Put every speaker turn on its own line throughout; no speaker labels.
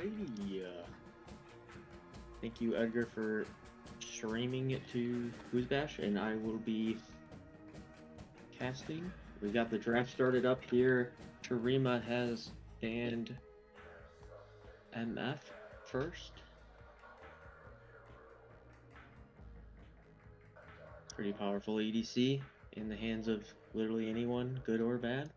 Alrighty. Thank you, Edgar, for streaming it to SPOOKBASH, and I will be casting. We got the draft started up here. Shurima has banned MF first. Pretty powerful ADC in the hands of literally anyone, good or bad.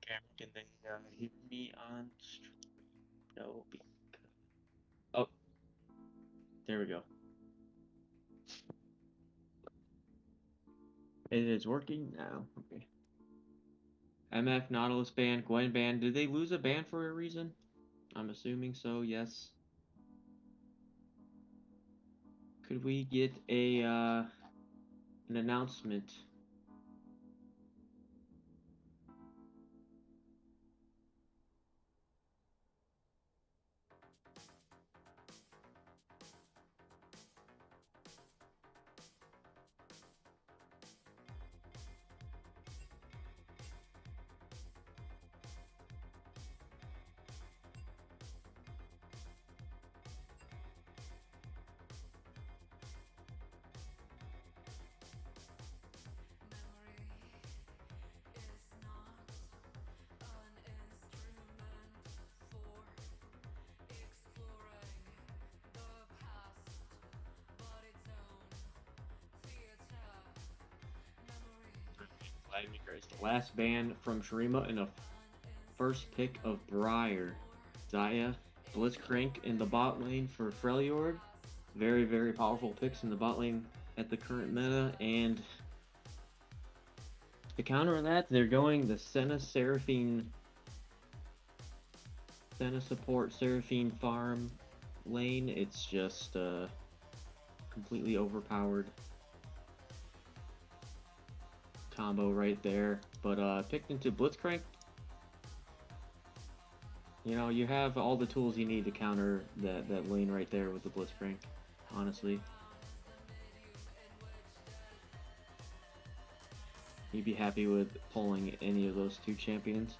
Camera, can they hear me on stream? No. Oh, there we go. It is working now. Okay. MF, Nautilus ban, Gwen ban. Did they lose a ban for a reason? I'm assuming so, yes. Could we get a an announcement? The last ban from Shurima and a first pick of Briar. Zaya, Blitzcrank in the bot lane for Freljord. Very, very powerful picks in the bot lane at the current meta. And to counter that, they're going the Senna Seraphine, Senna support Seraphine farm lane. It's just completely overpowered combo right there. But picked into Blitzcrank, you know, you have all the tools you need to counter that lane right there with the Blitzcrank, honestly. You'd be happy with pulling any of those two champions.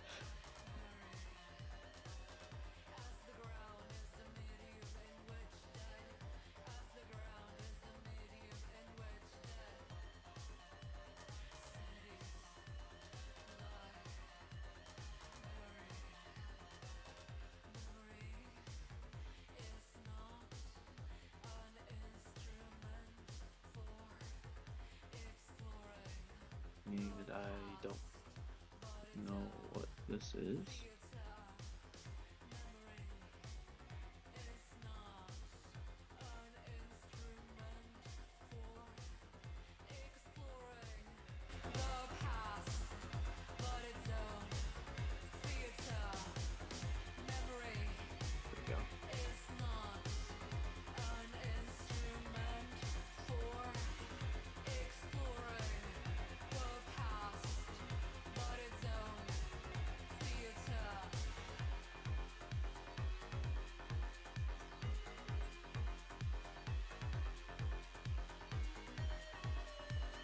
And I don't know what this is.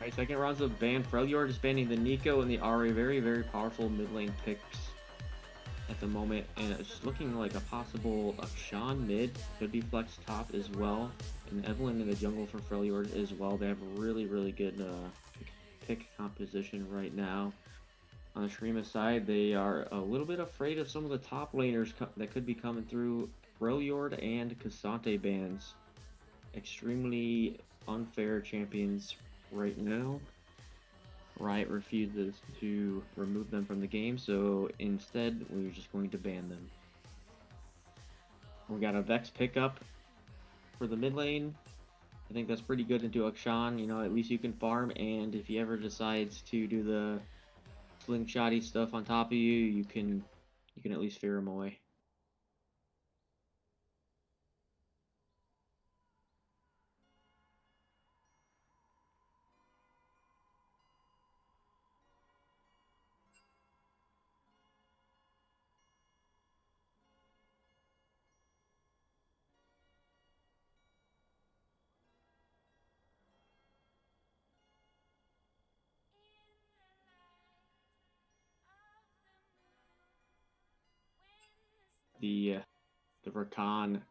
Alright, second rounds of ban. Freljord is banning the Nico and the Ari. Very, very powerful mid lane picks at the moment. And it's looking like a possible Akshan mid. Could be flex top as well. And Evelyn in the jungle for Freljord as well. They have a really, really good pick composition right now. On the Shurima side, they are a little bit afraid of some of the top laners that could be coming through. Freljord and Cassante bans. Extremely unfair champions right now. Riot refuses to remove them from the game, so instead we're just going to ban them. We got a Vex pickup for the mid lane. I think that's pretty good into Akshan. You know, at least you can farm, and if he ever decides to do the slingshotty stuff on top of you, you can at least fear him away. the Rakan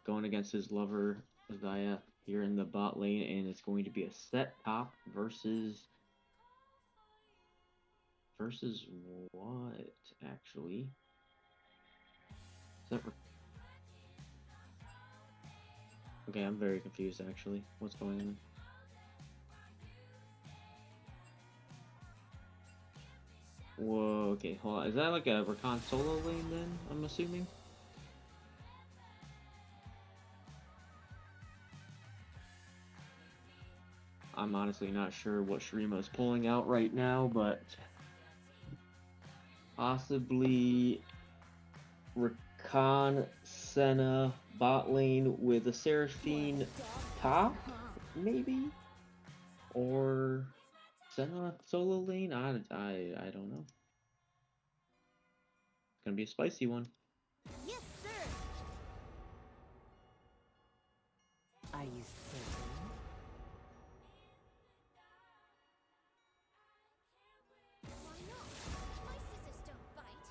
going against his lover Zaya here in the bot lane, and it's going to be a set top versus what actually? Okay, I'm very confused actually. What's going on? Whoa, okay, hold on. Is that like a Rakan solo lane then, I'm assuming? I'm honestly not sure what Shrima's pulling out right now, but possibly Rakan Senna bot lane with a Seraphine top, maybe? Or Senna solo lane? I don't know. It's gonna be a spicy one.
Yes, sir. Are you certain?
Why not? My scissors don't bite.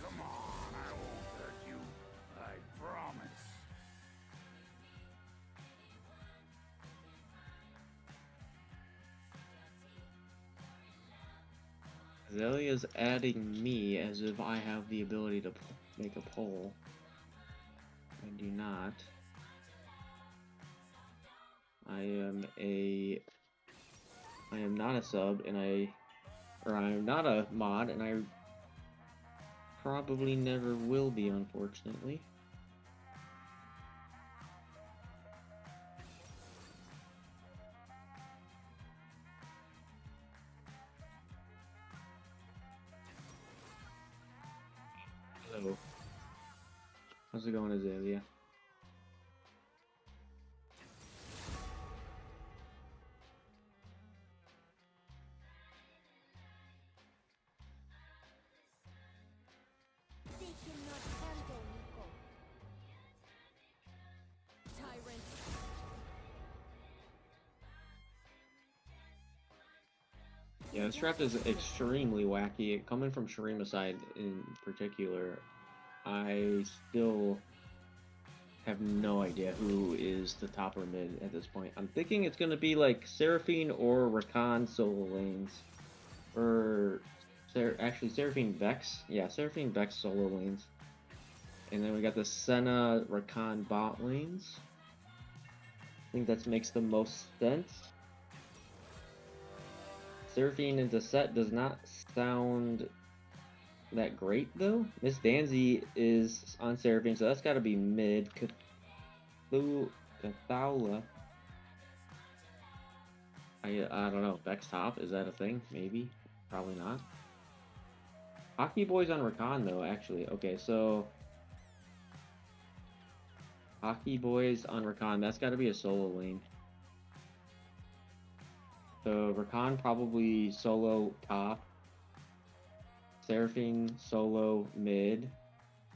Come on, I won't hurt you. I promise.
Zelia's adding me as if I have the ability to make a poll. I do not. I am not a sub, and I am not a mod, and I probably never will be, unfortunately. Hello. How's it going, Azalea?
They cannot handle Nico.
Tyrant.
Yeah, this draft is extremely wacky. Coming from Shurima's side in particular, I still have no idea who is the top or mid at this point. I'm thinking it's going to be like Seraphine or Rakan solo lanes. Or actually Seraphine Vex. Yeah, Seraphine Vex solo lanes. And then we got the Senna Rakan bot lanes. I think that makes the most sense. Seraphine into set does not sound that great though. Miss Danzy is on Seraphine, so that's got to be mid. Cathala. I don't know. Vex top, is that a thing? Maybe. Probably not. Hockey Boys on Rakan though, actually. Okay, so Hockey Boys on Rakan, that's got to be a solo lane. So Rakan probably solo top, Seraphine solo mid,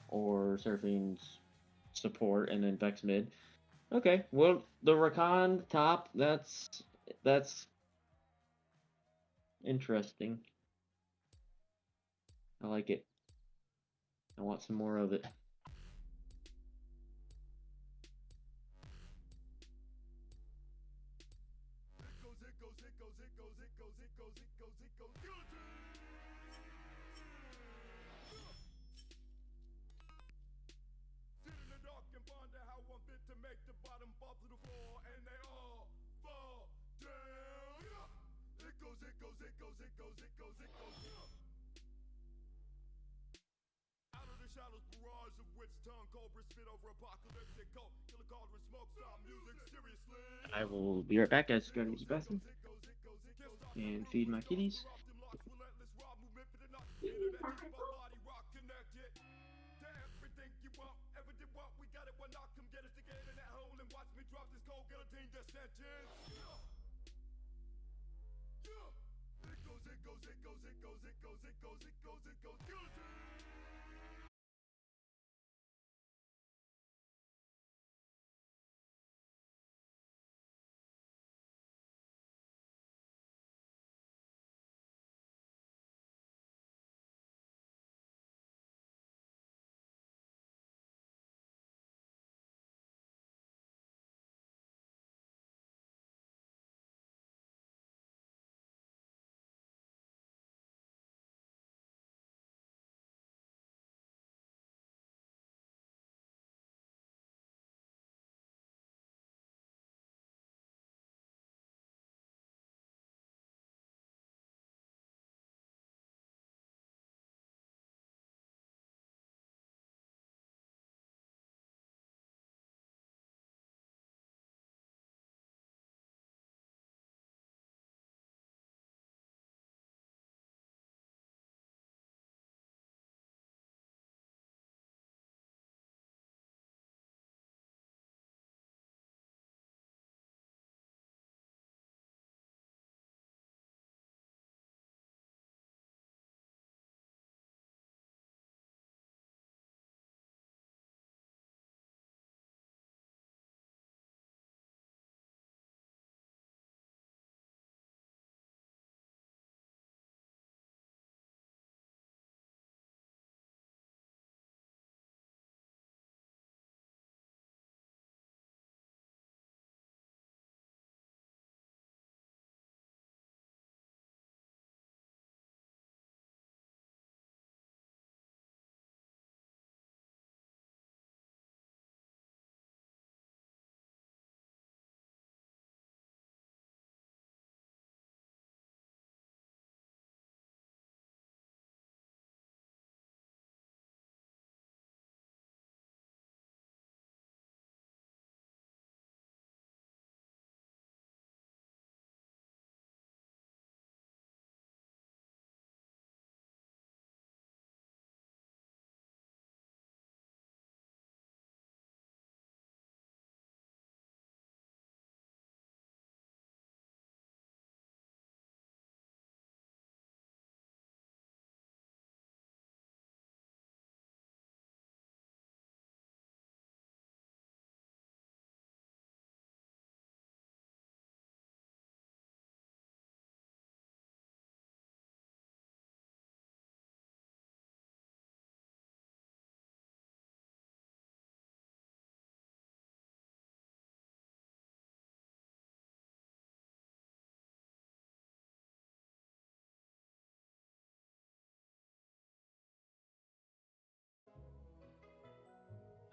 or Seraphine's support, and then Vex mid. Okay, well, the Rakan top, that's interesting. I like it. I want some more of it.
Sit in the dark and ponder how I'm fit to make the bottom fall to the floor, and they all fall down. It goes, it goes, it goes, it goes, it goes, it goes. Out of the shadows, barrage of witch tongue, cobra spit over apocalyptic cold, killer cauldron smoke, stop music seriously.
I will be right back, guys. Go to use the bathroom and feed my kitties.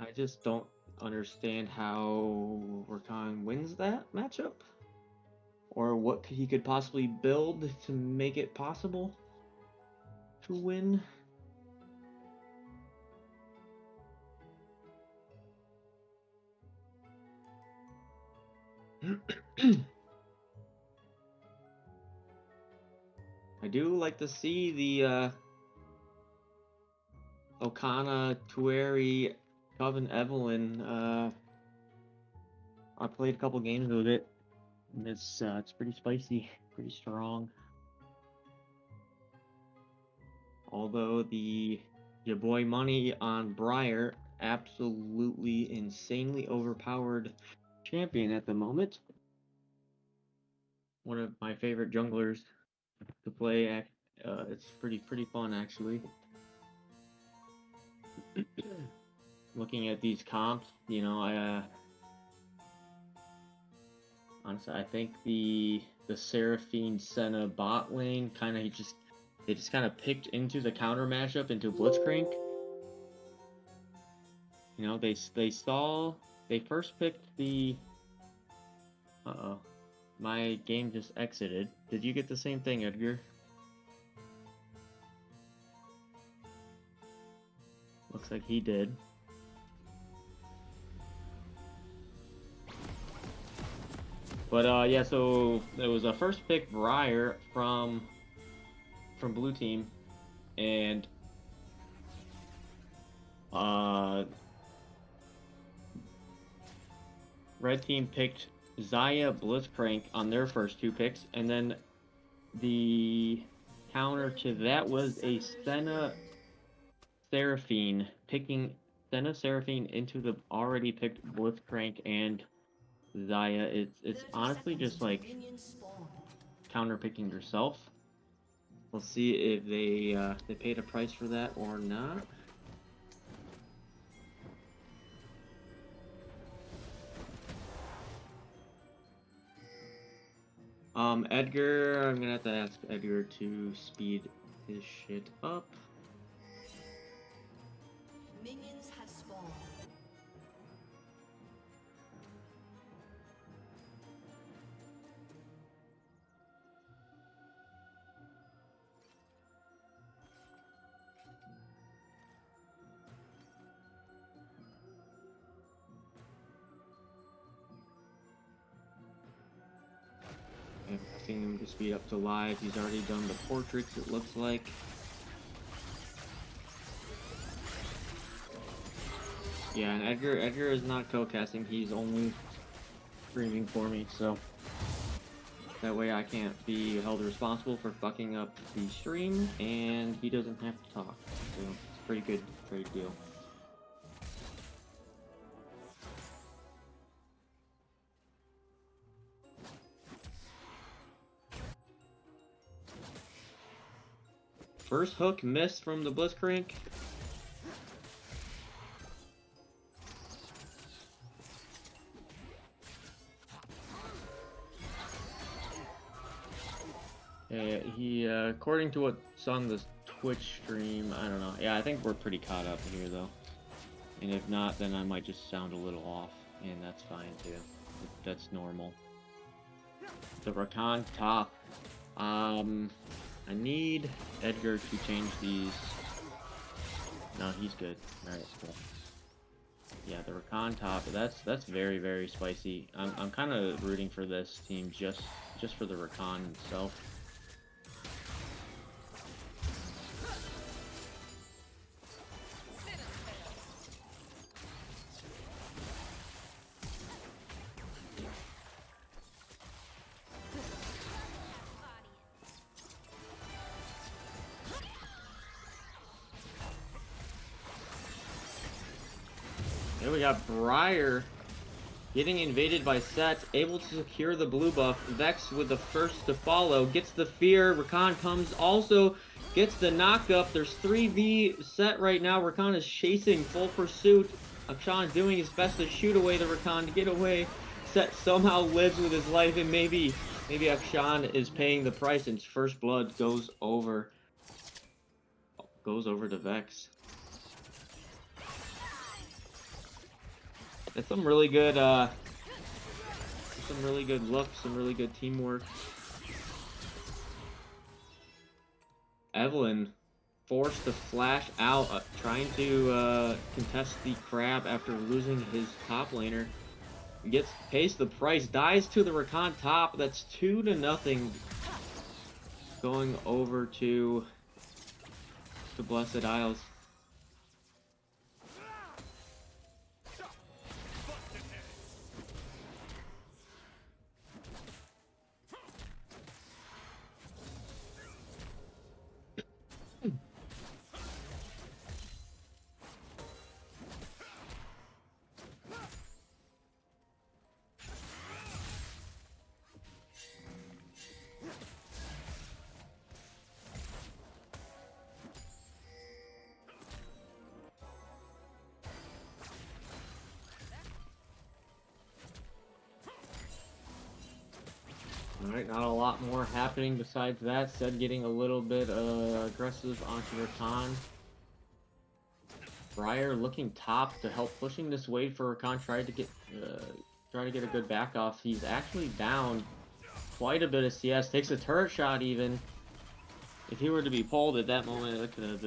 I just don't understand how Rakan wins that matchup, or what he could possibly build to make it possible to win. I do like to see the Okana, Tueri, Coven Evelyn. I played a couple games with it, and it's pretty spicy, pretty strong. Although your boy Money on Briar, absolutely insanely overpowered champion at the moment. One of my favorite junglers to play. It's pretty fun actually. Looking at these comps, you know, honestly, I think the Seraphine Senna bot lane they just kind of picked into the counter mashup into Blitzcrank. You know, they first picked the. Uh-oh, my game just exited. Did you get the same thing, Edgar? Looks like he did. But yeah, so there was a first pick Briar from blue team, and red team picked Zaya Blitzcrank on their first two picks, and then the counter to that was a Senna Seraphine, picking Senna Seraphine into the already picked Blitzcrank and Zaya. It's
30
honestly
seconds
just
until
like
minions spawn.
counter picking yourself. We'll see if they paid a price for that or not. Edgar, I'm gonna have to ask Edgar to speed his shit up.
Minions have spawned.
I'm asking him to speed up to live. He's already done the portraits, it looks like. Yeah, and Edgar is not co-casting. He's only streaming for me, so that way I can't be held responsible for fucking up the stream, and he doesn't have to talk. So it's a pretty good trade deal. First hook missed from the Blitzcrank. He, according to what's on the Twitch stream, I don't know. Yeah, I think we're pretty caught up here, though. And if not, then I might just sound a little off, and that's fine, too. That's normal. The Rakan top. I need Edgar to change these. No, he's good. Alright, cool. Yeah, the Rakan top, that's very, very spicy. I'm kind of rooting for this team just for the Rakan itself. Here we got Briar getting invaded by Set, able to secure the blue buff. Vex with the first to follow, gets the fear. Rakan comes, also gets the knock-up. There's 3v Set right now. Rakan is chasing, full pursuit. Akshan doing his best to shoot away the Rakan, to get away. Set somehow lives with his life, and maybe Akshan is paying the price, and first blood goes over to Vex. That's some really good looks, some really good teamwork. Evelyn forced to flash out, trying to contest the crab after losing his top laner. Pays the price, dies to the Rakan top. That's 2-0, going over to the Blessed Isles. Alright, not a lot more happening besides that. Said getting a little bit aggressive onto Rakan. Briar looking top to help pushing this wave for Rakan. Try to get a good back off. He's actually down quite a bit of CS. Takes a turret shot even. If he were to be pulled at that moment, it could have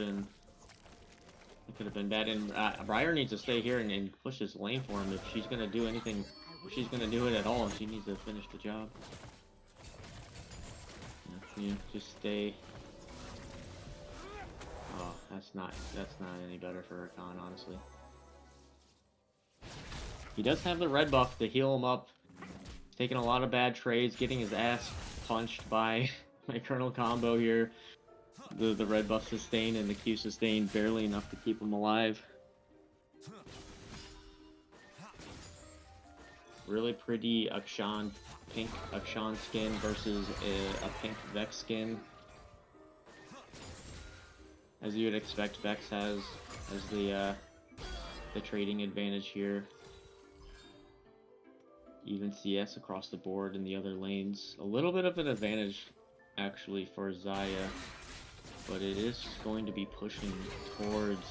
been bad. And Briar needs to stay here and push his lane for him if she's gonna do anything. If she's gonna do it at all, she needs to finish the job. Yeah, just stay. Oh, that's not any better for Rakan, honestly. He does have the red buff to heal him up. He's taking a lot of bad trades, getting his ass punched by my Colonel combo here. The red buff sustain and the Q sustain barely enough to keep him alive. Really pretty Akshan, pink Akshan skin versus a pink Vex skin. As you would expect, Vex has the trading advantage here. Even CS across the board in the other lanes. A little bit of an advantage actually for Xayah, but it is going to be pushing towards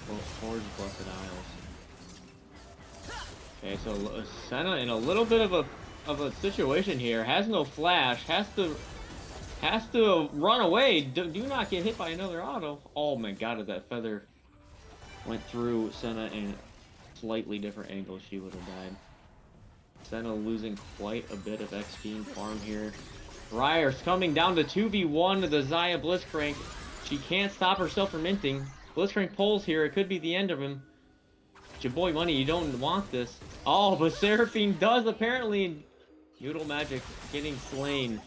Blessed Isles. Okay, so Senna in a little bit of a situation here. Has no flash. Has to run away. Do not get hit by another auto. Oh my god, if that feather went through Senna in a slightly different angle, she would have died. Senna losing quite a bit of XP and farm here. Briar's coming down to 2v1 to the Xayah Blitzcrank. She can't stop herself from minting. Blitzcrank pulls here. It could be the end of him. It's your boy Money. You don't want this. Oh, but Seraphine does apparently. Noodle Magic getting slain.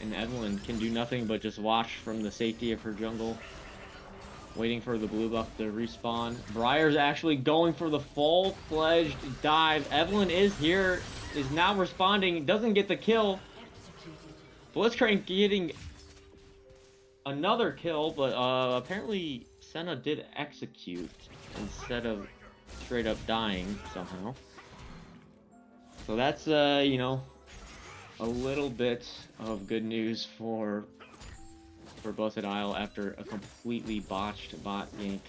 And Evelyn can do nothing but just watch from the safety of her jungle. Waiting for the blue buff to respawn. Briar's actually going for the full-fledged dive. Evelyn is here, is now responding, doesn't get the kill. Blitzcrank getting another kill, but apparently Senna did execute instead of straight up dying somehow. So that's, you know, a little bit of good news for Blessed Isle after a completely botched bot gank.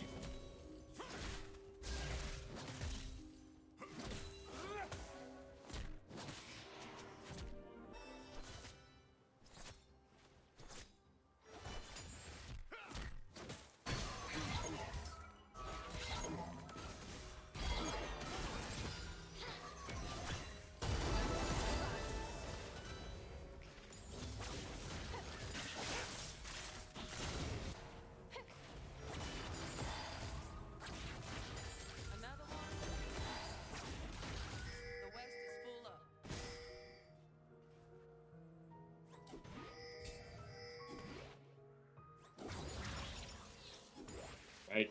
Another one. The West is full up.
Right.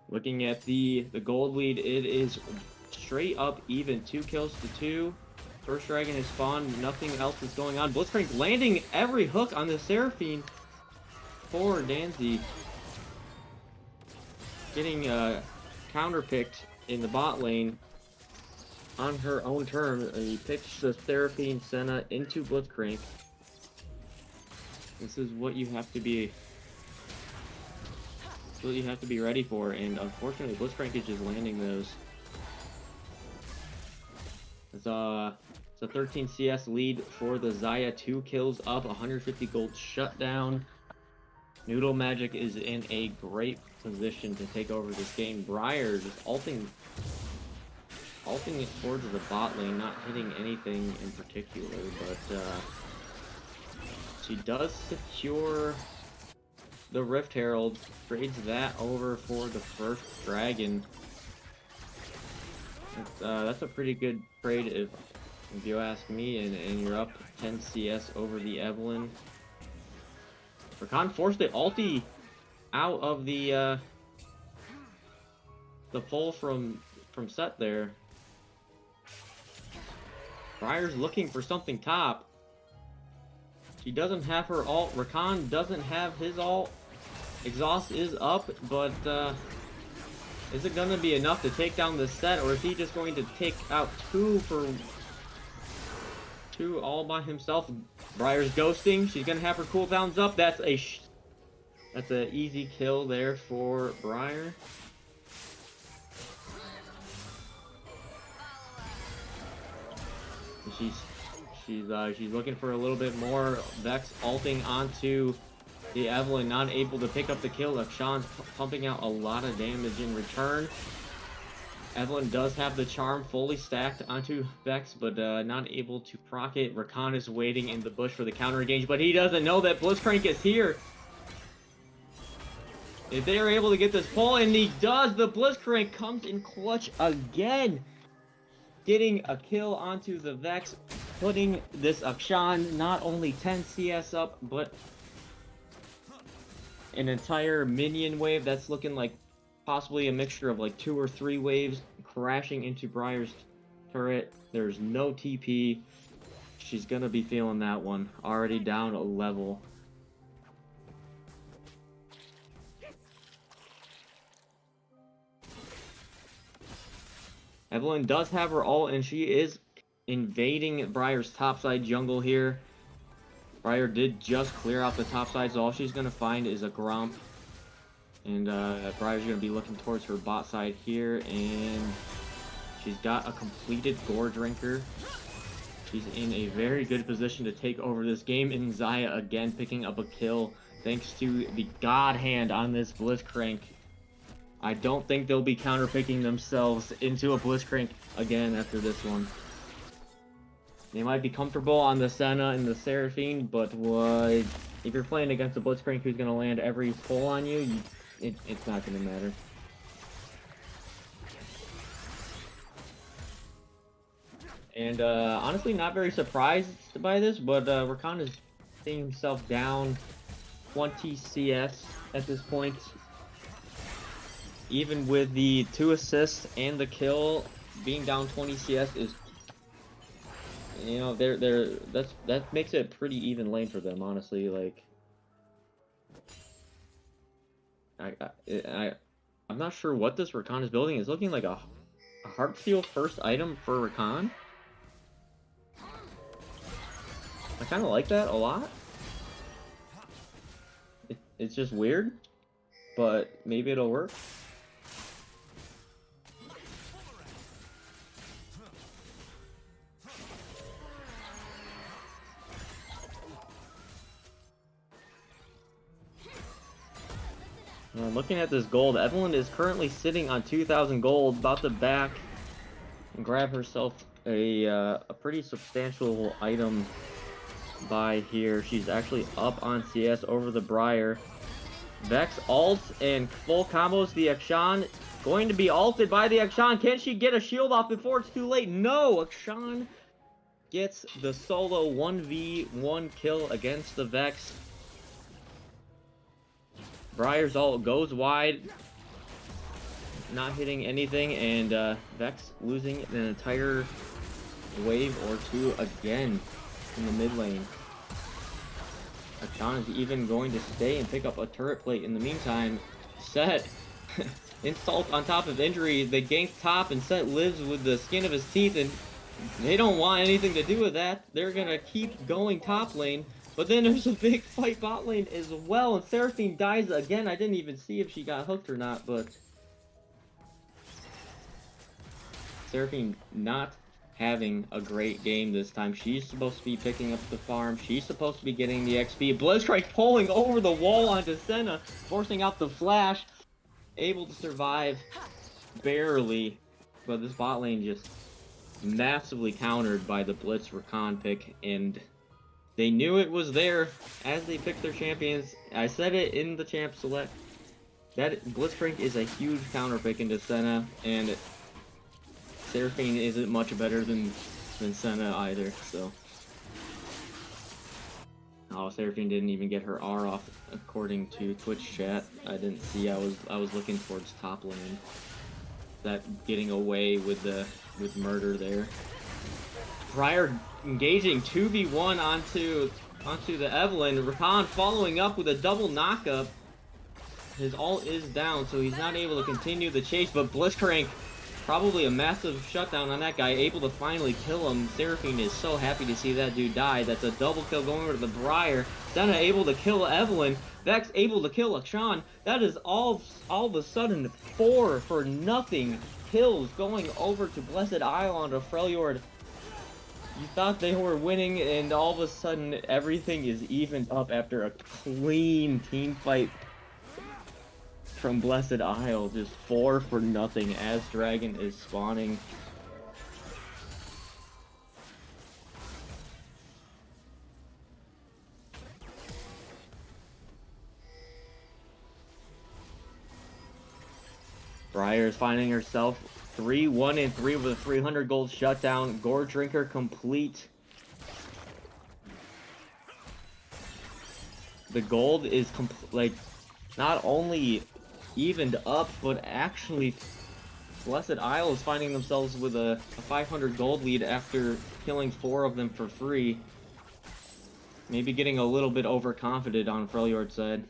Looking at the gold lead, it is straight up even. 2 kills to 2. First dragon is spawned. Nothing else is going on. Blitzcrank landing every hook on the Seraphine for Danzy. Getting counterpicked in the bot lane on her own terms. He picks the Seraphine Senna into Blitzcrank. This is what you have to be. It's what you have to be ready for, and unfortunately, Blitzcrank is just landing those. It's a 13 CS lead for the Xayah. 2 kills up, 150 gold shutdown. Noodle Magic is in a great position to take over this game. Briar just ulting it towards the bot lane, not hitting anything in particular, but she does secure the Rift Herald, trades that over for the first dragon. That's a pretty good trade if you ask me, and you're up 10 CS over the Evelyn. Rakan forced the ulti out of the pull from set there. Briar's looking for something top. She doesn't have her ult. Rakan doesn't have his ult. Exhaust is up, but is it gonna be enough to take down the set, or is he just going to take out 2 all by himself? Briar's ghosting. She's gonna have her cooldowns up. That's an easy kill there for Briar. She's looking for a little bit more. Vex ulting onto the Evelyn, not able to pick up the kill. Akshan's pumping out a lot of damage in return. Evelyn does have the charm fully stacked onto Vex, but not able to proc it. Rakan is waiting in the bush for the counter engage, but he doesn't know that Blitzcrank is here. If they are able to get this pull, and he does, the Blitzcrank comes in clutch again. getting a kill onto the Vex, putting this Akshan not only 10 CS up, but an entire minion wave that's looking like possibly a mixture of like 2 or 3 waves crashing into Briar's turret. There's no TP. She's gonna be feeling that one. Already down a level. Evelyn does have her ult, and she is invading Briar's topside jungle here. Briar did just clear out the topside, so all she's going to find is a Gromp. And Briar's going to be looking towards her bot side here, and she's got a completed Gore Drinker. She's in a very good position to take over this game, and Xayah again picking up a kill thanks to the God Hand on this Blitzcrank. I don't think they'll be counterpicking themselves into a Blitzcrank again after this one. They might be comfortable on the Senna and the Seraphine, but if you're playing against a Blitzcrank who's going to land every pull on you, it's not going to matter. And honestly, not very surprised by this, but Rakan is seeing himself down 20 CS at this point. Even with the 2 assists and the kill, being down 20 CS is, you know, that makes it a pretty even lane for them, honestly. Like, I'm not sure what this Rakan is building. It's looking like a Heartsteel first item for Rakan. I kind of like that a lot. It's just weird, but maybe it'll work. Looking at this gold, Evelyn is currently sitting on 2,000 gold, about to back and grab herself a pretty substantial item buy here. She's actually up on CS over the Briar. Vex ults and full combos the Akshan. Going to be ulted by the Akshan. Can she get a shield off before it's too late? No! Akshan gets the solo 1v1 kill against the Vex. Briar's ult goes wide, not hitting anything, and Vex losing an entire wave or 2 again in the mid lane. Akshan is even going to stay and pick up a turret plate in the meantime. Set, insult on top of injury, they gank top, and Set lives with the skin of his teeth, and they don't want anything to do with that. They're gonna keep going top lane. But then there's a big fight bot lane as well, and Seraphine dies again. I didn't even see if she got hooked or not, but Seraphine not having a great game this time. She's supposed to be picking up the farm. She's supposed to be getting the XP. Blitzcrank pulling over the wall onto Senna, forcing out the flash. Able to survive, barely. But this bot lane just massively countered by the Blitz Rakan pick, and they knew it was there as they picked their champions. I said it in the champ select. That Blitzcrank is a huge counter pick into Senna, and Seraphine isn't much better than Senna either, so. Oh, Seraphine didn't even get her R off according to Twitch chat. I didn't see. I was looking towards top lane. That getting away with murder there. Briar engaging 2v1 onto the Evelyn. Rakan following up with a double knockup. His ult is down, so he's not able to continue the chase, but Blitzcrank, probably a massive shutdown on that guy, able to finally kill him. Seraphine is so happy to see that dude die. That's a double kill going over to the Briar. Senna able to kill Evelyn. Vex able to kill Akshan. That is all of a sudden 4 for nothing kills going over to Blessed Isle onto Freljord. You thought they were winning, and all of a sudden everything is evened up after a clean team fight from Blessed Isle. Just 4 for nothing as Dragon is spawning. Briar is finding herself 3-1-3 with a 300 gold shutdown. Gore Drinker complete. The gold is like not only evened up, but actually Blessed Isle is finding themselves with a 500 gold lead after killing 4 of them for free. Maybe getting a little bit overconfident on Freljord's side.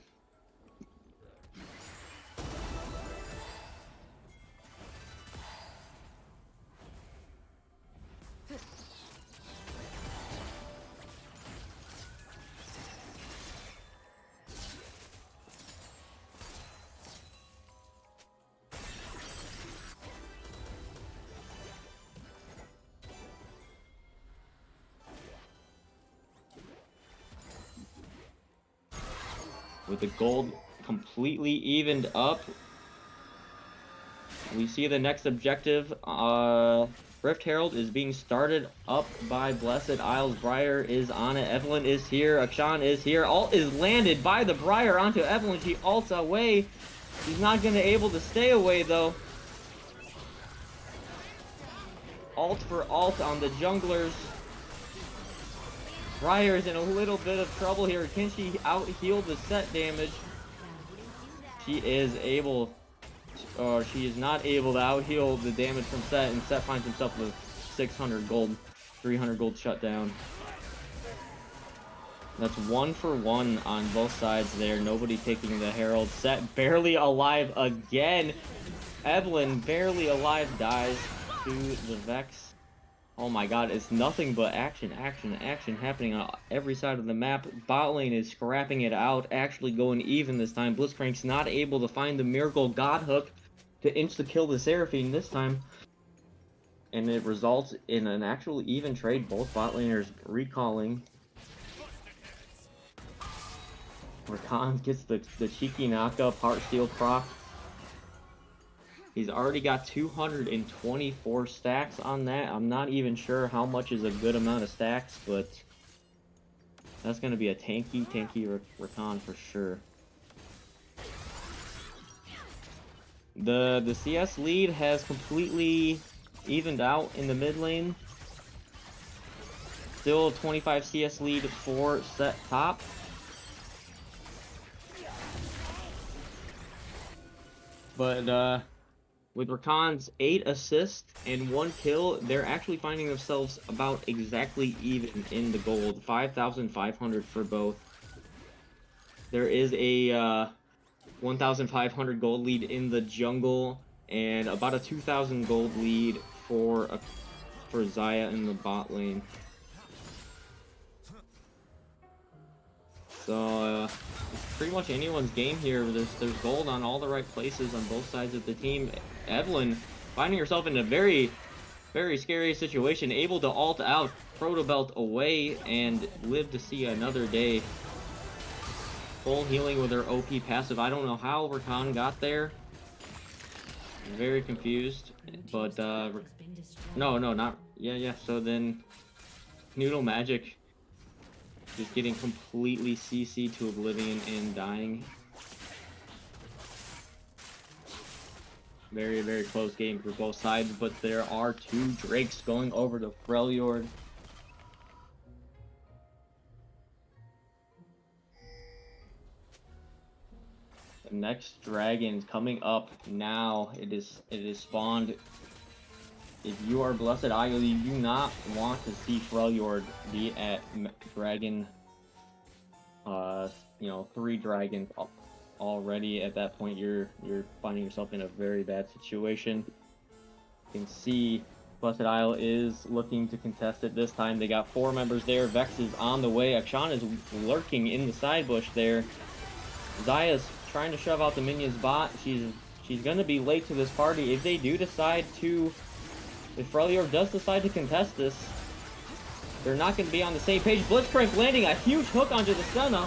With the gold completely evened up, we see the next objective. Rift Herald is being started up by Blessed Isles. Briar is on it. Evelyn is here. Akshan is here. Ult is landed by the Briar onto Evelyn. She ults away. She's not going to able to stay away, though. Ult for ult on the junglers. Briar's in a little bit of trouble here. Can she out-heal the set damage? She is able, or she is not able to out-heal the damage from Set, and Set finds himself with 600 gold, 300 gold shutdown. That's 1 for 1 on both sides there. Nobody taking the Herald. Set barely alive again. Evelyn barely alive dies to the Vex. Oh my god, it's nothing but action, action, action happening on every side of the map. Bot lane is scrapping it out, actually going even this time. Blitzcrank's not able to find the Miracle God Hook to insta-kill the Seraphine this time. And it results in an actual even trade, both bot laners recalling. Rakan gets the cheeky knockup, Heartsteel proc. He's already got 224 stacks on that. I'm not even sure how much is a good amount of stacks, but that's going to be a tanky Rakan for sure. The CS lead has completely evened out in the mid lane. Still a 25 CS lead for Set top. But with Rakan's 8 assists and 1 kill, they're actually finding themselves about exactly even in the gold. 5,500 for both. There is a 1,500 gold lead in the jungle, and about a 2,000 gold lead for Xayah in the bot lane. So it's pretty much anyone's game here. There's gold on all the right places on both sides of the team. Evelyn finding herself in a very, very scary situation, able to ult out, Proto Belt away, and live to see another day. Full healing with her OP passive. I don't know how Rakan got there. Very confused, but no, not yeah. So then Noodle Magic just getting completely CC'd to oblivion and dying. Very, very close game for both sides, but there are 2 Drakes going over to Freljord. The next dragon coming up now. It is spawned. If you are Blessed Isle, you do not want to see Freljord be at dragon, 3 dragons already. At that point, you're finding yourself in a very bad situation. You can see Blessed Isle is looking to contest it this time. They got 4 members there. Vex is on the way. Akshan is lurking in the side bush there. Xayah's trying to shove out the minions bot. She's gonna be late to this party. If they do decide to, if Freljord does decide to contest this, they're not going to be on the same page. Blitzcrank landing a huge hook onto the Senna.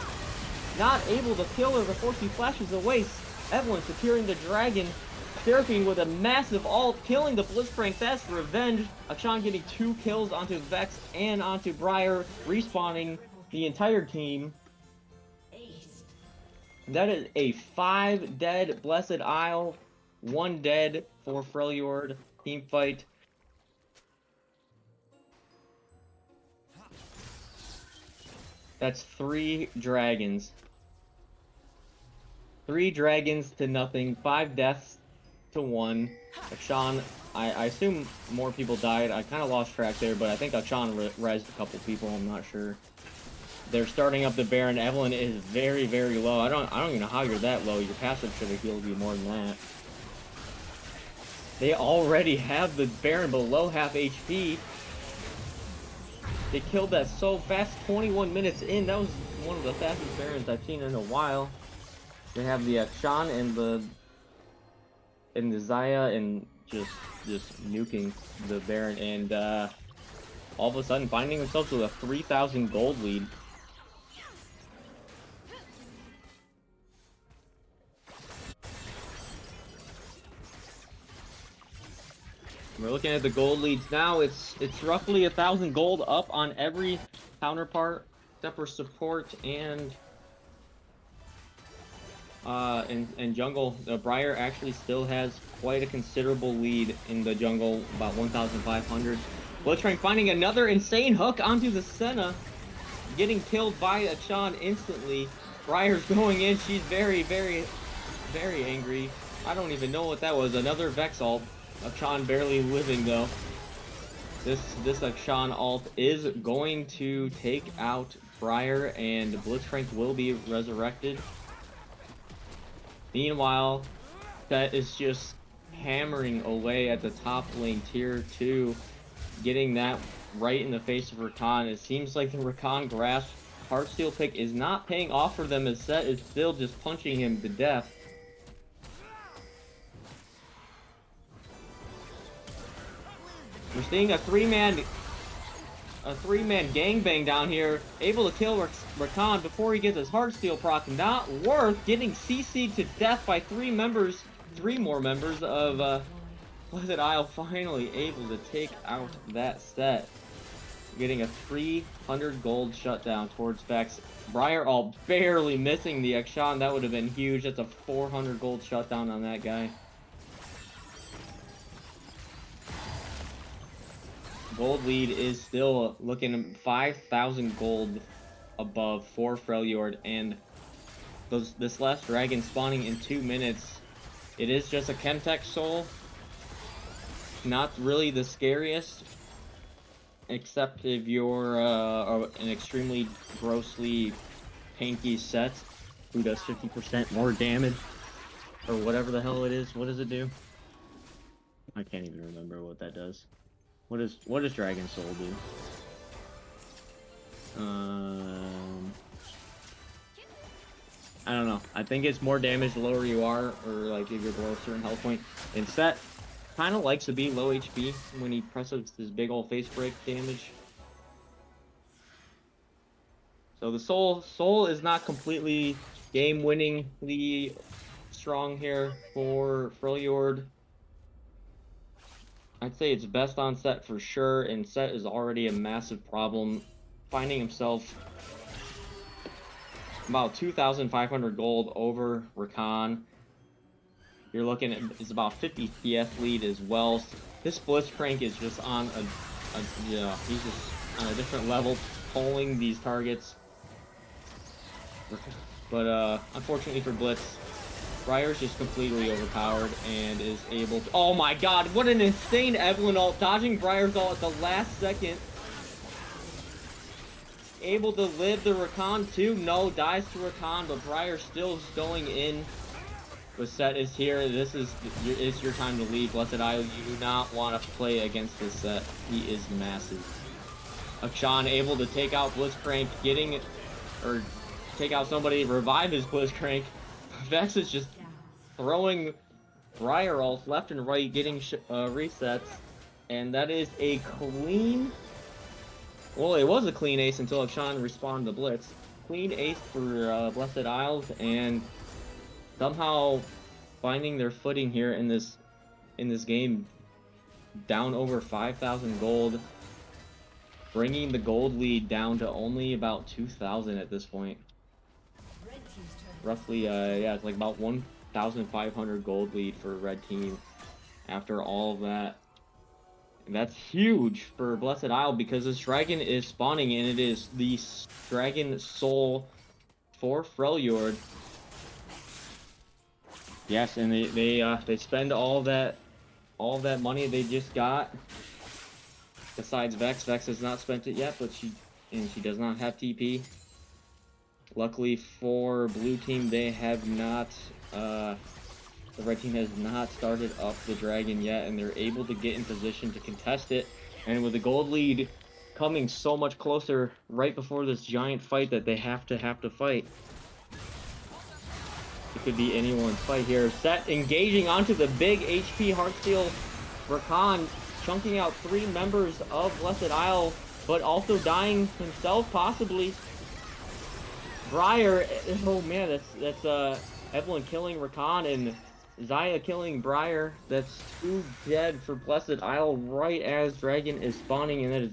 Not able to kill her before she flashes away. Evelyn securing the dragon. Seraphine with a massive ult, killing the Blitzcrank. That's revenge. Akshan getting 2 kills onto Vex and onto Briar, respawning the entire team. That is a 5 dead Blessed Isle. 1 dead for Freljord. Team fight. That's 3 dragons. 3 dragons to nothing. 5 deaths to 1. Akshan, I assume more people died. I kind of lost track there, but I think Akshan rezzed a couple people. I'm not sure. They're starting up the Baron. Evelyn is very, very low. I don't even know how you're that low. Your passive should have healed you more than that. They already have the Baron below half HP. They killed that so fast, 21 minutes in. That was one of the fastest Barons I've seen in a while. They have the Akshan and the Zaya and just nuking the Baron, and all of a sudden finding themselves with a 3,000 gold lead. We're looking at the gold leads now. It's roughly 1,000 gold up on every counterpart except for support and jungle. Briar actually still has quite a considerable lead in the jungle, about 1,500. Blitzcrank finding another insane hook onto the Senna, getting killed by Akshan instantly. Briar's going in. She's very, very, very angry. I don't even know what that was. Another Vex ult. Akshan barely living though. This Akshan ult is going to take out Briar, and Blitzcrank will be resurrected. Meanwhile, Set is just hammering away at the top lane tier 2, getting that right in the face of Rakan. It seems like the Rakan grasp Heartsteel pick is not paying off for them, as Set is still just punching him to death. We're seeing a three-man gangbang down here, able to kill Rakan before he gets his Heartsteel proc. Not worth getting CC'd to death by 3 more members of Blessed Isle, finally able to take out that Set. Getting a 300 gold shutdown towards Vex. Briar all barely missing the Akshan. That would have been huge. That's a 400 gold shutdown on that guy. Gold lead is still looking 5,000 gold above for Freljord, and this last dragon spawning in 2 minutes. It is just a Chemtech soul. Not really the scariest, except if you're an extremely grossly tanky Set who does 50% more damage, or whatever the hell it is. What does it do? I can't even remember what that does. What does Dragon Soul do? I don't know. I think it's more damage the lower you are, or like if you're below a certain health point. And Set kind of likes to be low HP when he presses his big old face break damage. So the soul is not completely game-winningly strong here for Freljord. I'd say it's best on Set for sure, and Set is already a massive problem, finding himself about 2,500 gold over Rakan. You're looking at, it's about 50 PS lead as well. This Blitzcrank is just on yeah, he's just on a different level, pulling these targets. But unfortunately for Blitz, Briar's just completely overpowered and is able to... Oh my god, what an insane Evelyn ult, dodging Briar's ult at the last second. Able to live the Rakan too. No, dies to Rakan, but Briar still is going in. The Set is here. It's your time to leave, Blessed Isle. You do not want to play against this Set. He is massive. Akshan able to take out Blitzcrank, take out somebody, revive his Blitzcrank. Vex is just throwing Briar ults left and right, getting resets, and that is a clean... Well, it was a clean ace until Akshan responded to Blitz. Clean ace for Blessed Isles, and somehow finding their footing here in this game, down over 5,000 gold, bringing the gold lead down to only about 2,000 at this point. Roughly, yeah, it's like about 1,500 gold lead for red team after all of that. And that's huge for Blessed Isle because this dragon is spawning and it is the dragon soul for Freljord. Yes, and they spend all that money they just got. Besides Vex, Vex has not spent it yet, but she does not have TP. Luckily for blue team, they have not. The red team has not started up the dragon yet, and they're able to get in position to contest it. And with the gold lead coming so much closer right before this giant fight that they have to fight. It could be anyone's fight here. Set engaging onto the big HP Heartsteel Rakan, chunking out 3 members of Blessed Isle, but also dying himself possibly. Briar, oh man, that's Evelyn killing Rakan and Zaya killing Briar. That's 2 dead for Blessed Isle right as Dragon is spawning, and that is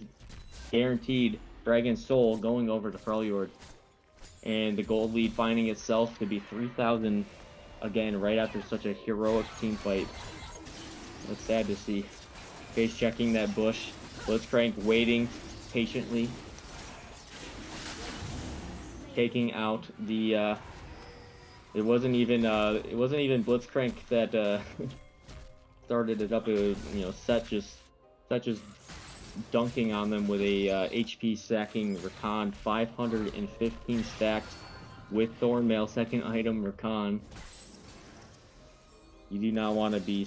guaranteed Dragon Soul going over to Freljord. And the gold lead finding itself to be 3,000 again right after such a heroic team fight. That's sad to see. Face checking that bush. Blitzcrank waiting patiently. Taking out the it wasn't even Blitzcrank that started it up. It was, you know, Set just dunking on them with a HP stacking Rakan, 515 stacked with Thornmail, second item Rakan. You do not want to be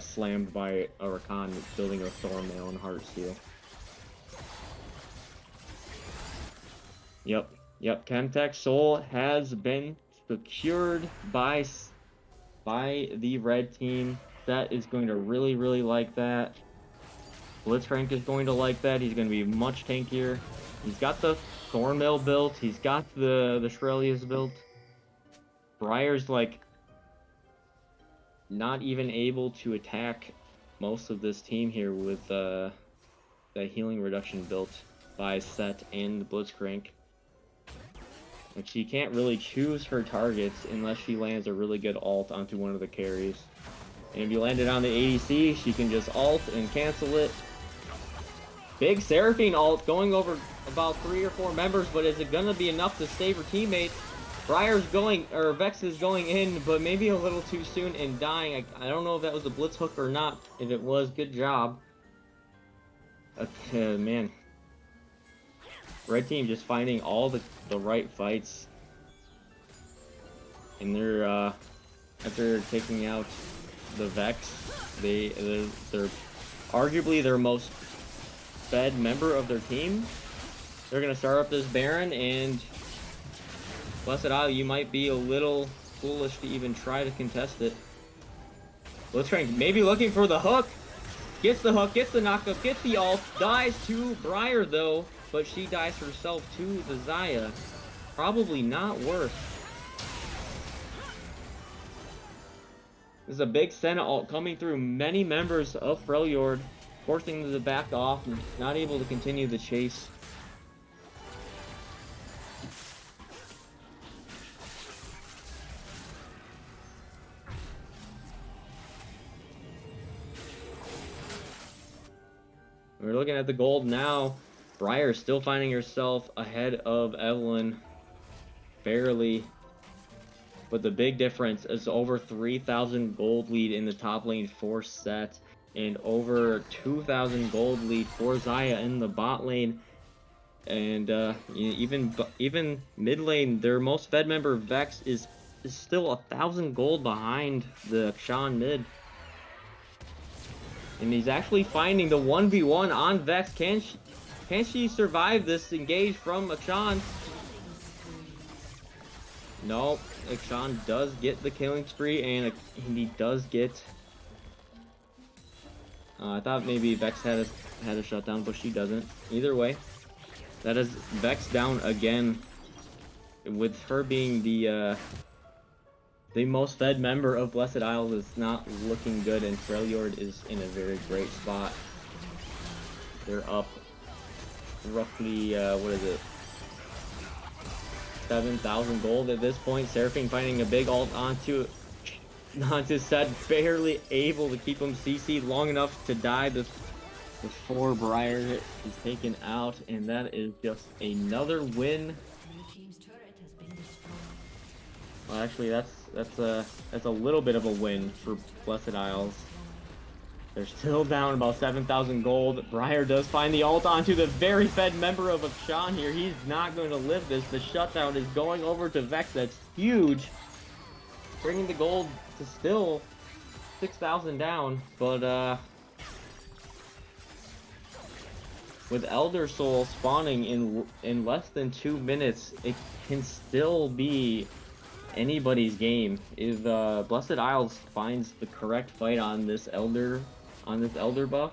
slammed by a Rakan building a Thornmail and Heartsteel. Yep. Chemtech Soul has been secured by the red team. That is going to really like that. Blitzcrank is going to like that. He's going to be much tankier. He's got the Thornmail built. He's got the Shrelius built. Briar's like not even able to attack most of this team here with the healing reduction built by Set and Blitzcrank. Like, she can't really choose her targets unless she lands a really good ult onto one of the carries. And if you land it on the ADC, she can just ult and cancel it. Big Seraphine ult going over about 3 or 4 members, but is it gonna be enough to save her teammates? Vex is going in, but maybe a little too soon and dying. I don't know if that was a blitz hook or not. If it was, good job. Man. Red team just finding all the right fights. And they're after taking out the Vex, they're arguably their most fed member of their team. They're gonna start up this Baron, and Blessed Isle, you might be a little foolish to even try to contest it. Blitzcrank maybe looking for the hook. Gets the hook, gets the knockup, gets the ult, dies to Briar though, but she dies herself to the Zaya. Probably not worth. This is a big Senna ult coming through many members of Freljord, forcing them to back off and not able to continue the chase. We're looking at the gold now. Briar still finding herself ahead of Evelyn, barely. But the big difference is over 3,000 gold lead in the top lane for Set, and over 2,000 gold lead for Zaya in the bot lane. And even mid lane, their most fed member Vex is still 1,000 gold behind the Kshan mid. And he's actually finding the 1v1 on Vex. Can she survive this engage from Akshan? No, Akshan does get the killing spree, and he does get... I thought maybe Vex had a shutdown, but she doesn't. Either way, that is Vex down again, with her being the most fed member of Blessed Isle. Is not looking good, and Freljord is in a very great spot. They're up roughly, what is it? 7,000 gold at this point. Seraphine finding a big ult onto Set, barely able to keep him CC'd long enough to die before Briar is taken out, and that is just another win.
Blue team's turret has been destroyed.
Well, actually, that's a little bit of a win for Blessed Isles. They're still down about 7,000 gold. Briar does find the ult onto the very fed member of Akshan here. He's not going to live this. The shutdown is going over to Vex. That's huge. Bringing the gold to still 6,000 down. But, with Elder Soul spawning in less than 2 minutes, it can still be anybody's game. If Blessed Isles finds the correct fight on this Elder buff,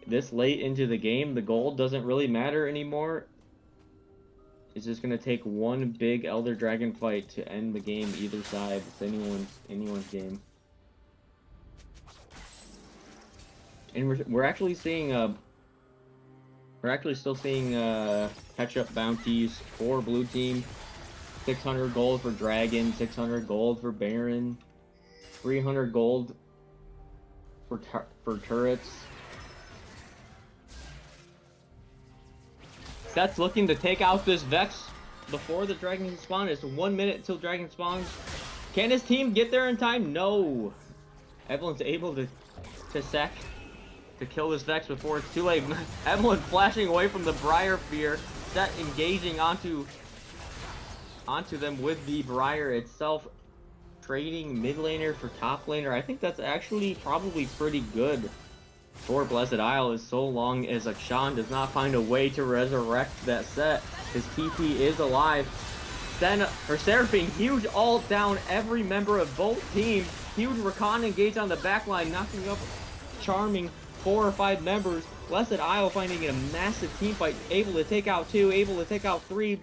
this late into the game, the gold doesn't really matter anymore. It's just gonna take one big Elder Dragon fight to end the game either side. It's anyone's game. And we're actually seeing still seeing catch-up bounties for blue team. 600 gold for Dragon, 600 gold for Baron, 300 gold for turrets. Set's looking to take out this Vex before the Dragon can spawn. It's 1 minute until Dragon spawns. Can his team get there in time? No. Evelyn's able to kill this Vex before it's too late. Evelyn flashing away from the Briar Fear. Set engaging onto them with the Briar itself. Trading mid laner for top laner. I think that's actually probably pretty good for Blessed Isle, as so long as Akshan does not find a way to resurrect that Set. His TP is alive. Seraphine, huge ult down every member of both teams. Huge recon engage on the backline, knocking up Charming 4 or 5 members. Blessed Isle finding a massive team fight, able to take out 2, able to take out 3.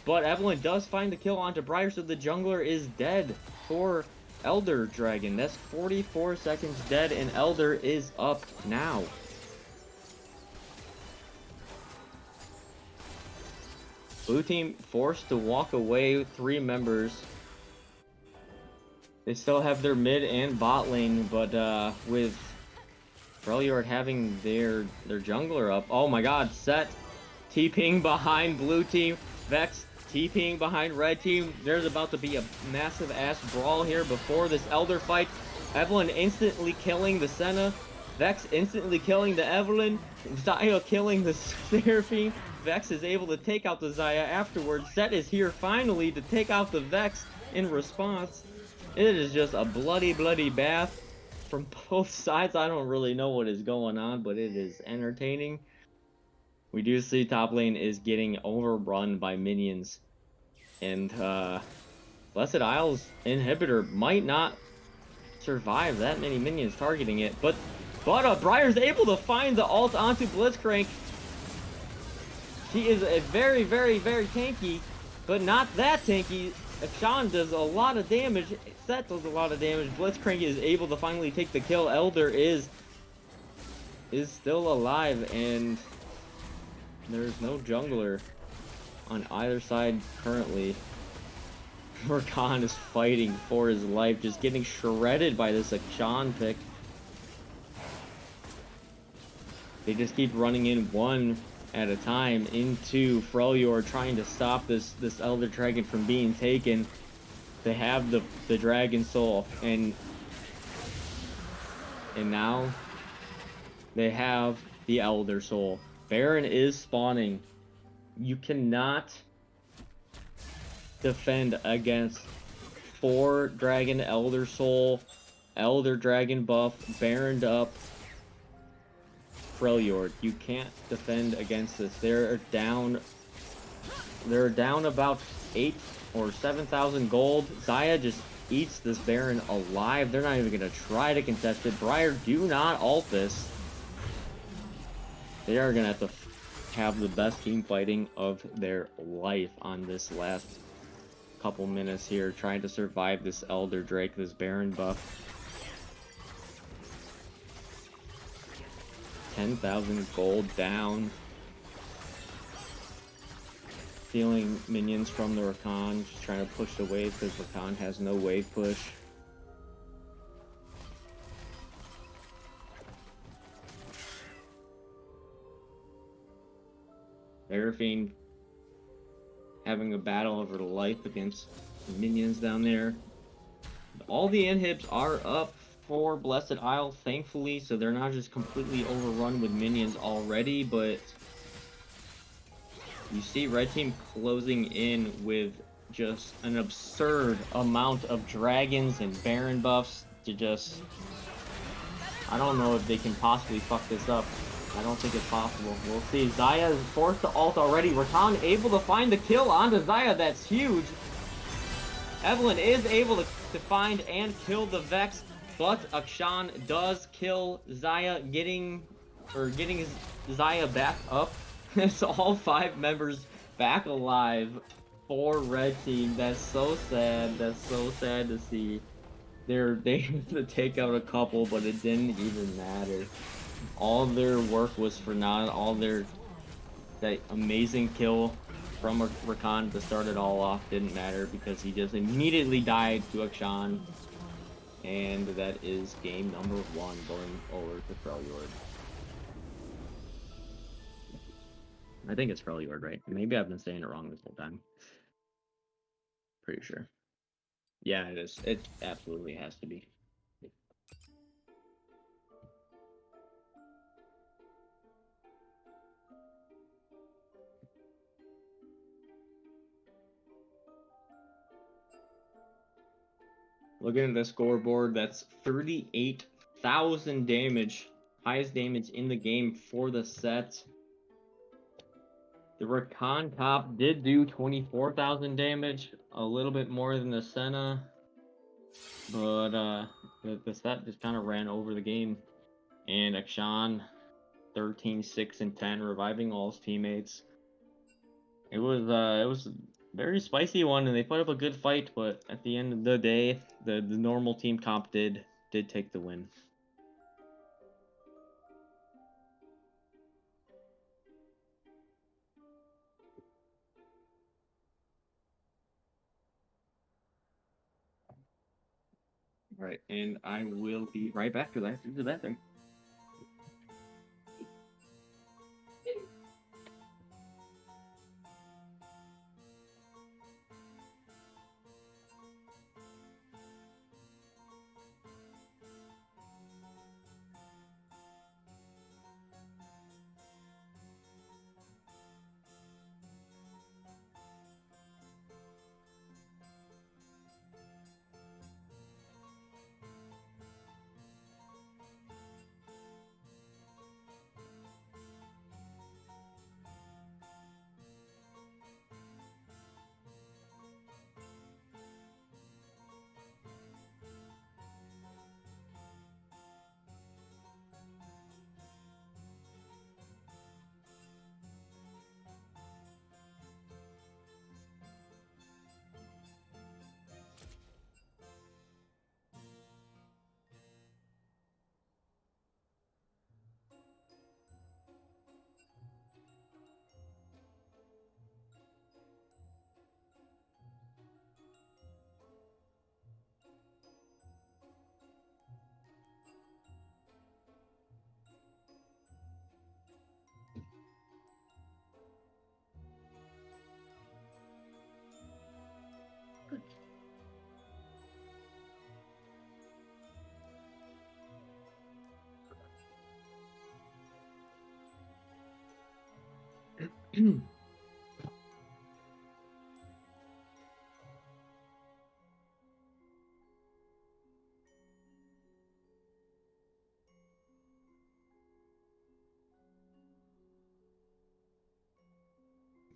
But Evelyn does find the kill onto Briar, so the jungler is dead for Elder Dragon. That's 44 seconds dead, and Elder is up now. Blue team forced to walk away 3 members. They still have their mid and bot lane, but with Freljord having their jungler up. Oh my god, Set TPing behind blue team. Vex TPing behind red team. There's about to be a massive ass brawl here before this Elder fight. Evelyn instantly killing the Senna. Vex instantly killing the Evelyn. Xayah killing the Seraphine. Vex is able to take out the Xayah afterwards. Set is here finally to take out the Vex in response. It is just a bloody bath from both sides. I don't really know what is going on, but it is entertaining. We do see top lane is getting overrun by minions. And Blessed Isles inhibitor might not survive that many minions targeting it. But Briar's able to find the ult onto Blitzcrank. She is a very tanky, but not that tanky. Akshan does a lot of damage. Set does a lot of damage. Blitzcrank is able to finally take the kill. Elder is still alive, and there's no jungler on either side currently. Rakan is fighting for his life, just getting shredded by this Akshan pick. They just keep running in one at a time into Freljord, trying to stop this Elder Dragon from being taken. They have the Dragon Soul, and now they have the Elder Soul. Baron is spawning. You cannot defend against 4 Dragon Elder Soul, Elder Dragon buff, Baroned up Freljord. You can't defend against this. They're down about 8 or 7,000 gold. Xayah just eats this Baron alive. They're not even gonna try to contest it. Briar, do not ult this. They are gonna have to have the best team fighting of their life on this last couple minutes here, trying to survive this Elder Drake, this Baron buff. 10,000 gold down. stealing minions from the Rakan, just trying to push the wave because Rakan has no wave push. Seraphine having a battle over life against the minions down there. All the inhibs are up for Blessed Isle, thankfully, so they're not just completely overrun with minions already, but you see Red Team closing in with just an absurd amount of dragons and Baron buffs to just... I don't know if they can possibly fuck this up. I don't think it's possible. We'll see. Xayah is forced to ult already. Rakan able to find the kill onto Xayah. That's huge. Evelyn is able to find and kill the Vex, but Akshan does kill Xayah, getting Xayah back up. It's all 5 members back alive for Red Team. That's so sad. That's so sad to see. They had to take out a couple, but it didn't even matter. All their work was for naught. All that amazing kill from Rakan to start it all off didn't matter because he just immediately died to Akshan. And that is game number 1 going over to Freljord. I think it's Freljord, right? Maybe I've been saying it wrong this whole time. Pretty sure. Yeah, it is. It absolutely has to be. Looking at the scoreboard, that's 38,000 damage. Highest damage in the game for the set. The Rakan top did do 24,000 damage, a little bit more than the Senna. But the set just kind of ran over the game. And Akshan, 13, 6, and 10, reviving all his teammates. It was a very spicy one, and they put up a good fight, but at the end of the day, the normal team comp did take the win. Right, and I will be right back to that. Into that thing.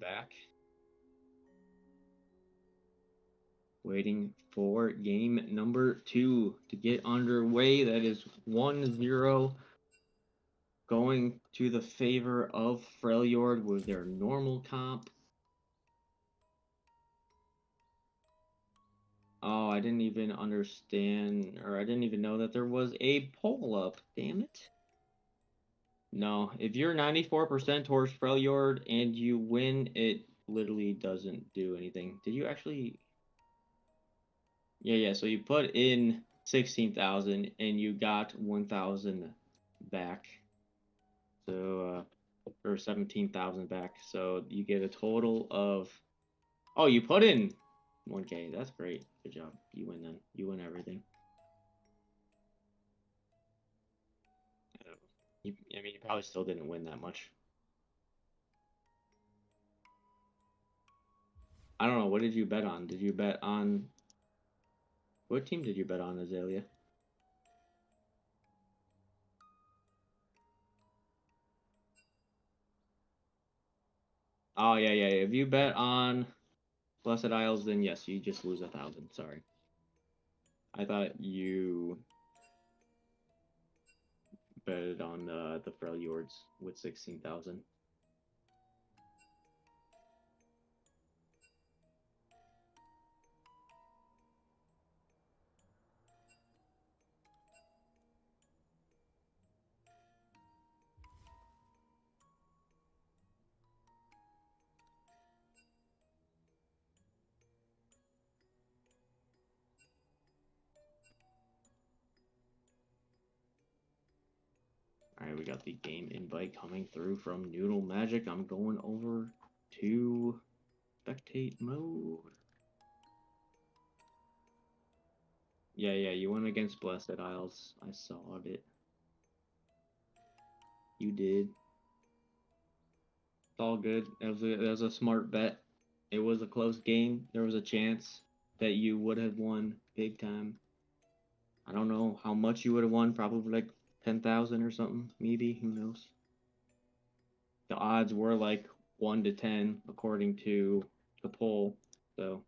Back. Waiting for game number 2 to get underway. That is 1-0 going to the favor of Freljord with their normal comp. Oh, I didn't even understand, or I didn't even know that there was a poll up. Damn it. No, if you're 94% towards Freljord and you win, it literally doesn't do anything. Did you actually? Yeah. So you put in 16,000 and you got 1,000 back. So or 17,000 back. So you get a total of. Oh, you put in 1K. That's great. Good job. You win then. You win everything. I mean, you probably still didn't win that much. I don't know. What did you bet on? Did you bet on... What team did you bet on, Azalea? Oh, yeah. If you bet on Blessed Isles, then yes, you just lose 1,000. Sorry. I thought you betted on the Freljords with 16,000. Alright, we got the game invite coming through from Noodle Magic. I'm going over to spectate mode. Yeah, you went against Blessed Isles. I saw it. You did. It's all good. It was a smart bet. It was a close game. There was a chance that you would have won big time. I don't know how much you would have won. Probably like 10,000 or something. Maybe. Who knows? The odds were like 1 to 10 according to the poll. So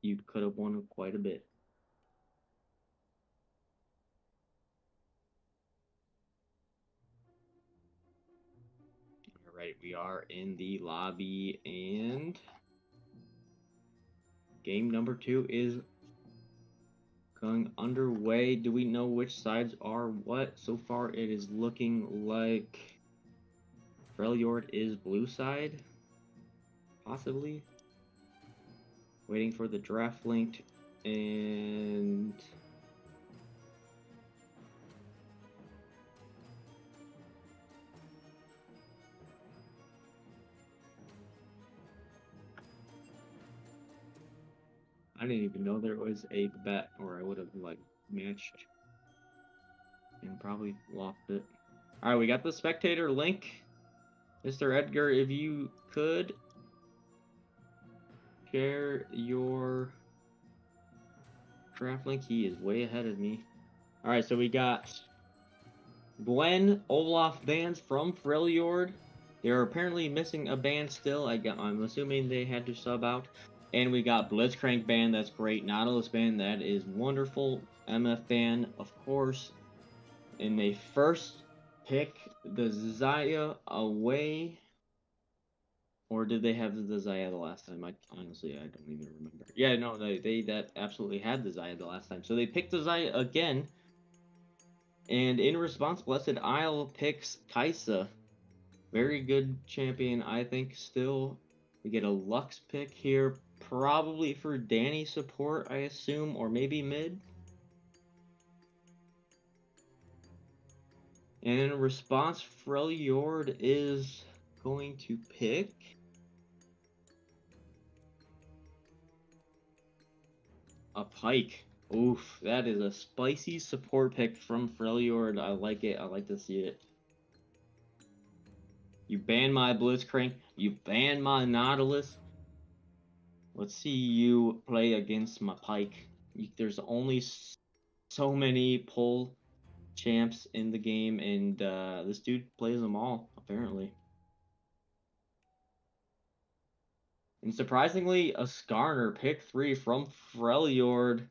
you could have won quite a bit. All right, we are in the lobby and game number 2 is going underway. Do we know which sides are what? So far, it is looking like Freljord is blue side, possibly. Waiting for the draft link, and I didn't even know there was a bet, or I would have like matched and probably lost it. All right, we got the spectator link. Mr. Edgar, if you could share your draft link. He is way ahead of me. All right, so we got Gwen Olaf bands from Freljord. They're apparently missing a band still. I'm assuming they had to sub out. And we got Blitzcrank band. That's great. Nautilus band. That is wonderful. MF band, of course. And they first pick the Zaya away. Or did they have the Zaya the last time? Honestly, I don't even remember. Yeah, no, they that absolutely had the Zaya the last time. So they picked the Zaya again. And in response, Blessed Isle picks Kaisa. Very good champion, I think, still. We get a Lux pick here, probably for Danny support, I assume, or maybe mid. And in response, Freljord is going to pick a Pike. Oof, that is a spicy support pick from Freljord. I like it. I like to see it. You ban my Blitzcrank. You ban my Nautilus. Let's see you play against my Pike. There's only so many pull champs in the game, and this dude plays them all, apparently. And surprisingly, a Skarner pick 3 from Freljord.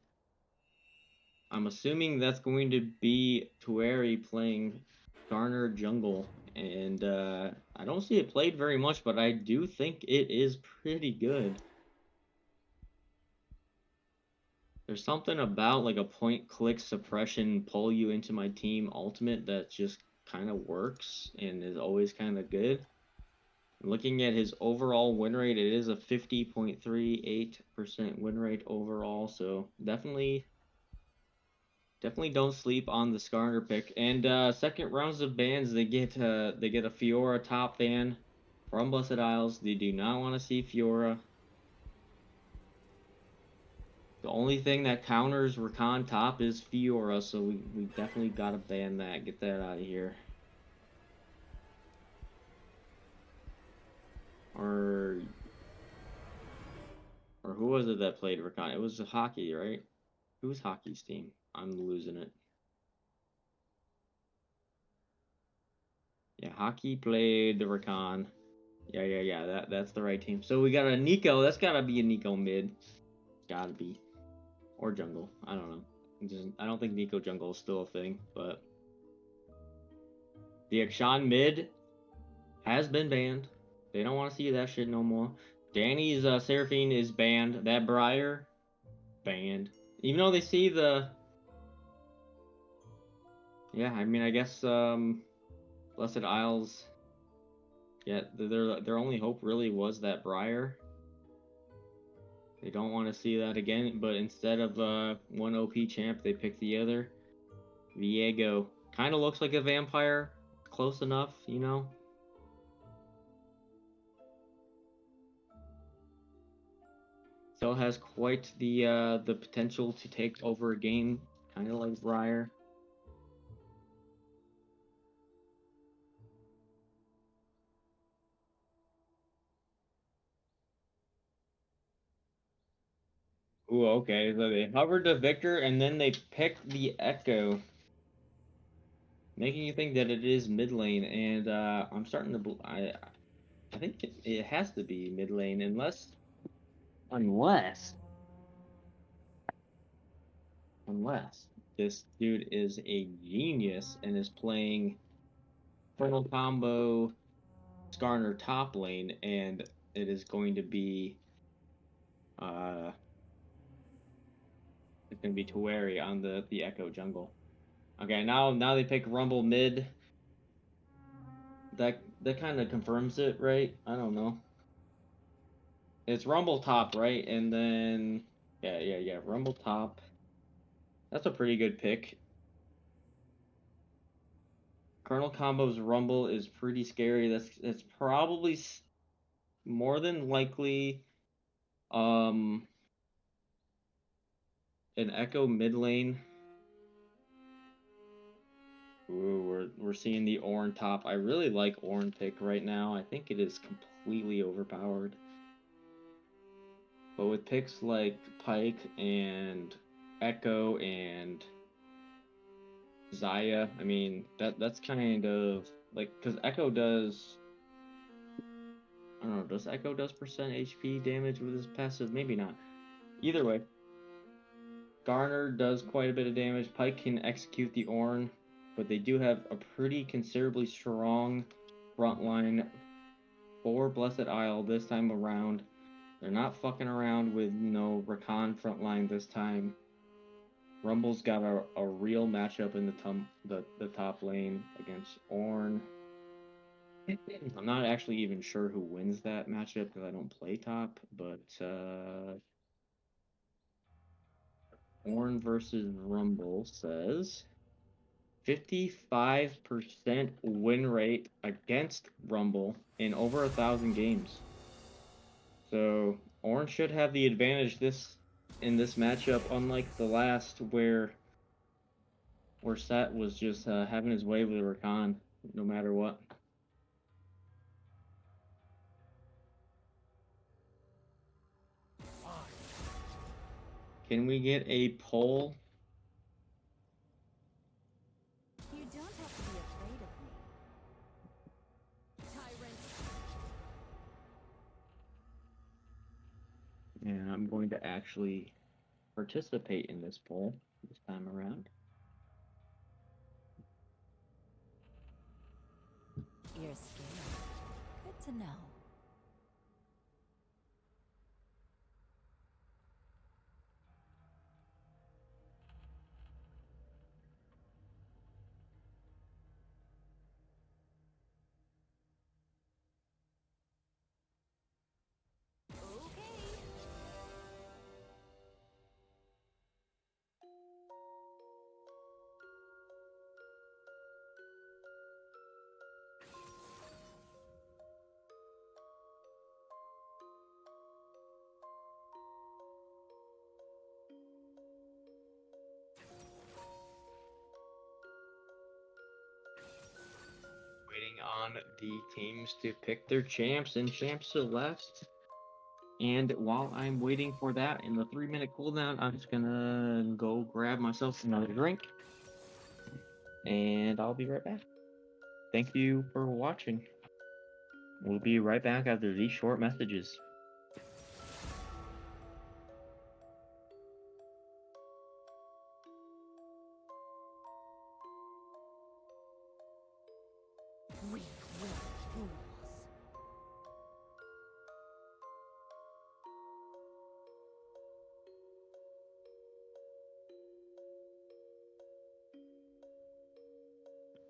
I'm assuming that's going to be Tueri playing Skarner jungle. And I don't see it played very much, but I do think it is pretty good. There's something about like a point-click suppression pull you into my team ultimate that just kind of works and is always kind of good. Looking at his overall win rate, it is a 50.38% win rate overall. So definitely don't sleep on the Skarner pick. And second rounds of bans, they get a Fiora top ban from Blessed Isles. They do not want to see Fiora. The only thing that counters Rakan top is Fiora, so we definitely gotta ban that. Get that out of here. Or who was it that played Rakan? It was Hockey, right? Who's Hockey's team? I'm losing it. Yeah, Hockey played the Rakan. Yeah. That's the right team. So we got a Nico. That's gotta be a Nico mid. Gotta be. Or jungle. I don't know. I don't think Nico jungle is still a thing, but the Akshan mid has been banned. They don't want to see that shit no more. Danny's Seraphine is banned. That Briar, banned. Even though they see the... Yeah, I mean, I guess Blessed Isles... Yeah, their only hope really was that Briar. They don't want to see that again, but instead of one OP champ, they pick the other. Viego. Kind of looks like a vampire. Close enough, you know? Still has quite the potential to take over a game, kind of like Briar. Ooh, okay. So they hovered the Victor and then they picked the Echo, making you think that it is mid lane. And I'm starting to I think it has to be mid lane unless this dude is a genius and is playing Frontal Combo Skarner top lane, and it is going to be it's going to be Tueri on the Echo jungle. Okay, now they pick Rumble mid. That kind of confirms it, right? I don't know. It's Rumble top, right? And then yeah, Rumble top. That's a pretty good pick. Colonel Combo's Rumble is pretty scary. That's probably more than likely an Echo mid lane. Ooh, we're seeing the Ornn top. I really like Ornn pick right now. I think it is completely overpowered. But with picks like Pike and Echo and Zaya, I mean that's kind of like, because Echo does, I don't know, does Echo does percent HP damage with his passive? Maybe not. Either way, Garner does quite a bit of damage. Pike can execute the Ornn, but they do have a pretty considerably strong front line for Blessed Isle this time around. They're not fucking around with no Rakan front line this time. Rumble's got a real matchup in the top lane against Ornn. I'm not actually even sure who wins that matchup because I don't play top, but Ornn versus Rumble says 55% win rate against Rumble in over 1,000 games. So Ornn should have the advantage in this matchup, unlike the last where Set was just having his way with Rakan no matter what. Can we get a poll?
You don't have to be afraid of me. Tyrant.
And I'm going to actually participate in this poll this time around.
You're scared. Good to know.
on the teams to pick their champs and Champ Celeste. And while I'm waiting for that in the 3-minute cooldown, I'm just gonna go grab myself another drink. And I'll be right back. Thank you for watching. We'll be right back after these short messages.
Weak-willed fools.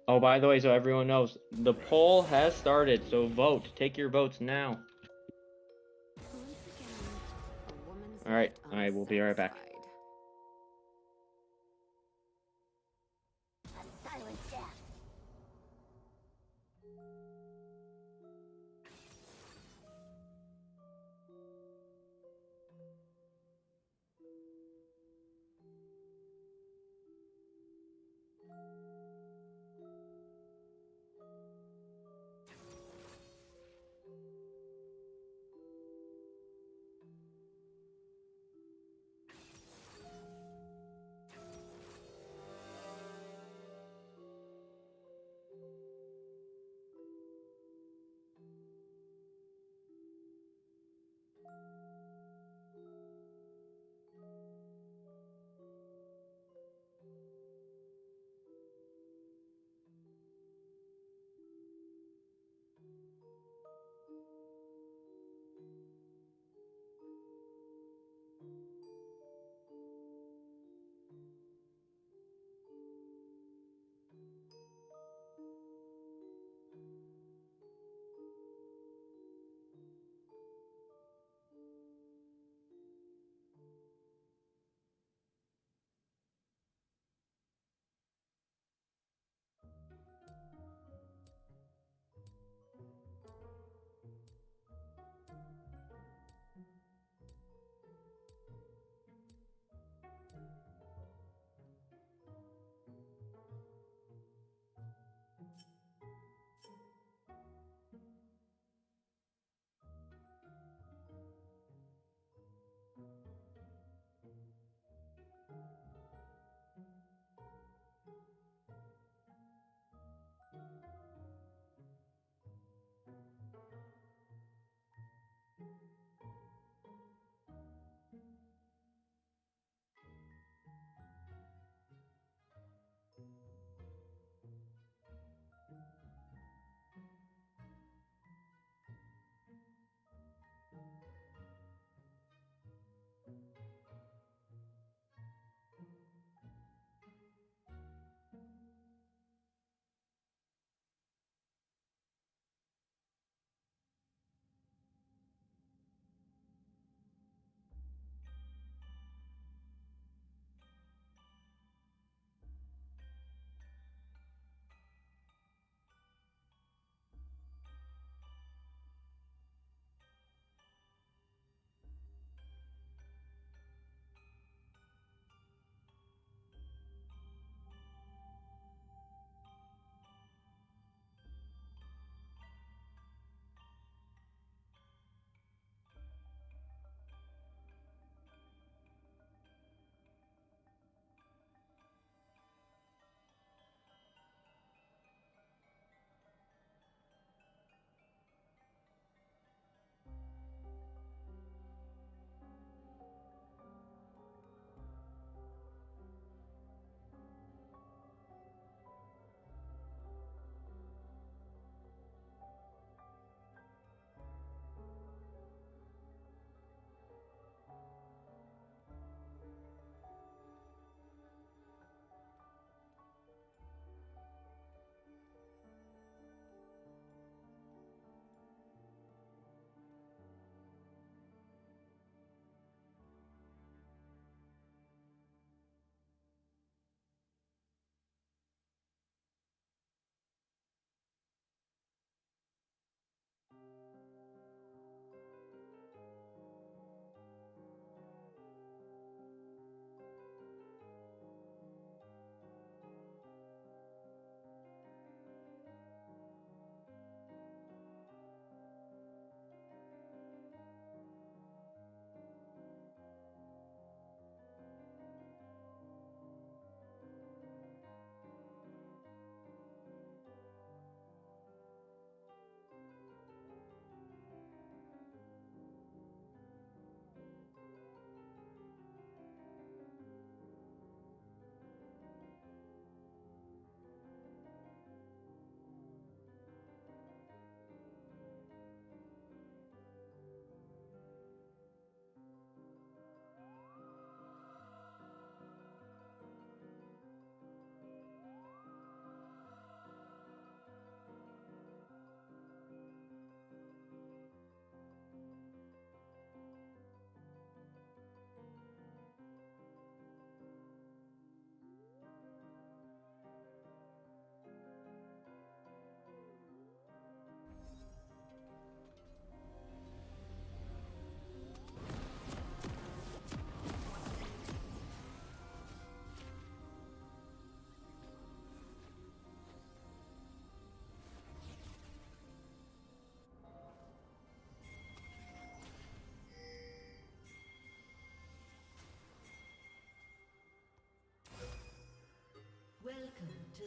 Oh, by the way, so everyone knows, the poll has started, so vote. Take your votes now.
Once again, a woman's
All right,
left
I will be right back.
unsatisfied. A silent death.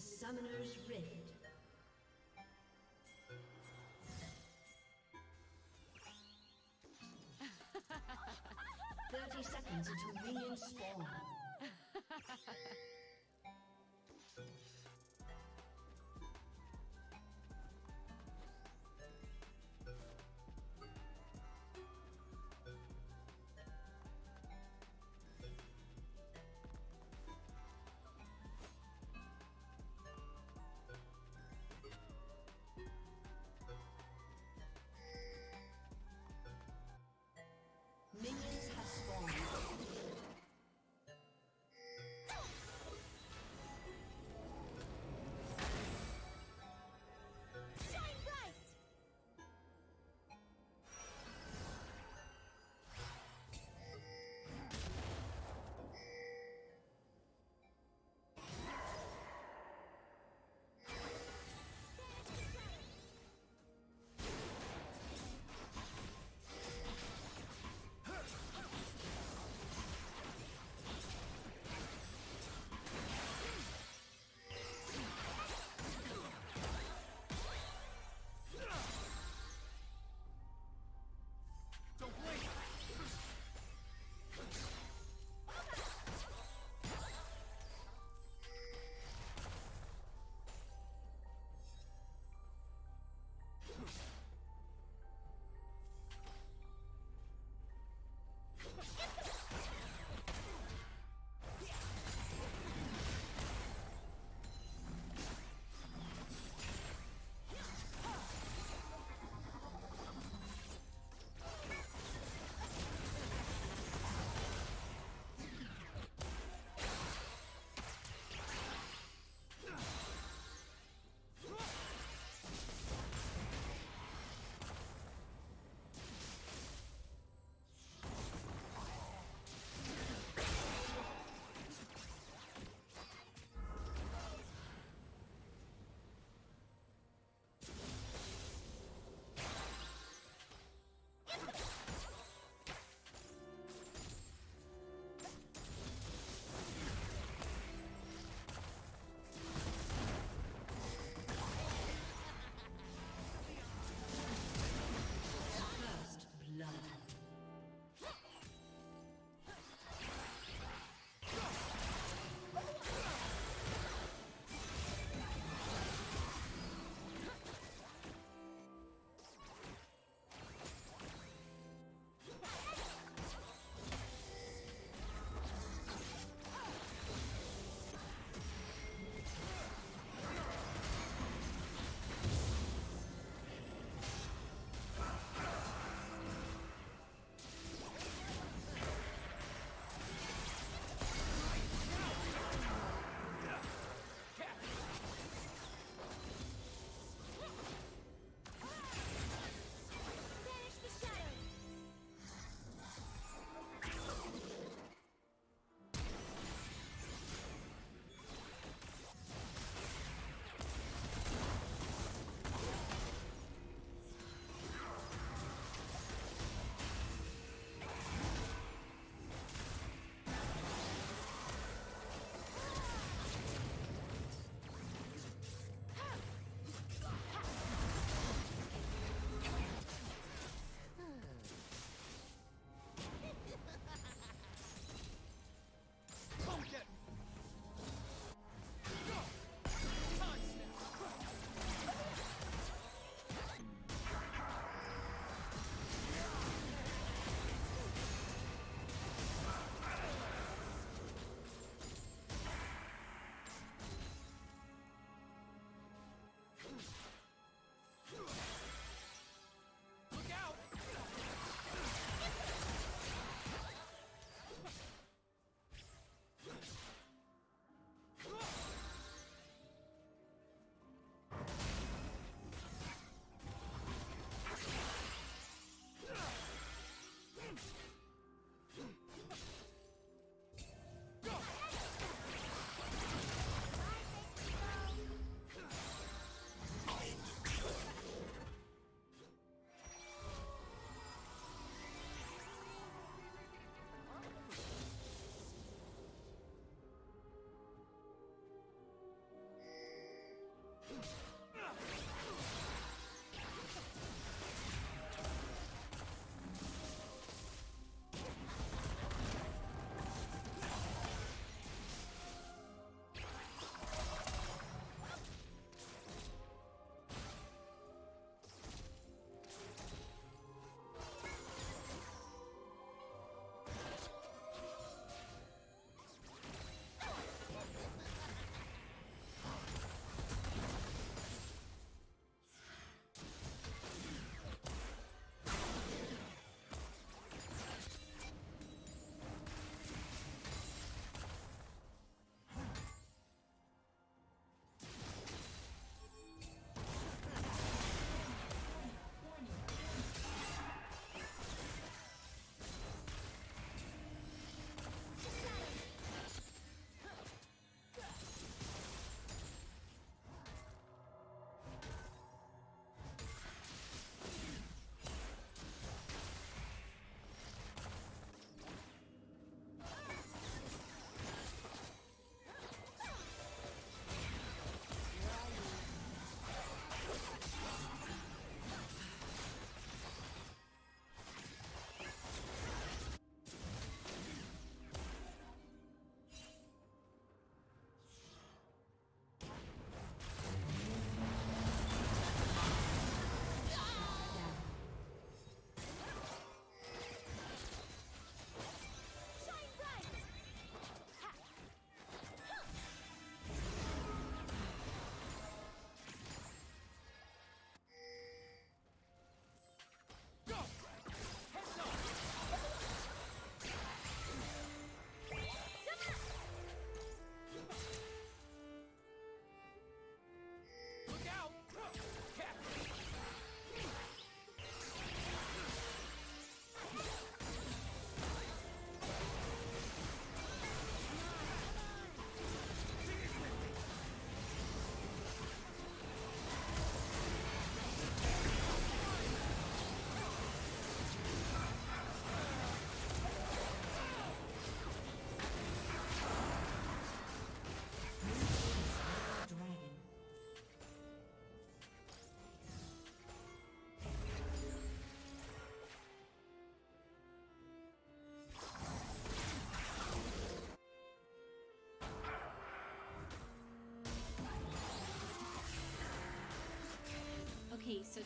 Summoner's Rift. Thirty seconds until minions spawn. Minions have spawned.
Shine bright!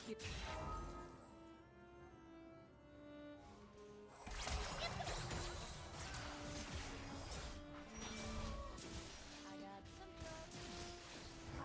here.
I got some trouble.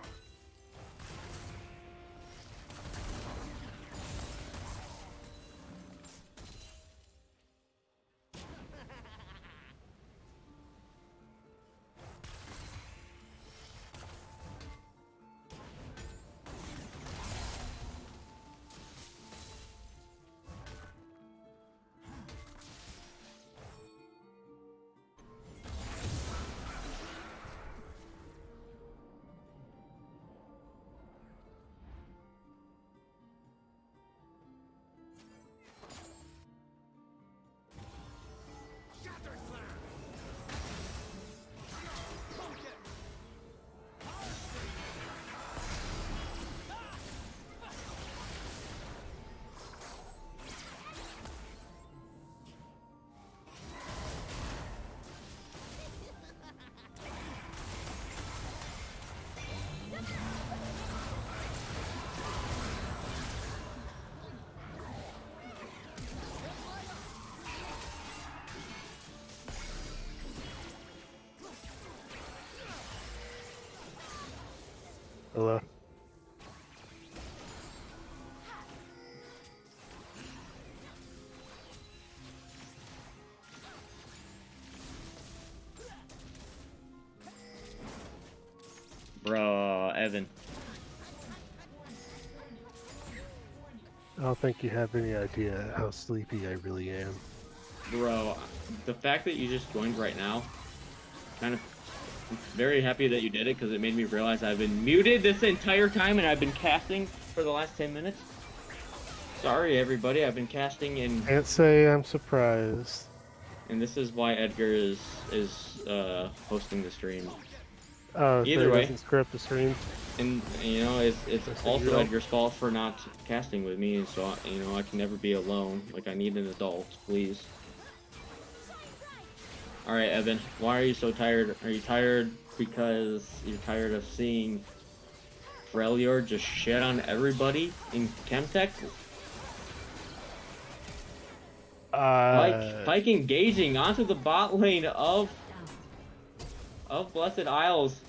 Hello.
Bro, Evan.
I don't think you have any idea how sleepy I really am.
Bro, the fact that you just joined right now, kind of very happy that you did it because it made me realize I've been muted this entire time and I've been casting for the last 10 minutes. Sorry, everybody, I've been casting and
Can't say I'm surprised.
this is why Edgar is hosting the stream.
Oh,
Either
so he
way.
doesn't script the stream.
And you know, it's
That's a
also
deal.
Edgar's fault for not casting with me, so you know I can never be alone. Like I need an adult, please. All right, Evan, why are you so tired? Are you tired because you're tired of seeing Freljord just shit on everybody in Chemtech? Pike engaging onto the bot lane of Blessed Isles.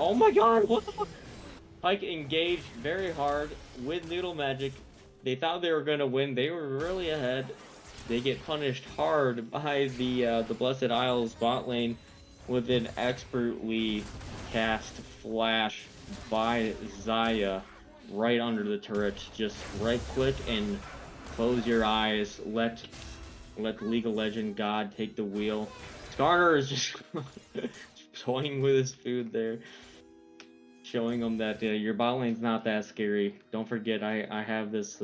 Oh my god, what the fuck? Pike engaged very hard with Noodle Magic. They thought they were gonna win. They were really ahead. They get punished hard by the Blessed Isles bot lane with an expertly cast flash by Zaya right under the turret. Just right click and close your eyes. Let League of Legends God take the wheel. Skarner is just toying with his food there, showing him that your bot lane's not that scary. Don't forget, I have this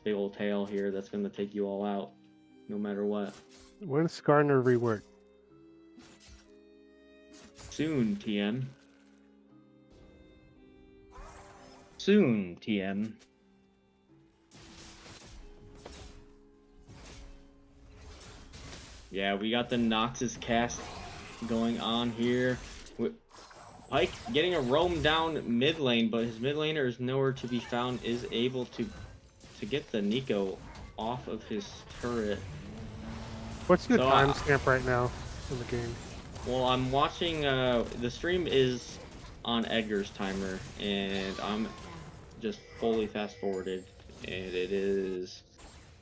big old tail here that's gonna take you all out, no matter what.
When does Skarner rework?
Soon, TM. Soon, TM. Yeah, we got the Noxus cast going on here. Pike getting a roam down mid lane, but his mid laner is nowhere to be found. Is able to get the Nico off of his turret.
What's your
So,
timestamp right now in the game?
Well, I'm watching. The stream is on Edgar's timer, and I'm just fully fast forwarded, and it is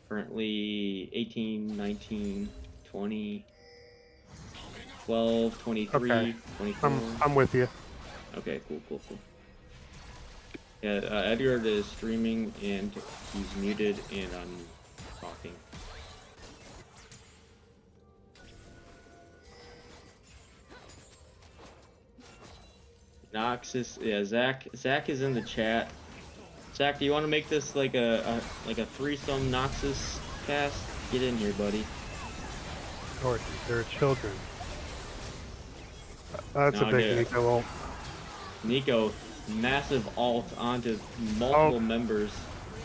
currently 18, 19, 20, 12, 23,
Okay.
24.
I'm with you.
Okay, cool. Yeah, Edgar is streaming and he's muted and I'm talking. Noxus, yeah, Zach is in the chat. Zach, do you want to make this like a threesome Noxus cast? Get in here, buddy.
Or they're children. That's
No,
a big
dude.
Nico ult.
Nico, massive ult onto multiple members.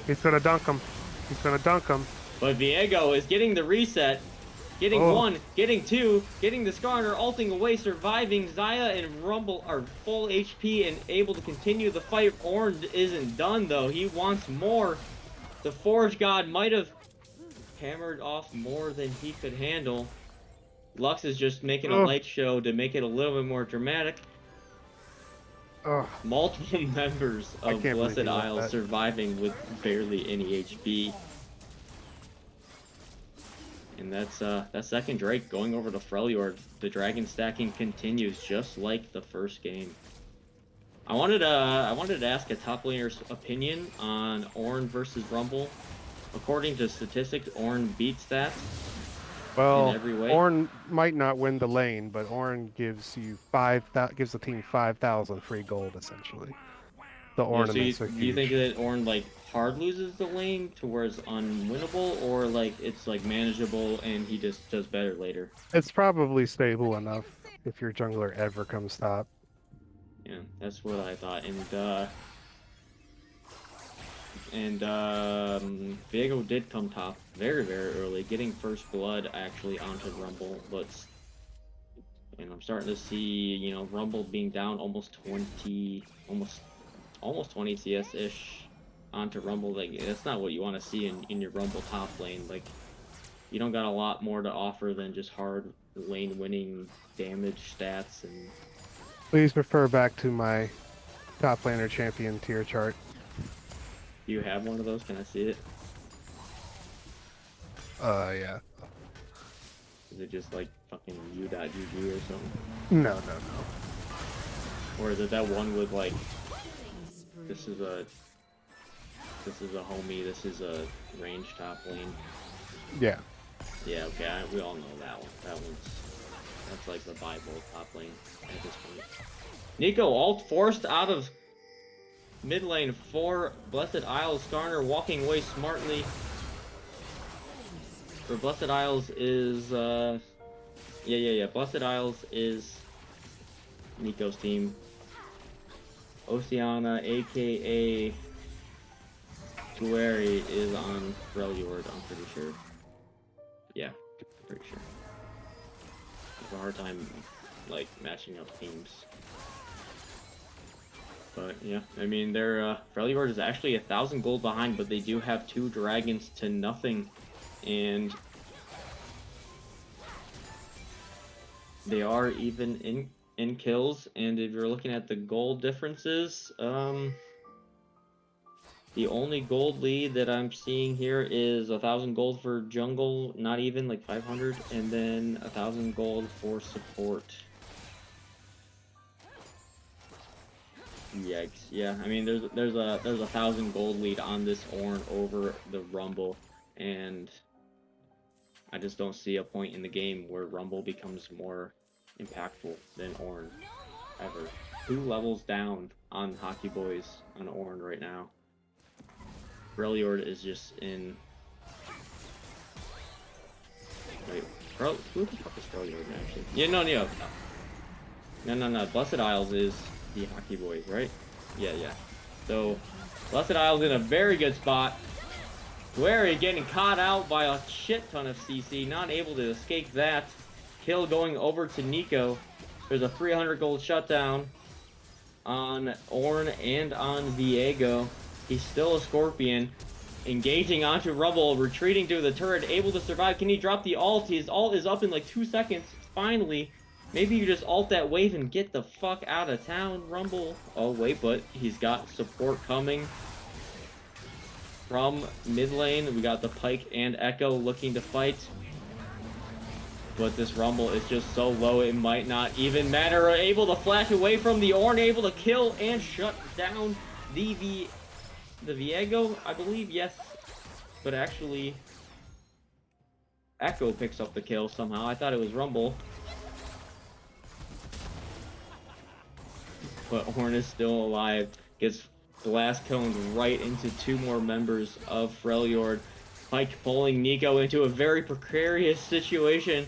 He's gonna dunk him. He's gonna dunk him.
But Viego is getting the reset. Getting
Oh.
one, getting two, getting the Skarner, ulting away, surviving. Xayah and Rumble are full HP and able to continue the fight. Ornn isn't done though. He wants more. The Forge God might have hammered off more than he could handle. Lux is just making a
Oh.
light show to make it a little bit more dramatic.
Oh,
Multiple members
I
of
can't believe
Blessed
he left
Isles
that.
surviving with barely any HP. And that's second Drake going over to Freljord. The dragon stacking continues just like the first game. I wanted to ask a top laner's opinion on Ornn versus Rumble. According to statistics, Ornn beats that.
well,
in every way.
Ornn might not win the lane, but Ornn gives you gives the team 5,000 free gold essentially. The
Yeah, so
ornaments
you,
are
do you think
huge.
that Ornn like hard loses the lane to where it's unwinnable, or like it's like manageable and he just does better later?
It's probably stable enough if your jungler ever comes top.
Yeah, that's what I thought. And Viego did come top very, very early, getting first blood actually onto Rumble, but and I'm starting to see, you know, Rumble being down almost 20 CS ish onto Rumble. Like, that's not what you want to see in your Rumble top lane. Like, you don't got a lot more to offer than just hard lane winning damage stats. And
Please refer back to my top laner champion tier chart.
do you have one of those? Can I see it?
Yeah.
Is it just like fucking u.gg or something?
No, no, no.
Or is it that one with like, this is a homie, this is a range top lane?
Yeah.
Yeah, okay, we all know that one. That's like the Bible top lane at this point. Nico ult forced out of mid lane for Blessed Isles. Skarner walking away smartly. For Blessed Isles is yeah. Blessed Isles is Nico's team. Oceana, aka Tueri, is on Freljord, I'm pretty sure. Yeah, pretty sure. I have a hard time like matching up teams. But yeah, I mean, their Freljord is actually 1,000 gold behind, but they do have 2 dragons to nothing, and they are even in kills. And if you're looking at the gold differences, the only gold lead that I'm seeing here is 1,000 gold for jungle, not even like 500, and then 1,000 gold for support. Yikes! Yeah, I mean, there's a 1,000 gold lead on this Ornn over the Rumble, and I just don't see a point in the game where Rumble becomes more impactful than Ornn ever. 2 levels down on Hockey Boys on Ornn right now. Freljord is just in. Wait, who the fuck is Freljord actually? Yeah, no. Blessed Isles is the Hockey Boys, right? Yeah. So, Blessed Isles in a very good spot. Gueri getting caught out by a shit ton of CC, not able to escape that. Kill going over to Nico. There's a 300 gold shutdown on Ornn and on Viego. He's still a Scorpion. Engaging onto Rumble, retreating to the turret, able to survive. Can he drop the ult? His ult is up in like 2 seconds. Finally. Maybe you just ult that wave and get the fuck out of town, Rumble. Oh, wait, but he's got support coming from mid lane. We got the Pyke and Echo looking to fight. But this Rumble is just so low, it might not even matter. Able to flash away from the Ornn, able to kill and shut down the Viego, I believe, yes. But actually, Echo picks up the kill somehow. I thought it was Rumble. But Ornn is still alive. Gets blast coned right into 2 more members of Freljord. Pyke pulling Nico into a very precarious situation.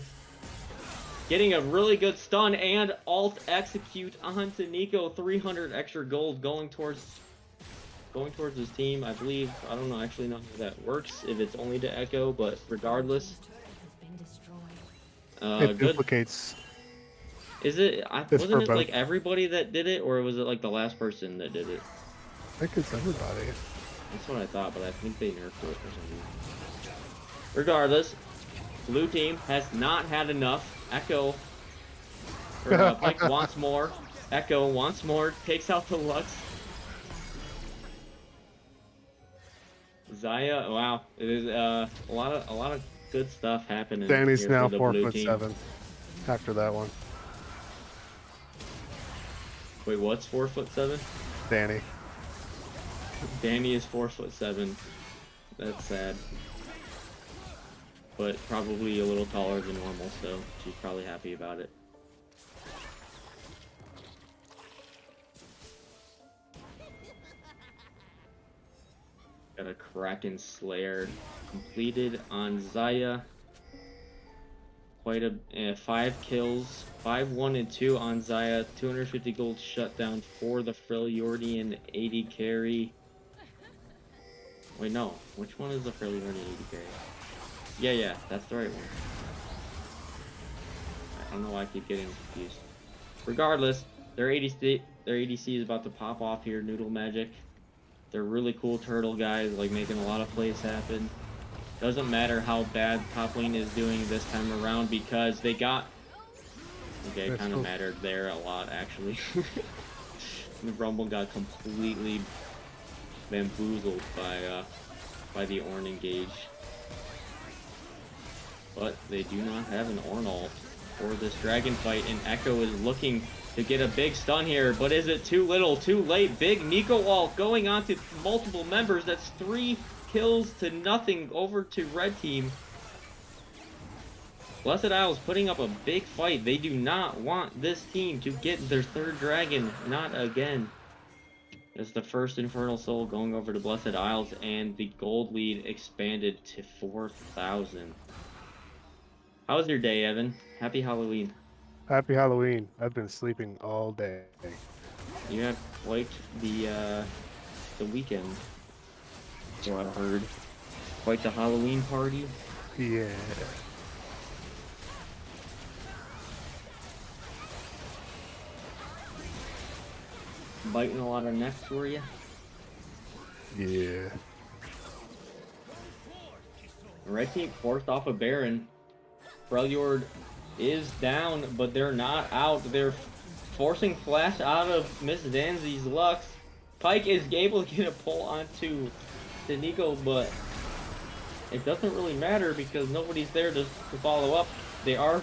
Getting a really good stun and alt execute onto Nico. 300 extra gold going towards his team, I believe. I don't know, actually know how that works, if it's only to Echo, but regardless.
Has been destroyed.
It
Good.
duplicates
Is it?
this
Wasn't
for
it
both.
like everybody that did it, or was it like the last person that did it?
I think it's everybody.
That's what I thought, but I think they nerfed it or something. Regardless, blue team has not had enough. Echo, or Pike wants more. Echo wants more. Takes out the Lux. Zaya, wow, it is a lot of good stuff happening
Danny's
here
now
for the blue team.
4'7" after that one.
Wait, what's 4'7"?
Danny.
Danny is 4'7". That's sad. But probably a little taller than normal, so she's probably happy about it. Got a Kraken Slayer completed on Zaya. Quite a 5 kills, 5, 1, and 2 on Zaya. 250 gold shutdown for the Freljordian 80 carry. Wait, no. Which one is the Freljordian 80 carry? Yeah, that's the right one. I don't know why I keep getting confused. Regardless, their ADC is about to pop off here. Noodle Magic. They're really cool turtle guys, like making a lot of plays happen. Doesn't matter how bad top lane is doing this time around because they got... Okay, it kind of mattered there a lot, actually. The Rumble got completely bamboozled by the Ornn engage. But they do not have an Ornn ult for this dragon fight, and Echo is looking to get a big stun here, but is it too little, too late? Big Nico ult going on to multiple members. That's 3 kills to nothing over to red team. Blessed Isles putting up a big fight. They do not want this team to get their 3rd dragon. Not again. It's the first Infernal Soul going over to Blessed Isles, and the gold lead expanded to 4,000. How was your day, Evan? Happy Halloween.
Happy Halloween. I've been sleeping all day.
You had quite the weekend. So I've heard. Quite the Halloween party.
Yeah.
Biting a lot of necks for you.
Yeah.
Red team forced off a Baron. Freljord is down, but they're not out. They're forcing Flash out of Miss Danzy's Lux. Pike is able to get a pull onto Nico, but it doesn't really matter because nobody's there to follow up. They are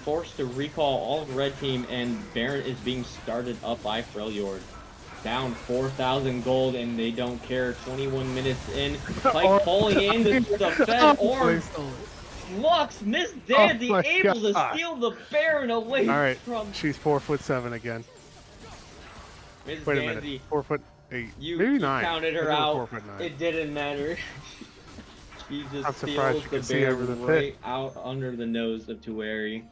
forced to recall all of the red team, and Baron is being started up by Freljord. Down 4,000 gold, and they don't care. 21 minutes in. Pike pulling in the Fed Ornn. Lux, Miss Danzy able to steal the Baron away from...
She's 4'7" again.
Miss
Wait a
Danzy,
minute. 4'8".
you
Maybe 9.
counted her out.
4'9".
It didn't matter. She just
I'm surprised
steals
you
the
can see over the
Baron
pit.
right out under the nose of Tueri.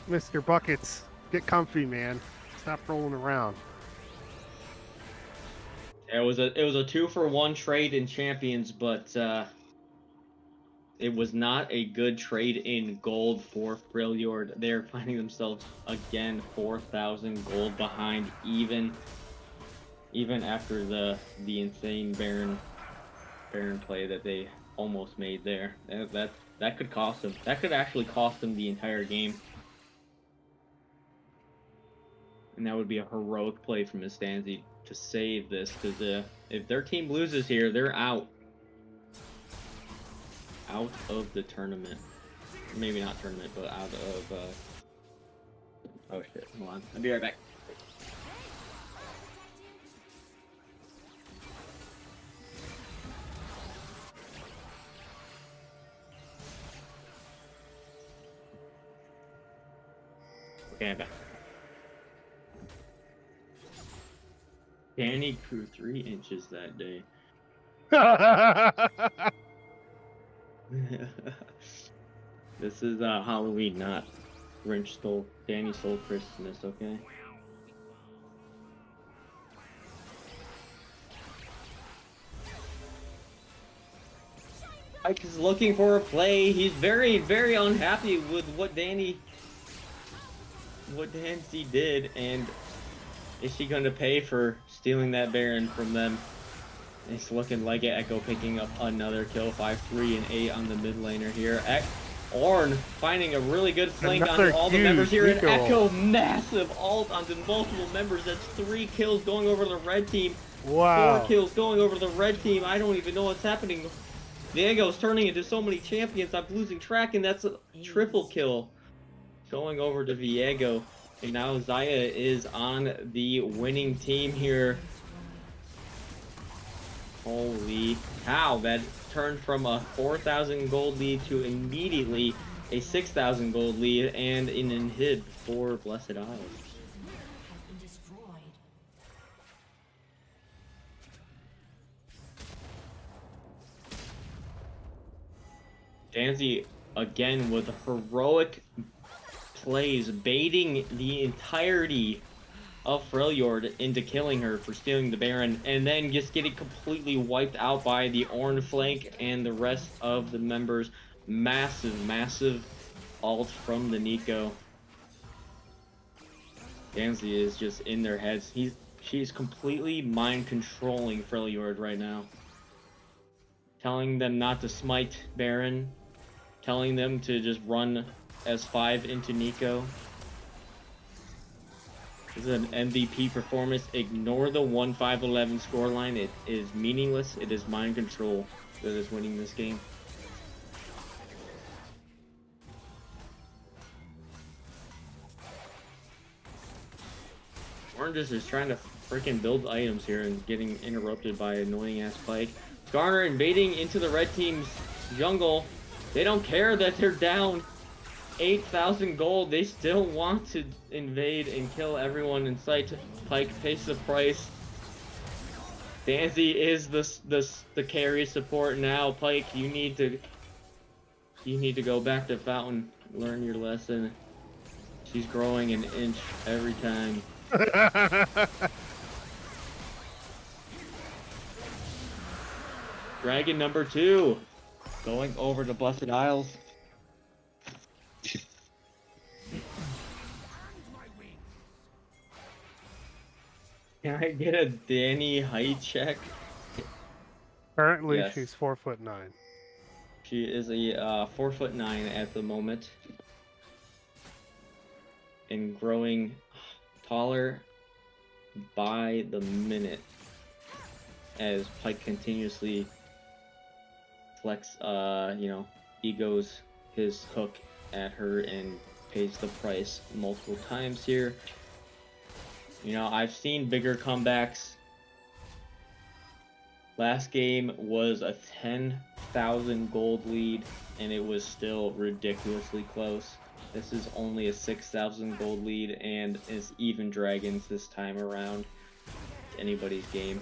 Mr. Buckets, get comfy, man. Stop rolling around.
It was a 2-for-1 trade in champions, but it was not a good trade in gold for Freljord. They're finding themselves again 4,000 gold behind, even after the insane Baron play that they almost made there. That could cost them. That could actually cost them the entire game. And that would be a heroic play from Miss Danzy to save this, because if their team loses here, they're out of the tournament. Maybe not tournament, but out of oh shit, hold on. I'll be right back. Okay, I'm back. Danny grew 3 inches that day. This is Halloween, not Danny stole Christmas, okay? Mike is looking for a play. He's very, very unhappy with what Dancy did, and is she going to pay for stealing that Baron from them? It's looking like it. Echo picking up another kill. 5-3 and 8 on the mid laner here. Ornn finding a really good flank onto all the members here. And Echo massive ult onto multiple members. That's 3 kills going over the red team.
Wow.
4 kills going over the red team. I don't even know what's happening. Diego's turning into so many champions. I'm losing track, and that's a triple kill going over to Viego. And now Xayah is on the winning team here. Holy cow, that turned from a 4,000 gold lead to immediately a 6,000 gold lead and an inhib for Blessed Isles. Dancy again with heroic plays, baiting the entirety of Freljord into killing her for stealing the Baron, and then just getting completely wiped out by the Ornn flank and the rest of the members. Massive ult from the Nico. Dancy is just in their heads. She's completely mind controlling Freljord right now. Telling them not to smite Baron. Telling them to just run S5 into Nico. This is an MVP performance. Ignore the 1-5-11 scoreline. It is meaningless. It is mind control that is winning this game. Ornn just is trying to freaking build items here and getting interrupted by annoying ass Pyke. Skarner invading into the red team's jungle. They don't care that they're down 8,000 gold. They still want to invade and kill everyone in sight. Pyke pays the price. Dancy is the carry support now. Pyke, you need to go back to Fountain. Learn your lesson. She's growing an inch every time. Dragon number 2 going over to Blessed Isles. Can I get a Danny height check?
Currently,
Yes.
she's 4'9".
She is a 4'9" at the moment, and growing taller by the minute as Pyke continuously flex, egos his hook at her and pays the price multiple times here. You know, I've seen bigger comebacks. Last game was a 10,000 gold lead, and it was still ridiculously close. This is only a 6,000 gold lead, and it's even dragons this time around. It's anybody's game.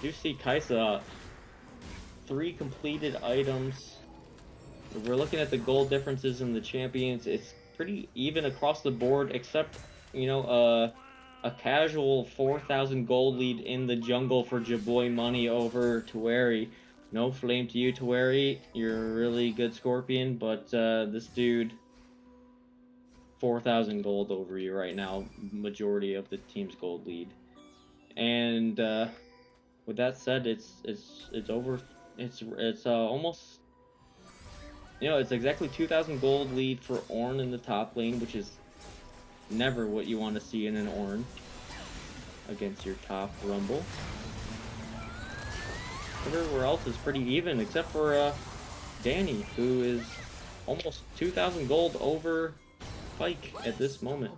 You see Kai'Sa, 3 completed items. If we're looking at the gold differences in the champions, it's pretty even across the board, except, you know, a casual 4,000 gold lead in the jungle for Jaboy Money over Tueri. No flame to you, Tueri. You're a really good Scorpion, but this dude, 4,000 gold over you right now. Majority of the team's gold lead. And with that said, it's over. It's almost, you know, it's exactly 2,000 gold lead for Ornn in the top lane, which is never what you want to see in an Ornn against your top Rumble. Everywhere else is pretty even, except for Danny, who is almost 2,000 gold over Pyke at this moment.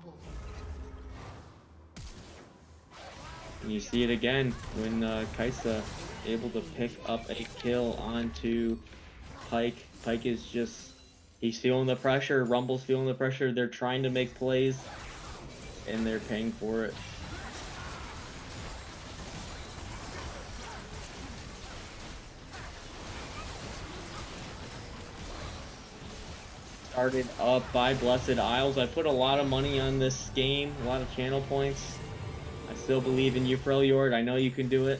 And you see it again when Kai'Sa able to pick up a kill onto Pyke. Pyke is just, he's feeling the pressure. Rumble's feeling the pressure. They're trying to make plays, and they're paying for it. started up by Blessed Isles. I put a lot of money on this game, a lot of channel points. I still believe in you, Freljord. I know you can do it.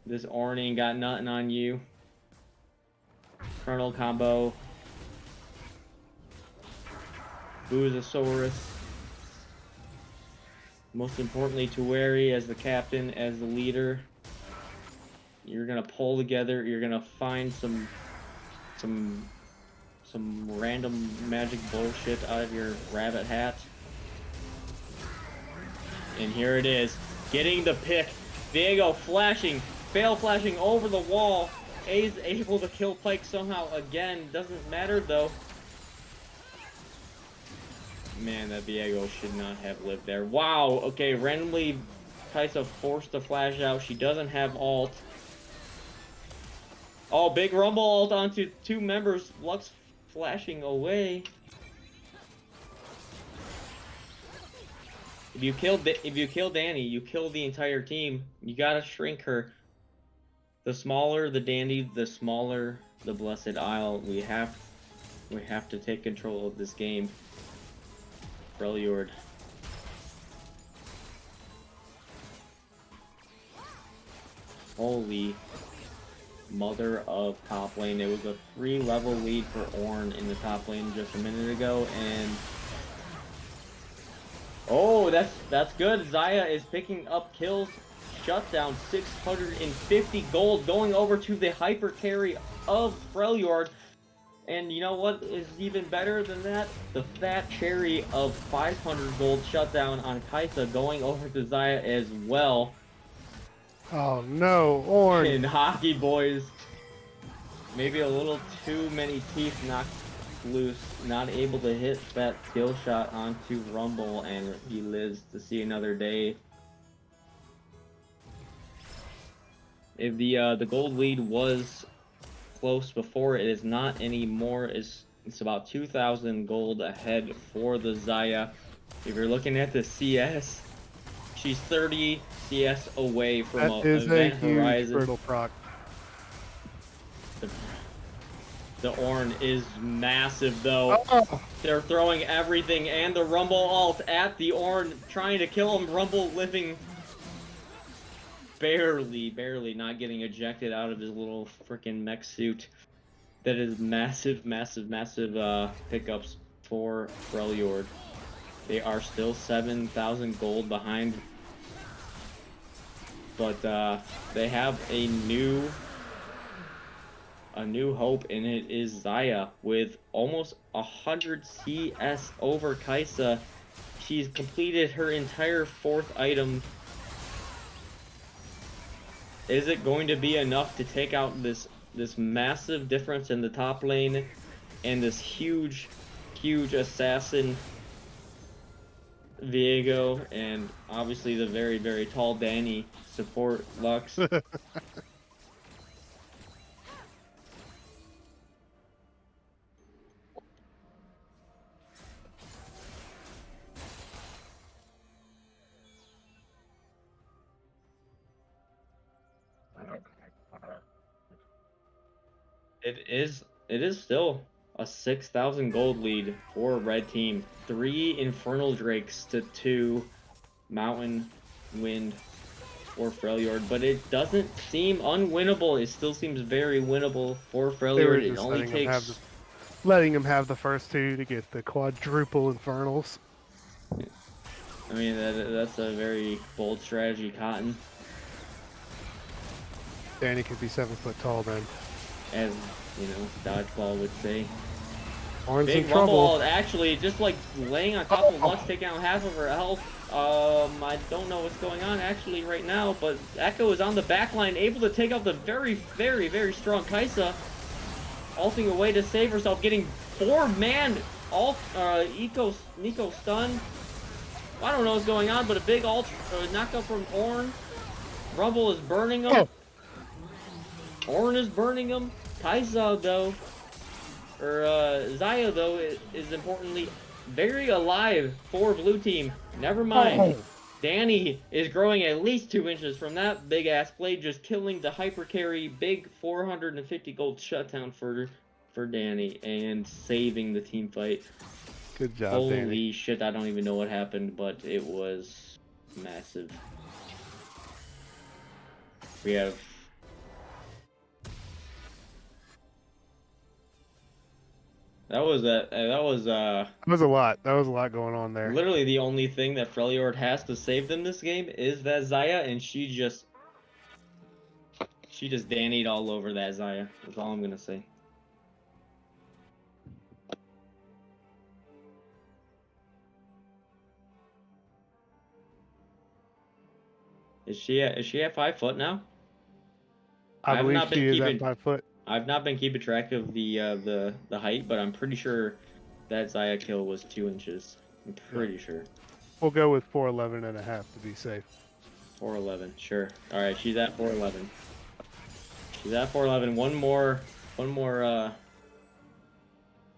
This Ornn ain't got nothing on you. Colonel combo. Boozosaurus. Most importantly, Tueri as the captain, as the leader. You're gonna pull together. You're gonna find some random magic bullshit out of your rabbit hat. And here it is, getting the pick. Viego flashing, fail flashing over the wall. A's able to kill Pike somehow again. Doesn't matter though. Man, that Viego should not have lived there. Wow. Okay, randomly, Kaisa forced to flash out. She doesn't have ult. Oh, big rumble ult onto two members. Lux flashing away. If you kill Danny, you kill the entire team. You gotta shrink her. The smaller the Dandy, the smaller the Blessed Isle. We have to take control of this game. Freljord. Holy mother of top lane. It was a 3-level lead for Ornn in the top lane just a minute ago, and oh, that's good. Xayah is picking up kills. Shutdown, 650 gold going over to the hyper carry of Freljord. And you know what is even better than that? The fat cherry of 500 gold shutdown on Kaisa going over to Xayah as well.
Oh no, Ornn!
And Hockey Boys, maybe a little too many teeth knocked loose, not able to hit that skill shot onto Rumble, and he lives to see another day. If the gold lead was close before, it is not anymore. It's about 2,000 gold ahead for the Xayah. If you're looking at the CS, she's 30 CS away from Event Horizon.
Brutal proc.
The Ornn is massive though.
Oh.
They're throwing everything and the Rumble ult at the Ornn, trying to kill him. Rumble living barely not getting ejected out of his little freaking mech suit. That is massive pickups for Freljord. They are still 7,000 gold behind, but they have a new hope, and it is Xayah with almost 100 CS over Kaisa. She's completed her entire 4th item. Is it going to be enough to take out this massive difference in the top lane and this huge assassin Viego, and obviously the very tall Danny support Lux? It is still a 6,000 gold lead for red team. 3 Infernal Drakes to 2 Mountain Wind for Freljord, but it doesn't seem unwinnable. It still seems very winnable for Freljord. It only takes
letting him have the first 2 to get the quadruple Infernals.
I mean, that's a very bold strategy, Cotton.
Danny could be 7 foot tall then.
As, you know, Dodgeball would say.
Ornn's
Big
in trouble.
Rumble, actually, just like laying on top of Lux, taking out half of her health. I don't know what's going on actually right now, but Echo is on the back line, able to take out the very strong Kaisa. Ulting away to save herself, getting 4-man ult, Nico stun. I don't know what's going on, but a big ult knockup from Ornn. Rumble is burning him.
Oh.
Ornn is burning him. Kaisa though, or Xayah though, is importantly very alive for blue team. Never mind. Danny is growing at least 2 inches from that big ass blade, just killing the hyper carry, big 450 gold shutdown for Danny and saving the team fight.
Good job,
Holy
Danny.
shit, I don't even know what happened, but it was massive. We have that was
That was a lot. That was a lot going on there.
literally the only thing that Freljord has to save them this game is that Zaya, and she just Danny'd all over that Zaya. That's all I'm gonna say. Is she at 5 foot now?
I
I've
believe
not been
she is at
keeping-
5 foot.
I've not been keeping track of the height, but I'm pretty sure that Zaya kill was 2 inches. I'm pretty sure.
We'll go with 4'11 and a half to be safe.
4'11, sure. All right, she's at 4'11. She's at 4'11. One more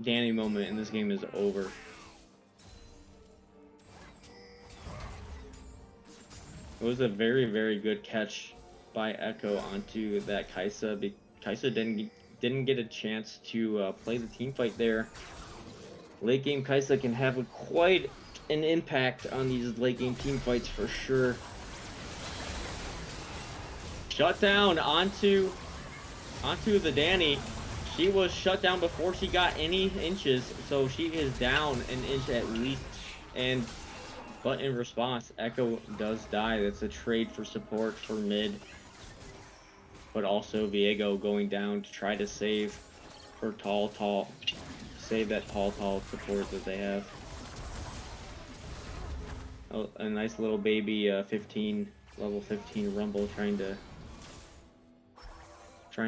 Danny moment, and this game is over. It was a very, very good catch by Echo onto that Kaisa. Kaisa didn't get a chance to play the team fight there. Late game Kaisa can have quite an impact on these late game team fights for sure. Shut down onto the Danny. She was shut down before she got any inches, so she is down an inch at least. But in response, Echo does die. That's a trade for support for mid. But also Viego going down to try to save her save that tall support that they have. Oh, a nice little baby level 15 Rumble trying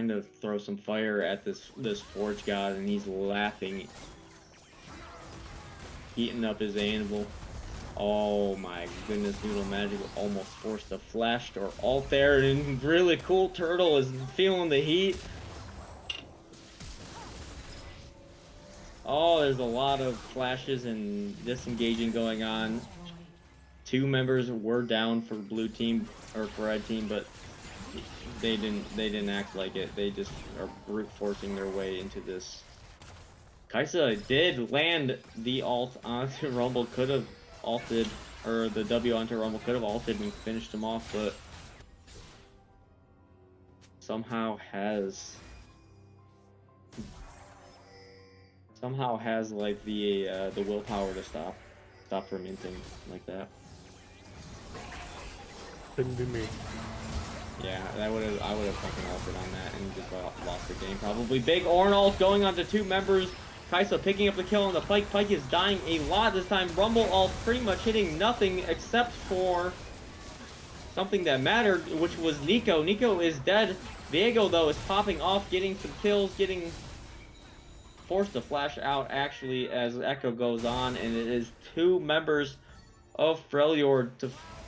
to throw some fire at this Forge God, and he's laughing, heating up his animal. Oh my goodness, Noodle Magic almost forced a flash or alt there, and really cool Turtle is feeling the heat. Oh, there's a lot of flashes and disengaging going on. 2 members were down for blue team or for red team, but they didn't act like it. They just are brute forcing their way into this. Kaisa did land the alt onto Rumble, could have alted, or the W onto Rumble, could have alted and finished him off, but somehow has like the willpower to stop from minting like that.
Couldn't be me.
Yeah, I would have fucking altered on that and just lost the game probably. Big Orn ult going on to 2 members. Kaisa picking up the kill on the Pike. Pike is dying a lot this time. Rumble ult pretty much hitting nothing except for something that mattered, which was Nico. Nico is dead. Viego though is popping off, getting some kills, getting forced to flash out actually as Echo goes on, and it is 2 members of Freljord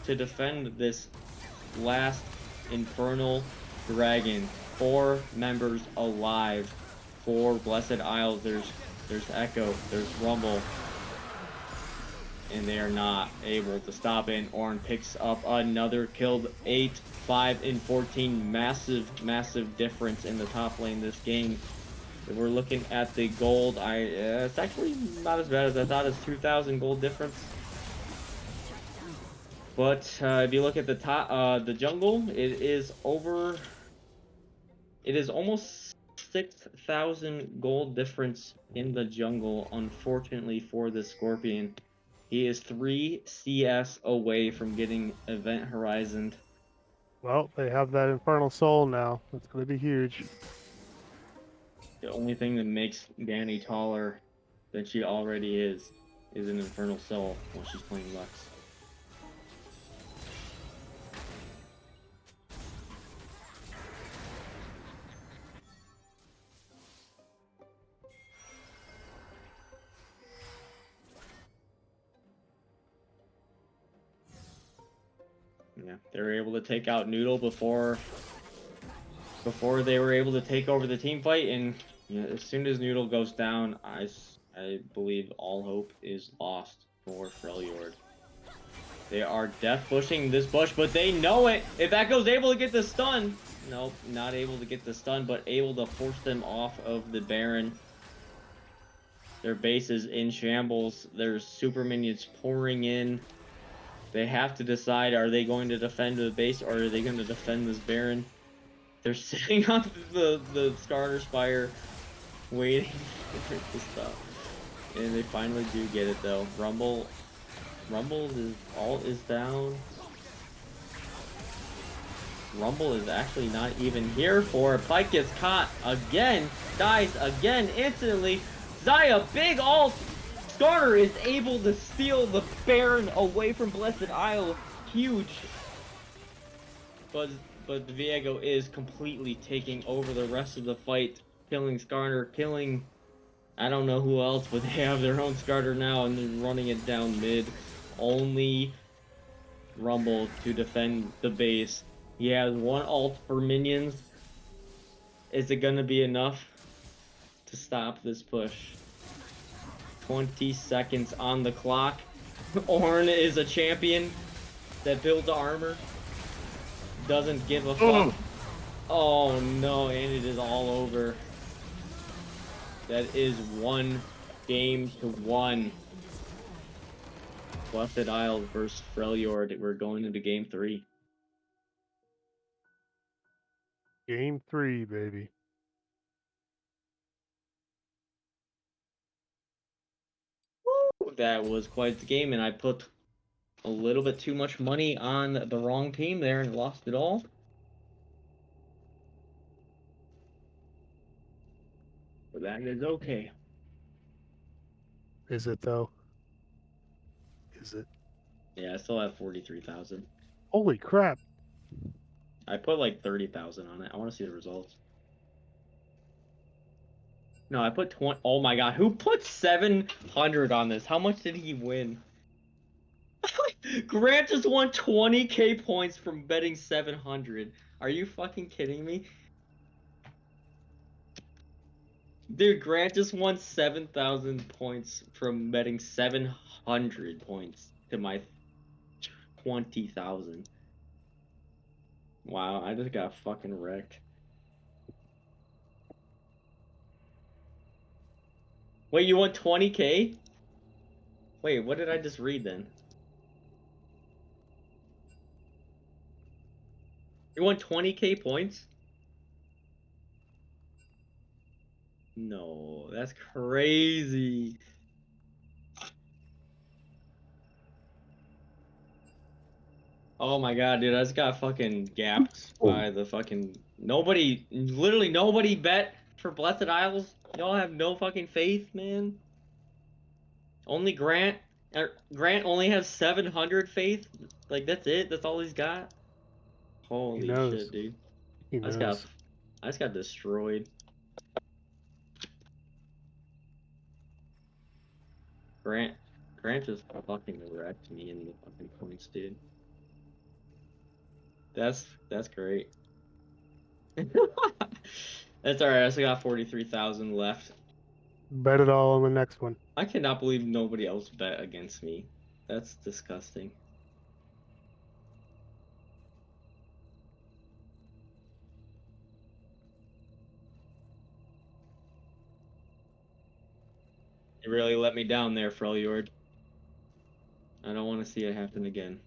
to defend this last Infernal Dragon. 4 members alive for Blessed Isles. There's Echo, there's Rumble, and they are not able to stop it. Orn picks up another kill. 8, 5, and 14. Massive difference in the top lane this game. If we're looking at the gold, it's actually not as bad as I thought. It's 2,000 gold difference. But if you look at the top, the jungle, it is almost 6,000 gold difference in the jungle, unfortunately for the Scorpion. He is 3 CS away from getting Event Horizoned.
Well, they have that Infernal Soul now. That's going to be huge.
The only thing that makes Danny taller than she already is an Infernal Soul while she's playing Lux. Yeah, they were able to take out Noodle before they were able to take over the team fight, and you know, as soon as Noodle goes down, I believe all hope is lost for Freljord. They are death pushing this bush, but they know it. If Echo's able to get the stun, nope, not able to get the stun, but able to force them off of the Baron. Their base is in shambles. There's super minions pouring in. They have to decide, are they going to defend the base or are they going to defend this Baron? They're sitting on the starter spire, waiting for it to stop. And they finally do get it though. Rumble is ult is down. Rumble is actually not even here for it. Pike gets caught again, dies again instantly. Zaya, big ult. Starter is able to steal the Baron away from Blessed Isle. Huge. But Viego is completely taking over the rest of the fight, killing Skarner, killing I don't know who else, but they have their own starter now and they're running it down mid. Only Rumble to defend the base. He has one ult for minions. Is it gonna be enough to stop this push? 20 seconds on the clock. Ornn is a champion that builds armor. Doesn't give a fuck. Oh no, and it is all over. That is 1-1. Blessed Isle versus Freljord. We're going into game 3.
Game 3, baby.
Woo! That was quite the game, and I put a little bit too much money on the wrong team there and lost it all. But that is okay.
Is it though? Is it?
Yeah, I still have 43,000.
Holy crap!
I put like 30,000 on it. I want to see the results. No, I put 20. Oh my god, who put 700 on this? How much did he win? Grant just won 20k points from betting 700. Are you fucking kidding me? Dude, Grant just won 7,000 points from betting 700 points to my 20,000. Wow, I just got fucking wrecked. Wait, you won 20k? Wait, what did I just read then? You won 20k points? No, that's crazy. Oh my god, dude, I just got fucking gapped by the fucking nobody. Literally nobody bet for Blessed Isles. Y'all have no fucking faith, man. Only Grant. Grant only has 700 faith. Like that's it. That's all he's got.
He
Holy
knows.
shit, dude.
He
I just
knows.
got destroyed. Grant just fucking wrecked me in the fucking points, dude. That's great. That's alright. I still got 43,000 left.
Bet it all on the next one.
I cannot believe nobody else bet against me. That's disgusting. You really let me down there, Freljord. I don't want to see it happen again.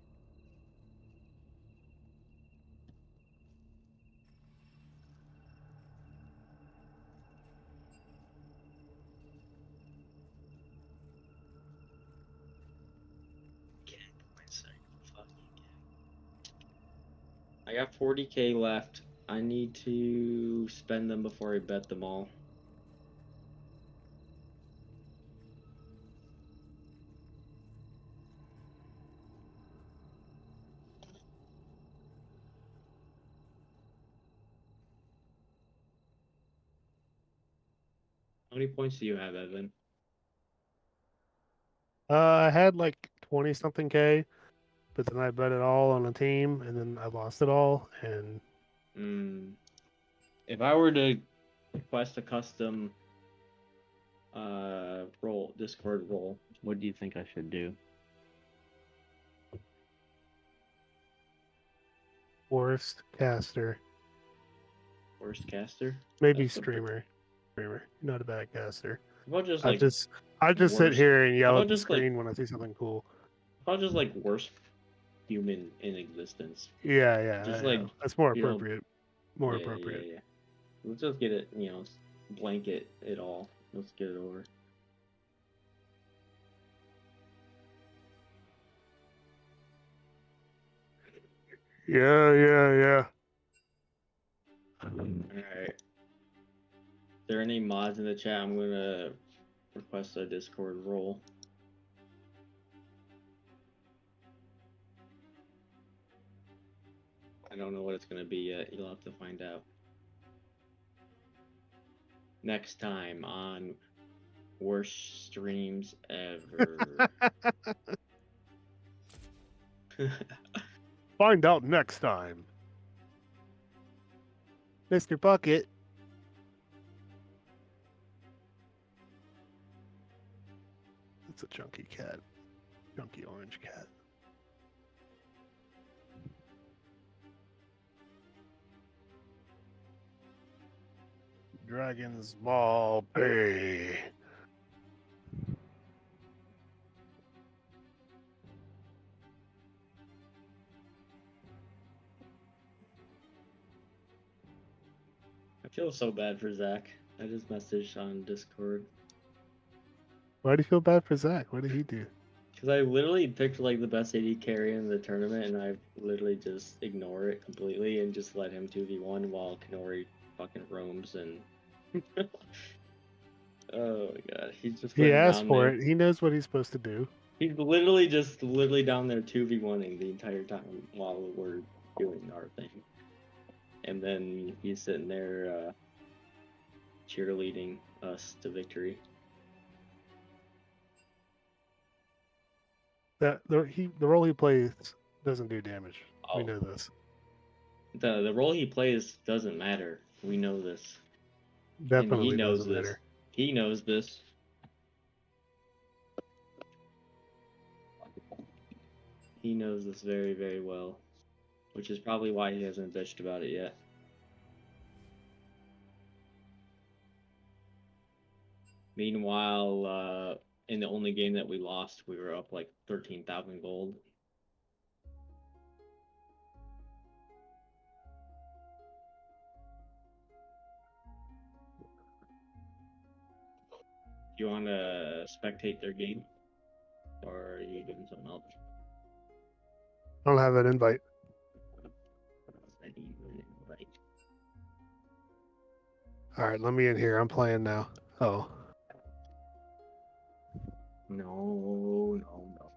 I got 40k left. I need to spend them before I bet them all. How many points do you have, Evan?
I had like 20 something K, but then I bet it all on a team, and then I lost it all. And
If I were to request a custom Discord role, what do you think I should do?
Worst caster.
Worst caster?
Maybe
That's a pretty-
streamer. Streamer. Not a bad caster.
How about just
I
like
just sit
worst?
here and
How
yell
about
at the
just like
screen when I see something cool.
how about just like worst human in existence?
Yeah, yeah.
Just
I
like
know. That's more
you know,
appropriate. More
yeah, yeah,
appropriate.
yeah. Let's just get it, blanket it all. Let's get it over.
Yeah, yeah, yeah.
Alright. If there are any mods in the chat, I'm gonna request a Discord role. I don't know what it's gonna be yet. You'll have to find out. Next time on Worst Streams Ever.
Find out next time. Mr. Bucket. It's a chunky cat. Chunky orange cat. Dragon's Ball Bay.
I feel so bad for Zach. I just messaged on Discord.
Why do you feel bad for Zach? What did he do?
Because I literally picked like the best AD carry in the tournament, and I literally just ignore it completely and just let him 2v1 while Kanori fucking roams and. Oh my god, he's just
He
going
asked
down
for
there.
it. He knows what he's supposed to do.
He's literally down there 2v1ing the entire time while we're doing our thing. And then he's sitting there cheerleading us to victory.
The role he plays doesn't do damage. We
Oh.
know this.
The role he plays doesn't matter. We know this.
Definitely
And he knows
doesn't
this.
matter.
He knows this. He knows this very, very well. Which is probably why he hasn't bitched about it yet. Meanwhile, in the only game that we lost, we were up like 13,000 gold. Do you want to spectate their game? Or are you doing something else?
I don't have an invite.
I need an invite.
All right, let me in here. I'm playing now. Oh.
No, no, no.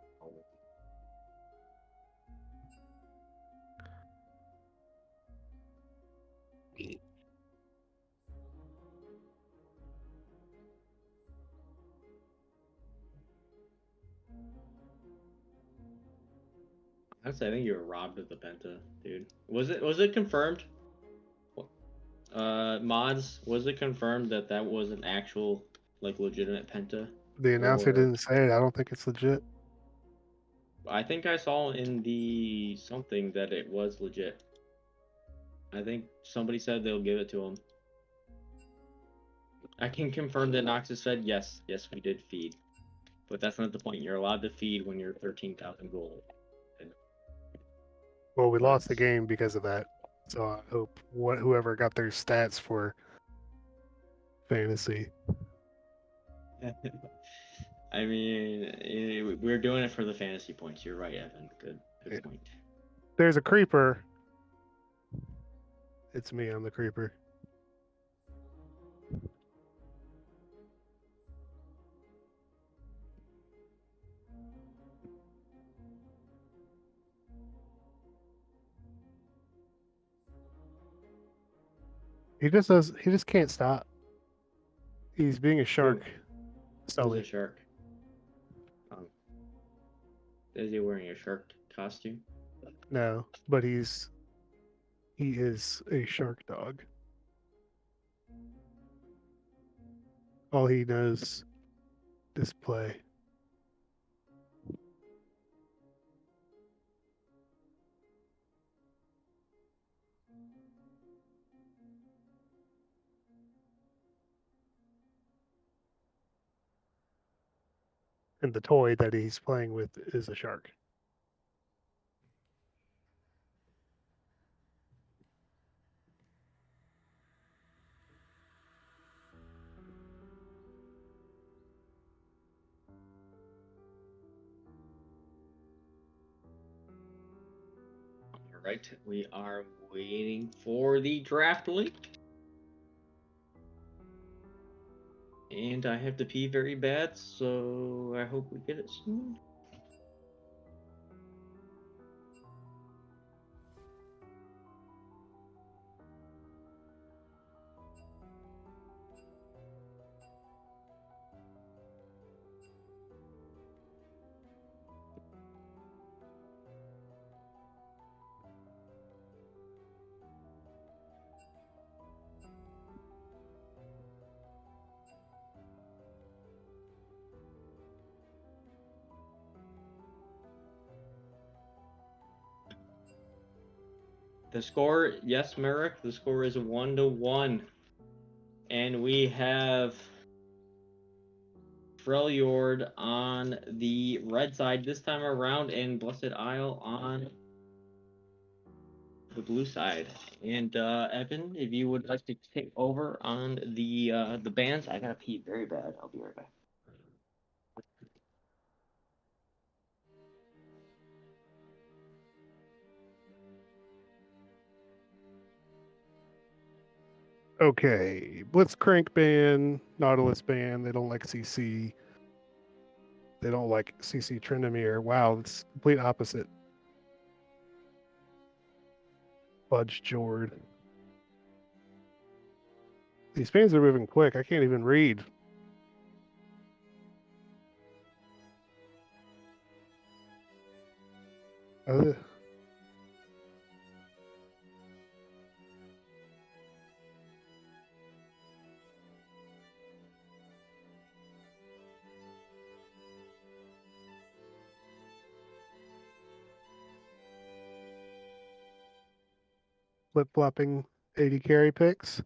Honestly, I think you were robbed of the penta, dude. Was it confirmed? Mods, was it confirmed that that was an actual, like, legitimate penta?
The announcer
Or
didn't say it. I don't think it's legit.
I think I saw in the something that it was legit. I think somebody said they'll give it to him. I can confirm that Noxus said yes, we did feed. But that's not the point. You're allowed to feed when you're 13,000 gold.
Well, we lost the game because of that. So I hope whoever got their stats for fantasy.
I mean, we're doing it for the fantasy points. You're right, Evan. Good
Yeah.
point.
There's a creeper. It's me. I'm the creeper. He just can't stop. He's being a shark.
Who's
Sully.
a shark? Is he wearing a shark costume?
No, but he is a shark dog. All he knows is play. And the toy that he's playing with is a shark.
All right, we are waiting for the draft link. And I have to pee very bad, so I hope we get it soon. The score, yes, Merrick, the score is 1-1. And we have Freljord on the red side this time around, and Blessed Isle on the blue side. And Evan, if you would like to take over on the bands, I gotta pee very bad. I'll be right back.
Okay, Blitzcrank ban, Nautilus ban. They don't like CC. They don't like CC Tryndamere. Wow, it's complete opposite. Fudge Jord. These fans are moving quick. I can't even read. Uh, Flip-flopping 80 carry picks.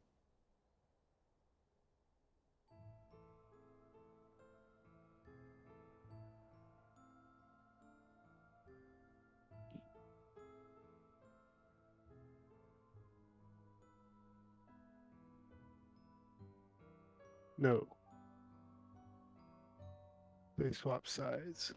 No. They swap sides.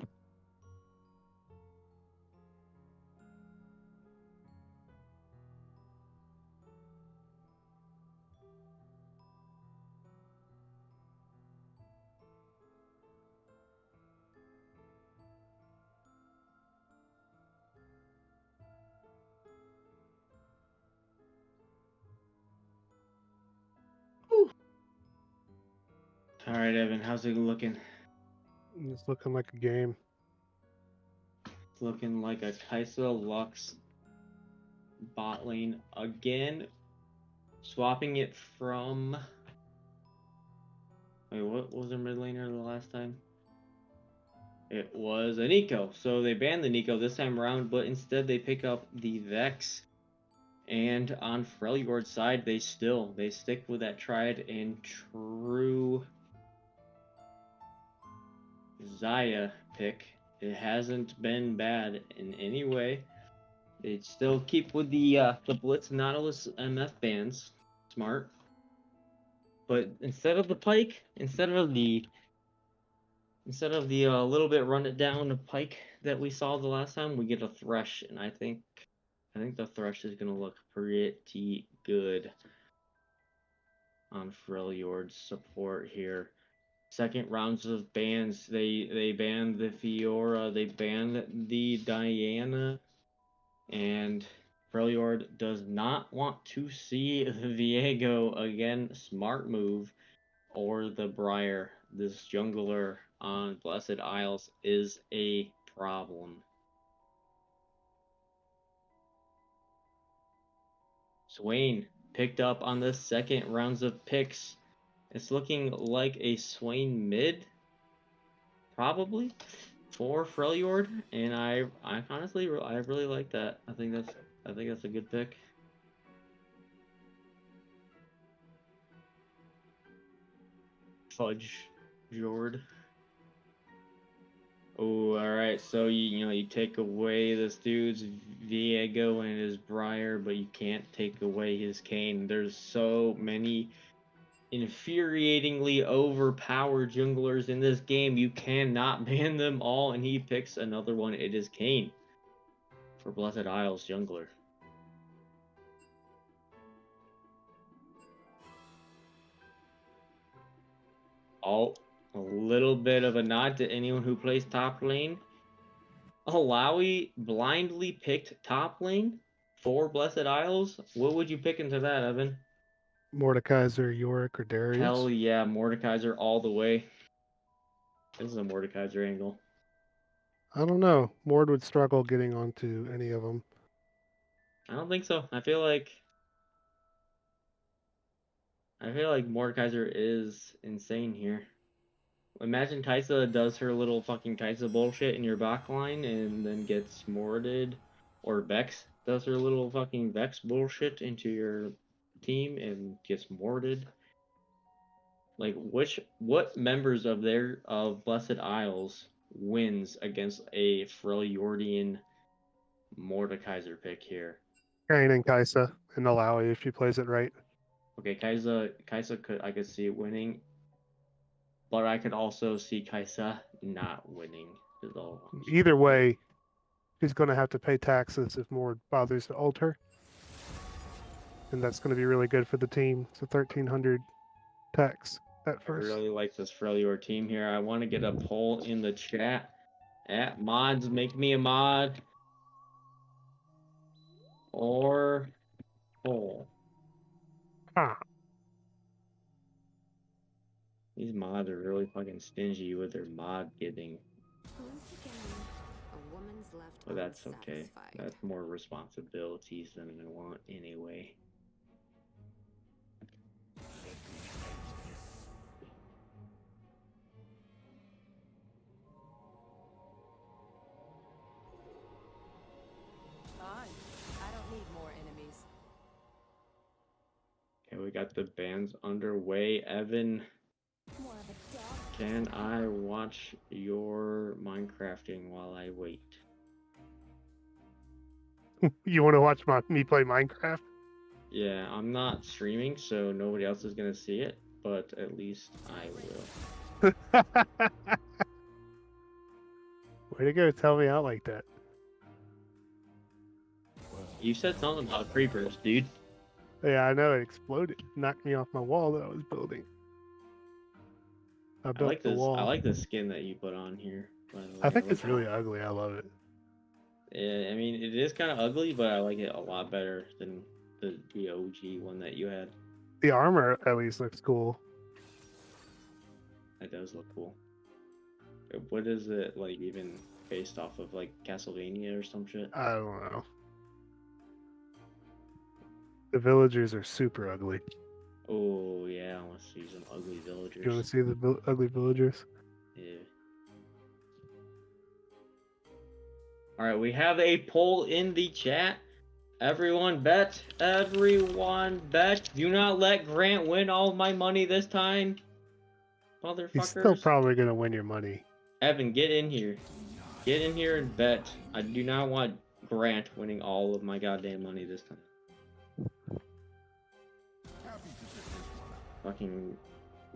All right, Evan, how's it looking?
It's looking like a game.
It's looking like a Kaisa Lux bot lane again. Swapping it from. Wait, what was their mid laner the last time? It was a Nico. So they banned the Nico this time around, but instead they pick up the Vex. And on Freljord's side, they stick with that tried and true Zaya pick. It hasn't been bad in any way. They still keep with the Blitz Nautilus MF bans. Smart. But instead of the pike, instead of the little bit run it down pike that we saw the last time, we get a thresh, and I think the thresh is gonna look pretty good on Freljord's support here. Second rounds of bans, they banned the Fiora, they banned the Diana, and Freljord does not want to see the Viego again. Smart move. Or the Briar. This jungler on Blessed Isles is a problem. Swain picked up on the second rounds of picks. It's looking like a Swain mid, probably, for Freljord, and I honestly I really like that. I think that's a good pick. Fudge Jord. Alright, so you take away this dude's Viego and his Briar, but you can't take away his Kayn. There's so many infuriatingly overpowered junglers in this game. You cannot ban them all, and he picks another one. It is Kayn for Blessed Isles jungler. Oh, a little bit of a nod to anyone who plays top lane. Alawi blindly picked top lane for Blessed Isles. What would you pick into that, Evan?
Mordekaiser, Yorick, or Darius?
Hell yeah, Mordekaiser all the way. This is a Mordekaiser angle.
I don't know. Mord would struggle getting onto any of them.
I don't think so. I feel like Mordekaiser is insane here. Imagine Kai'Sa does her little fucking Kai'Sa bullshit in your back line and then gets morded. Or Vex does her little fucking Vex bullshit into your team and gets morded. Like, what members of Blessed Isles wins against a Freljordian Mordekaiser pick here?
Kayn and Kai'Sa and Alawi if she plays it right.
Okay, Kai'Sa I could see it winning. But I could also see Kai'Sa not winning.
Either way, she's going to have to pay taxes if Mord bothers to ult her. And that's going to be really good for the team. It's a 1,300 tax at
I
first.
really like this Freljord team here. I want to get a poll in the chat. At mods, make me a mod. Or poll.
Ah,
These mods are really fucking stingy with their mod getting.
Once again, a woman's left
But that's okay.
unsatisfied.
That's more responsibilities than I want anyway.
Fine. I don't need more enemies.
Okay, we got the bands underway. Evan,
More of a dog.
can I watch your Minecrafting while I wait?
you want to watch me play Minecraft?
Yeah, I'm not streaming, so nobody else is gonna see it, but at least I will.
Way to go, tell me out like that.
You said something about creepers, dude.
Yeah, I know, it exploded. Knocked me off my wall that I was building. I
I
built
like
the
this.
wall.
I like the skin that you put on here. By the way.
I think
like
it's
it.
really ugly. I love it.
Yeah, I mean, it is kind of ugly, but I like it a lot better than the OG one that you had.
The armor at least looks cool.
That does look cool. What is it like? Even based off of like Castlevania or some shit?
I don't know. The villagers are super ugly.
Oh yeah, I want to see some ugly villagers.
You want to see the ugly villagers?
Yeah. All right, we have a poll in the chat. Everyone bet. Everyone bet. Do not let Grant win all of my money this time. Motherfuckers.
He's still probably gonna win your money.
Evan, get in here. Get in here and bet. I do not want Grant winning all of my goddamn money this time. Fucking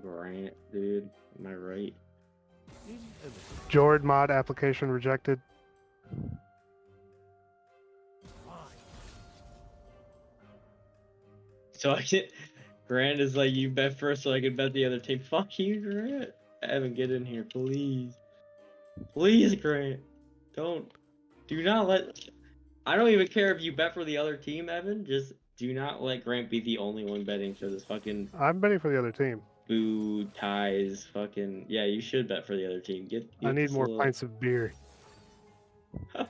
Grant, dude. Am I right?
Jord mod application rejected.
So I can. Grant is like, you bet first so I can bet the other team. Fuck you, Grant. Evan, get in here, please. Please, Grant. Don't. Do not let. I don't even care if you bet for the other team, Evan. Just do not let Grant be the only one betting for this fucking
I'm betting for the other team.
boo ties. Fucking. Yeah, you should bet for the other team. Get
I need
this
more
little-
pints of beer.
All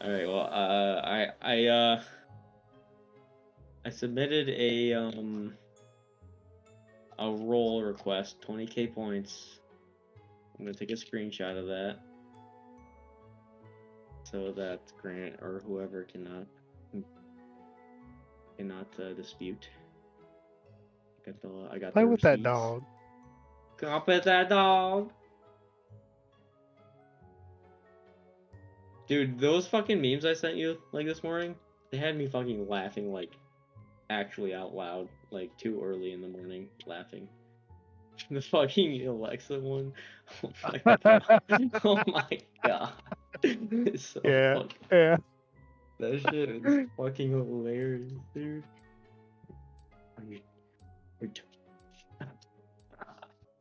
right. Well, I submitted a roll request, 20k points. I'm gonna take a screenshot of that so that Grant or whoever cannot dispute. I got
Play
the
with that
receipts.
dog.
Come with that dog. Dude, those fucking memes I sent you like this morning, they had me fucking laughing like actually out loud, like too early in the morning, laughing. The fucking Alexa one. Oh my god. Oh my god. It's so
Yeah,
fucking.
yeah.
That shit is fucking hilarious, dude.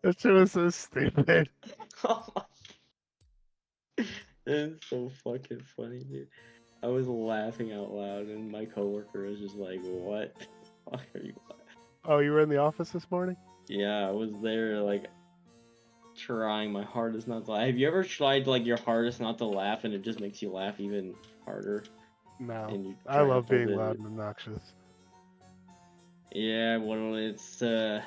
That shit was so stupid.
Oh my. It's so fucking funny, dude. I was laughing out loud, and my coworker was just like, "What the fuck are you?"
Oh, you were in the office this morning?
Yeah, I was there, like, trying my hardest not to laugh. Have you ever tried, like, your hardest not to laugh, and it just makes you laugh even harder?
No.
And you
I
try to
love
hold
being
it.
loud and obnoxious.
Yeah, well, it's, if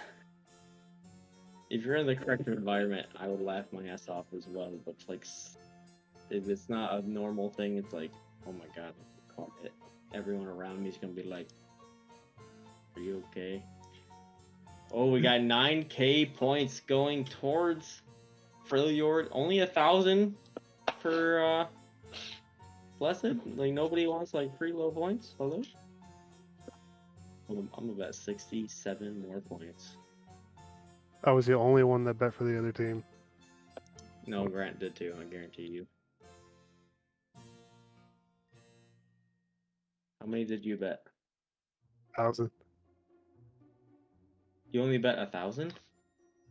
you're in the correct environment, I would laugh my ass off as well, but, like, if it's not a normal thing, it's like, oh my god, everyone around me is gonna be like, are you okay? Oh, we got 9k points going towards Freljord. Only 1,000 for Blessed. Like, nobody wants like free low points. Hello? I'm about 67 more points.
I was the only one that bet for the other team.
No, Grant did too, I guarantee you. How many did you bet?
1,000.
You only bet 1,000?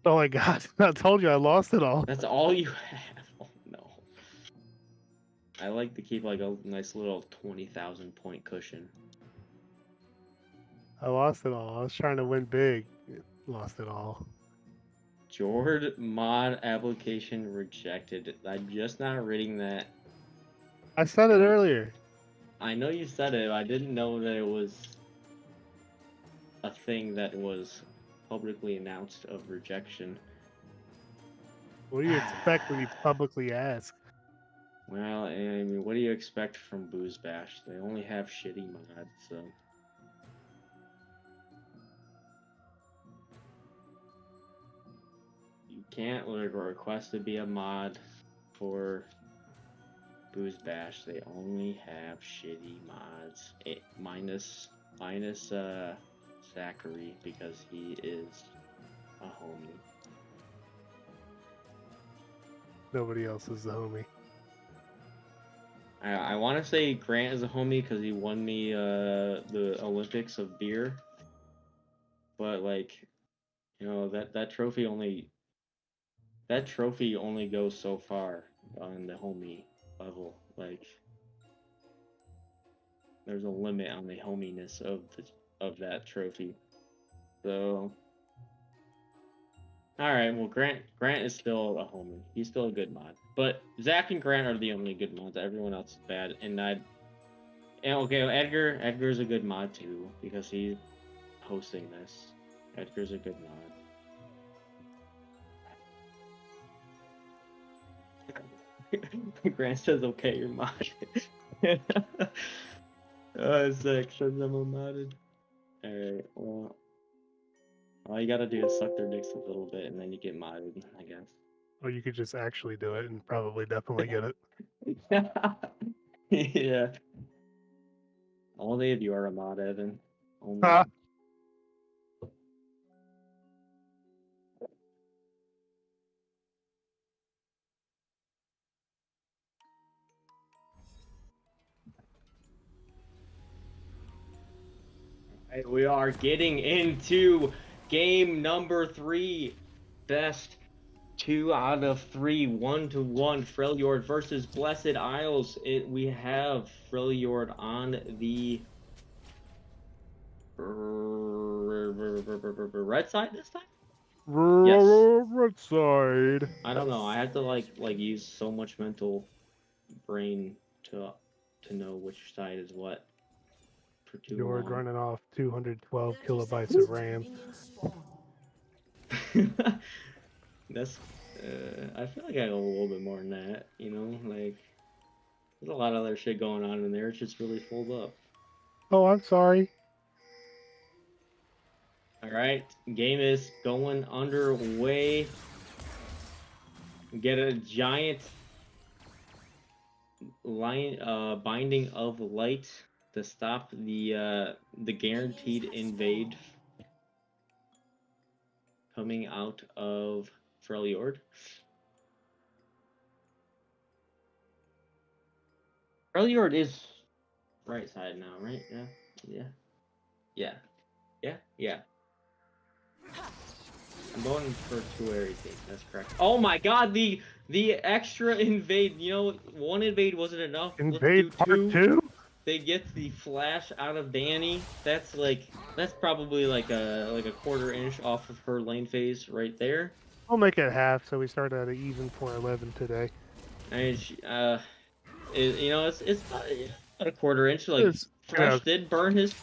Oh my god! I told you I lost it all.
That's all you have? Oh no. I like to keep like a nice little 20,000 point cushion.
I lost it all. I was trying to win big. Lost it all.
Jord mod application rejected. I'm just not reading that.
I said it earlier.
I know you said it. I didn't know that it was a thing that was publicly announced of rejection.
What do you expect when you publicly ask?
Well, I mean, what do you expect from BOOSBASH? They only have shitty mods, so. You can't request to be a mod for BOOSBASH. They only have shitty mods. Minus Zachary, because he is a homie.
Nobody else is the homie.
I want to say Grant is a homie because he won me the Olympics of beer, but like, you know, that trophy only goes so far on the homie level. Like, there's a limit on the hominess of that trophy. So, all right, well, Grant is still a homie. He's still a good mod, but Zach and Grant are the only good mods. Everyone else is bad, and okay, Edgar's a good mod too because he's hosting this. Edgar's a good mod. Grant says, okay, you're modded. Zach says I'm a modded. Alright, well, all you gotta do is suck their dicks a little bit and then you get modded, I guess.
Or you could just actually do it and probably definitely get it.
Yeah. Only if you are a mod, Evan. Only.
Ah.
Right, we are getting into game number 3. Best 2 out of 3, 1-1. Freljord versus Blessed Isles. We have Freljord on the red side this time. Yes.
Red side.
I don't know. I have to like use so much mental brain to know which side is what for too
You're
long.
running off 212
30
kilobytes
seconds
of
to
RAM.
minion spawn.
That's I feel like I go a little bit more than that, you know, like there's a lot of other shit going on in there. It's just really full up.
Oh, I'm sorry.
All right, game is going underway. Get a giant binding of light to stop the guaranteed invade coming out of Freljord. Freljord is right side now, right? Yeah. Yeah. Yeah. Yeah. Yeah. I'm going for 2 area team. That's correct. Oh my god, the extra invade. You know, 1 invade wasn't enough. Let's do
Invade part
2.
2?
They get the flash out of Danny. That's probably like a quarter inch off of her lane phase right there.
I'll make it half, so we start at an even 411 today.
And you know, it's about a quarter inch. Like
It's,
Fresh did burn his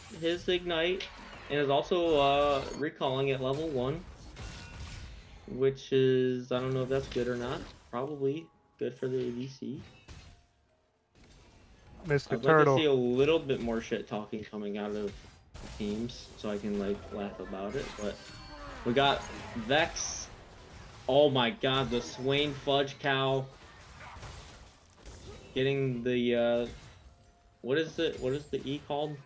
ignite, and is also recalling at level 1, which is, I don't know if that's good or not. Probably good for the ADC.
Mr.
I'd
Turtle.
like to see a little bit more shit talking coming out of teams, so I can like laugh about it. But we got Vex. Oh my god, the Swain Fudge Cow getting the what is the E called?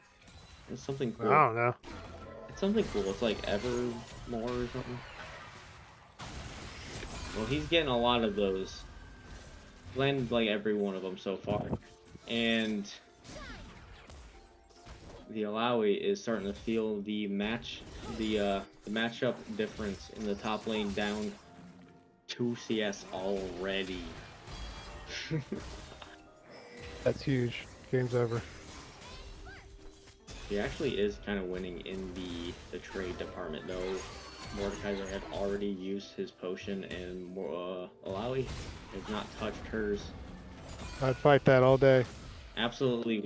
It's something cool.
I don't know.
It's something cool. It's like Evermore or something. Well, he's getting a lot of those. Landed like every one of them so far, and the Alawi is starting to feel the matchup difference in the top lane, down 2 CS already.
That's huge. Game's over.
He actually is kind of winning in the trade department, though. Mordekaiser had already used his potion, and Alawi has not touched hers.
I'd fight that all day.
Absolutely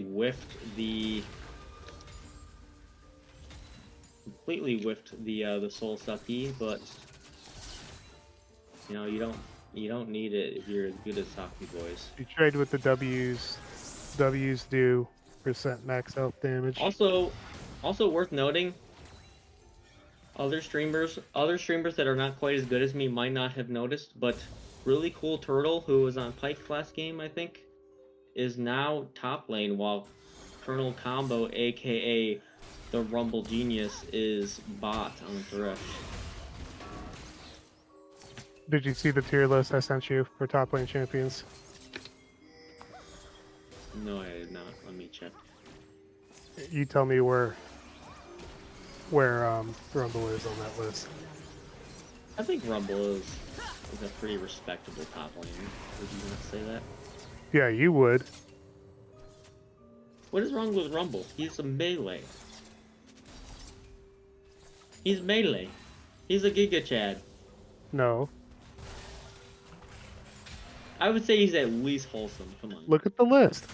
completely whiffed the soul sucky, but you know, you don't need it if you're as good as Saki boys.
You trade with the W's. W's do % max health damage.
Also worth noting, other streamers that are not quite as good as me might not have noticed, but really cool Turtle, who was on Pike last game, I think, is now top lane, while Colonel Combo, aka the Rumble Genius, is bot on Thresh.
Did you see the tier list I sent you for top lane champions?
No, I did not. Let me check.
You tell me where Rumble is on that list.
I think Rumble is a pretty respectable top lane. Would you not say that?
Yeah, you would.
What is wrong with Rumble? He's a melee. He's melee. He's a Giga Chad.
No.
I would say he's at least wholesome. Come on.
Look at the list.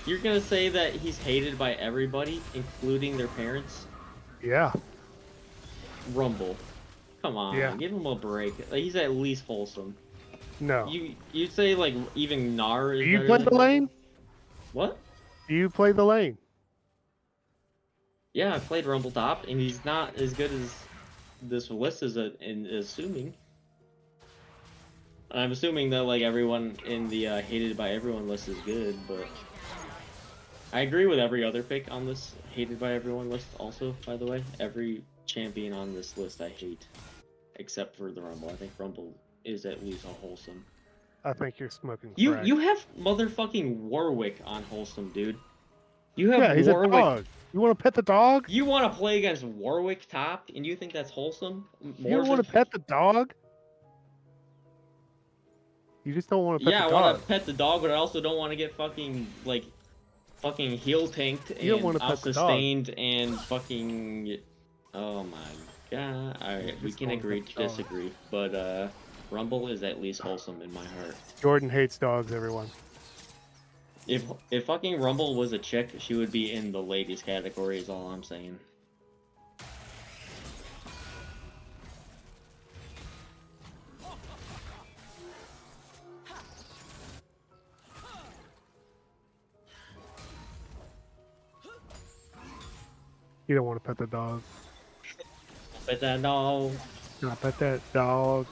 You're gonna say that he's hated by everybody, including their parents?
Yeah.
Rumble. Come on,
Yeah.
give him a break. Like, he's at least wholesome.
No.
You'd say like even Gnar is
Do you
better
play
than
the lane?
Rumble? What?
Do you play the lane?
Yeah, I played Rumble top, and he's not as good as this list is assuming. I'm assuming that like everyone in the hated by everyone list is good, but I agree with every other pick on this hated by everyone list. Also, by the way, every champion on this list I hate, except for the Rumble. I think Rumble is at least a wholesome.
I think you're smoking
You
crack.
you have motherfucking Warwick on wholesome, dude. You have
Yeah, he's
Warwick.
a dog. You want to pet the dog?
You want to play against Warwick top, and you think that's wholesome?
You don't want to pet the dog? You just don't want to pet
Yeah,
the
I
dog.
want to pet the dog, but I also don't want to get fucking heel tanked
You don't
and
wanna pet the dog.
sustained and fucking. Oh my god! All right, we
just
can
wanna
agree
pet
to
the dog.
disagree, but Rumble is at least wholesome in my heart.
Jordan hates dogs, everyone.
If fucking Rumble was a chick, she would be in the ladies category. Is all I'm saying.
You don't want to pet the dog.
But that no.
You want to pet that dog.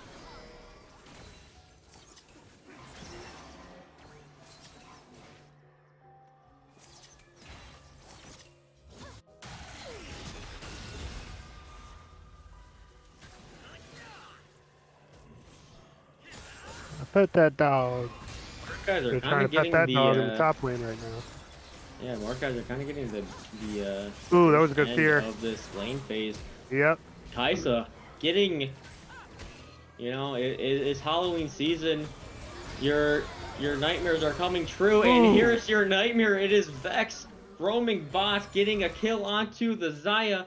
Pet that dog.
Guys are
They're
kind
trying to
of
pet
getting
that dog in
the
the top lane right now.
yeah, more guys are kind of getting the
Ooh, that was a
first
good
end
fear.
of this lane phase.
Yep.
Kaisa getting, you know, it's Halloween season. Your nightmares are coming true, and
Ooh.
here's your nightmare. It is Vex roaming bot, getting a kill onto the Xayah,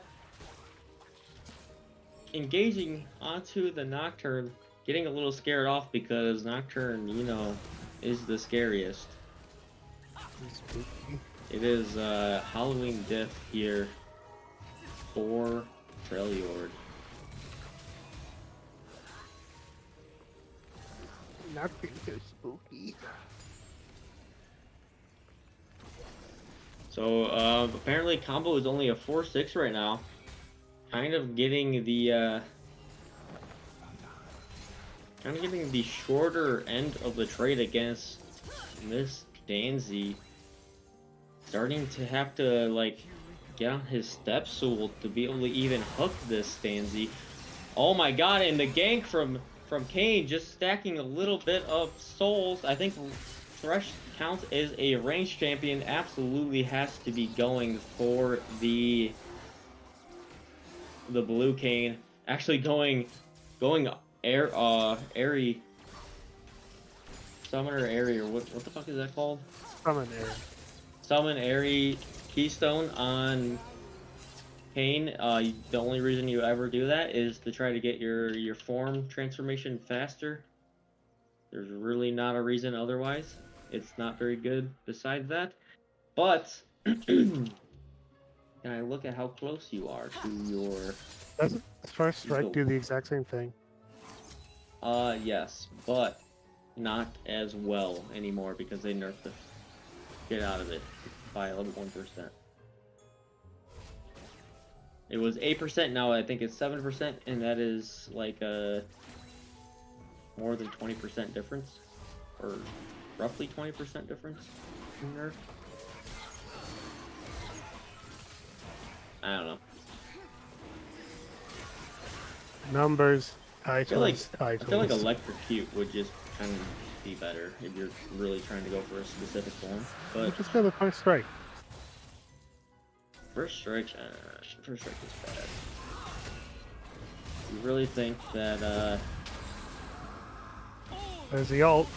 engaging onto the Nocturne, getting a little scared off because Nocturne, you know, is the scariest.
Spooky.
It is Halloween diff here for Freljord.
Not feeling so spooky.
So apparently combo is only a 4-6 right now. Kind of getting the shorter end of the trade against Miss Danzy. Starting to have to like get on his step stool to be able to even hook this Danzy. Oh my god, and the gank from Kane just stacking a little bit of souls. I think Thresh counts as a ranged champion, absolutely has to be going for the blue Kane. Actually going airy summoner airy, or what the fuck is that called? Summon airy keystone on Kane. The only reason you ever do that is to try to get your form transformation faster. There's really not a reason otherwise. It's not very good besides that. But can I look at how close you are to your...
Doesn't First Strike do the exact same thing?
Yes, but not as well anymore because they nerfed the shit out of it by 1%. It was 8%, now I think it's 7%, and that is like a more than 20% difference, or roughly 20% difference in nerf. I don't know.
Numbers,
I feel like
titles.
Electrocute would just kind of be better if you're really trying to go for a specific form. But
Just go the First Strike.
First Strike is bad. You really think that
There's the ult.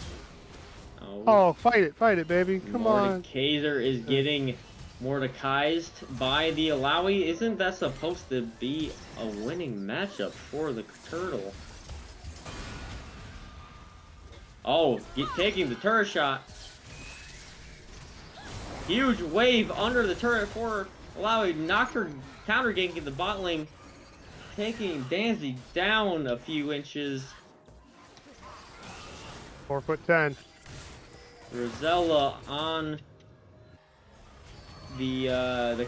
Oh, fight it, baby. Come on.
Mordekaiser is getting Mordekaized by the Alawi. Isn't that supposed to be a winning matchup for the turtle? Oh, taking the turret shot. Huge wave under the turret for Alawi. Nocturne counter ganking the bot lane, taking Danzy down a few inches.
4'10".
Rosella on the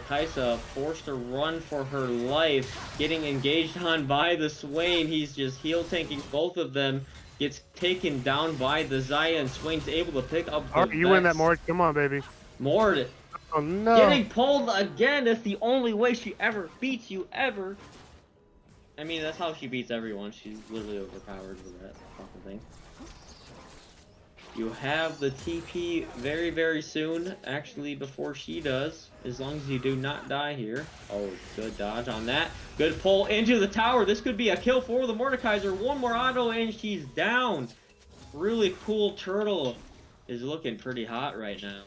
Kaisa, forced to run for her life, getting engaged on by the Swain. He's just heal tanking both of them, gets taken down by the Xayah, and Swain's able to pick up the
Alright, you win that,
Vex.
Mord. Come on, baby.
Mord
Oh no.
getting pulled again. That's the only way she ever beats you ever. I mean, that's how she beats everyone. She's literally overpowered with that fucking thing. You have the TP very, very soon, actually, before she does, as long as you do not die here. Oh, good dodge on that. Good pull into the tower. This could be a kill for the Mordekaiser. One more auto, and she's down. Really cool turtle is looking pretty hot right now.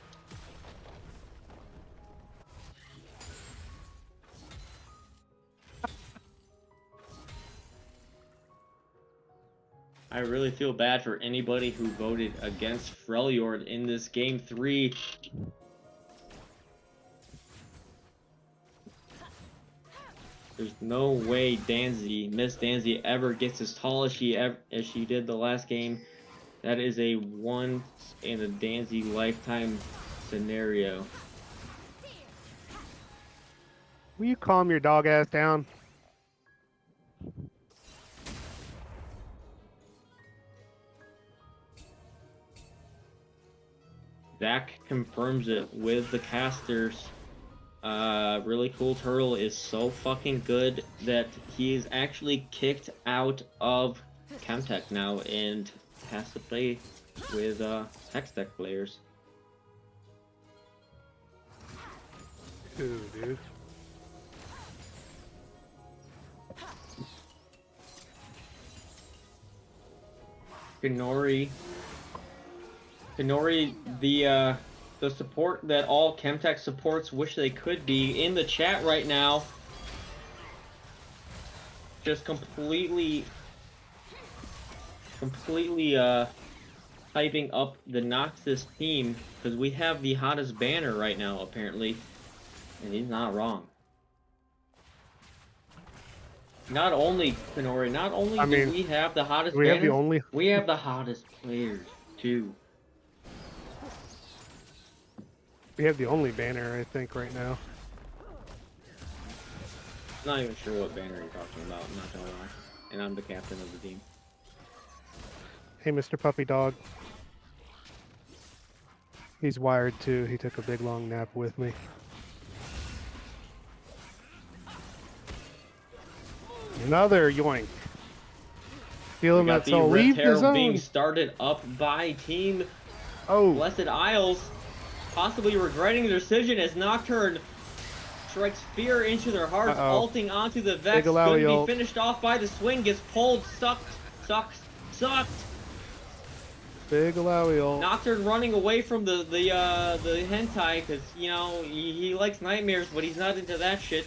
I really feel bad for anybody who voted against Freljord in this game 3. There's no way Miss Danzy ever gets as tall as she did the last game. That is a once in a Danzy lifetime scenario.
Will you calm your dog ass down?
Zach confirms it with the casters. Really cool turtle is so fucking good that he is actually kicked out of Chemtech now, and has to play with Chemtech players.
Ooh, dude.
Kanori, the support that all Chemtech supports wish they could be in the chat right now. Just completely hyping up the Noxus team because we have the hottest banner right now apparently, and he's not wrong. Not only Kanori, not only do we have the hottest
we have the
banners,
only.
we have the hottest players too.
We have the only banner, I think, right now.
I'm not even sure what banner you're talking about, I'm not gonna lie. And I'm the captain of the team.
Hey, Mr. Puppy Dog. He's wired too. He took a big long nap with me. Another yoink. Feeling
We got
that
the
soul. Leave the
Red
zone.
being started up by Team
Oh,
Blessed Isles, possibly regretting their decision as Nocturne strikes fear into their hearts, ulting onto the Vex.
Big Alawi
Couldn't be
ult.
finished off by the swing, gets pulled, sucked.
big Alawi ult.
Nocturne running away from the hentai because you know he likes nightmares, but he's not into that shit.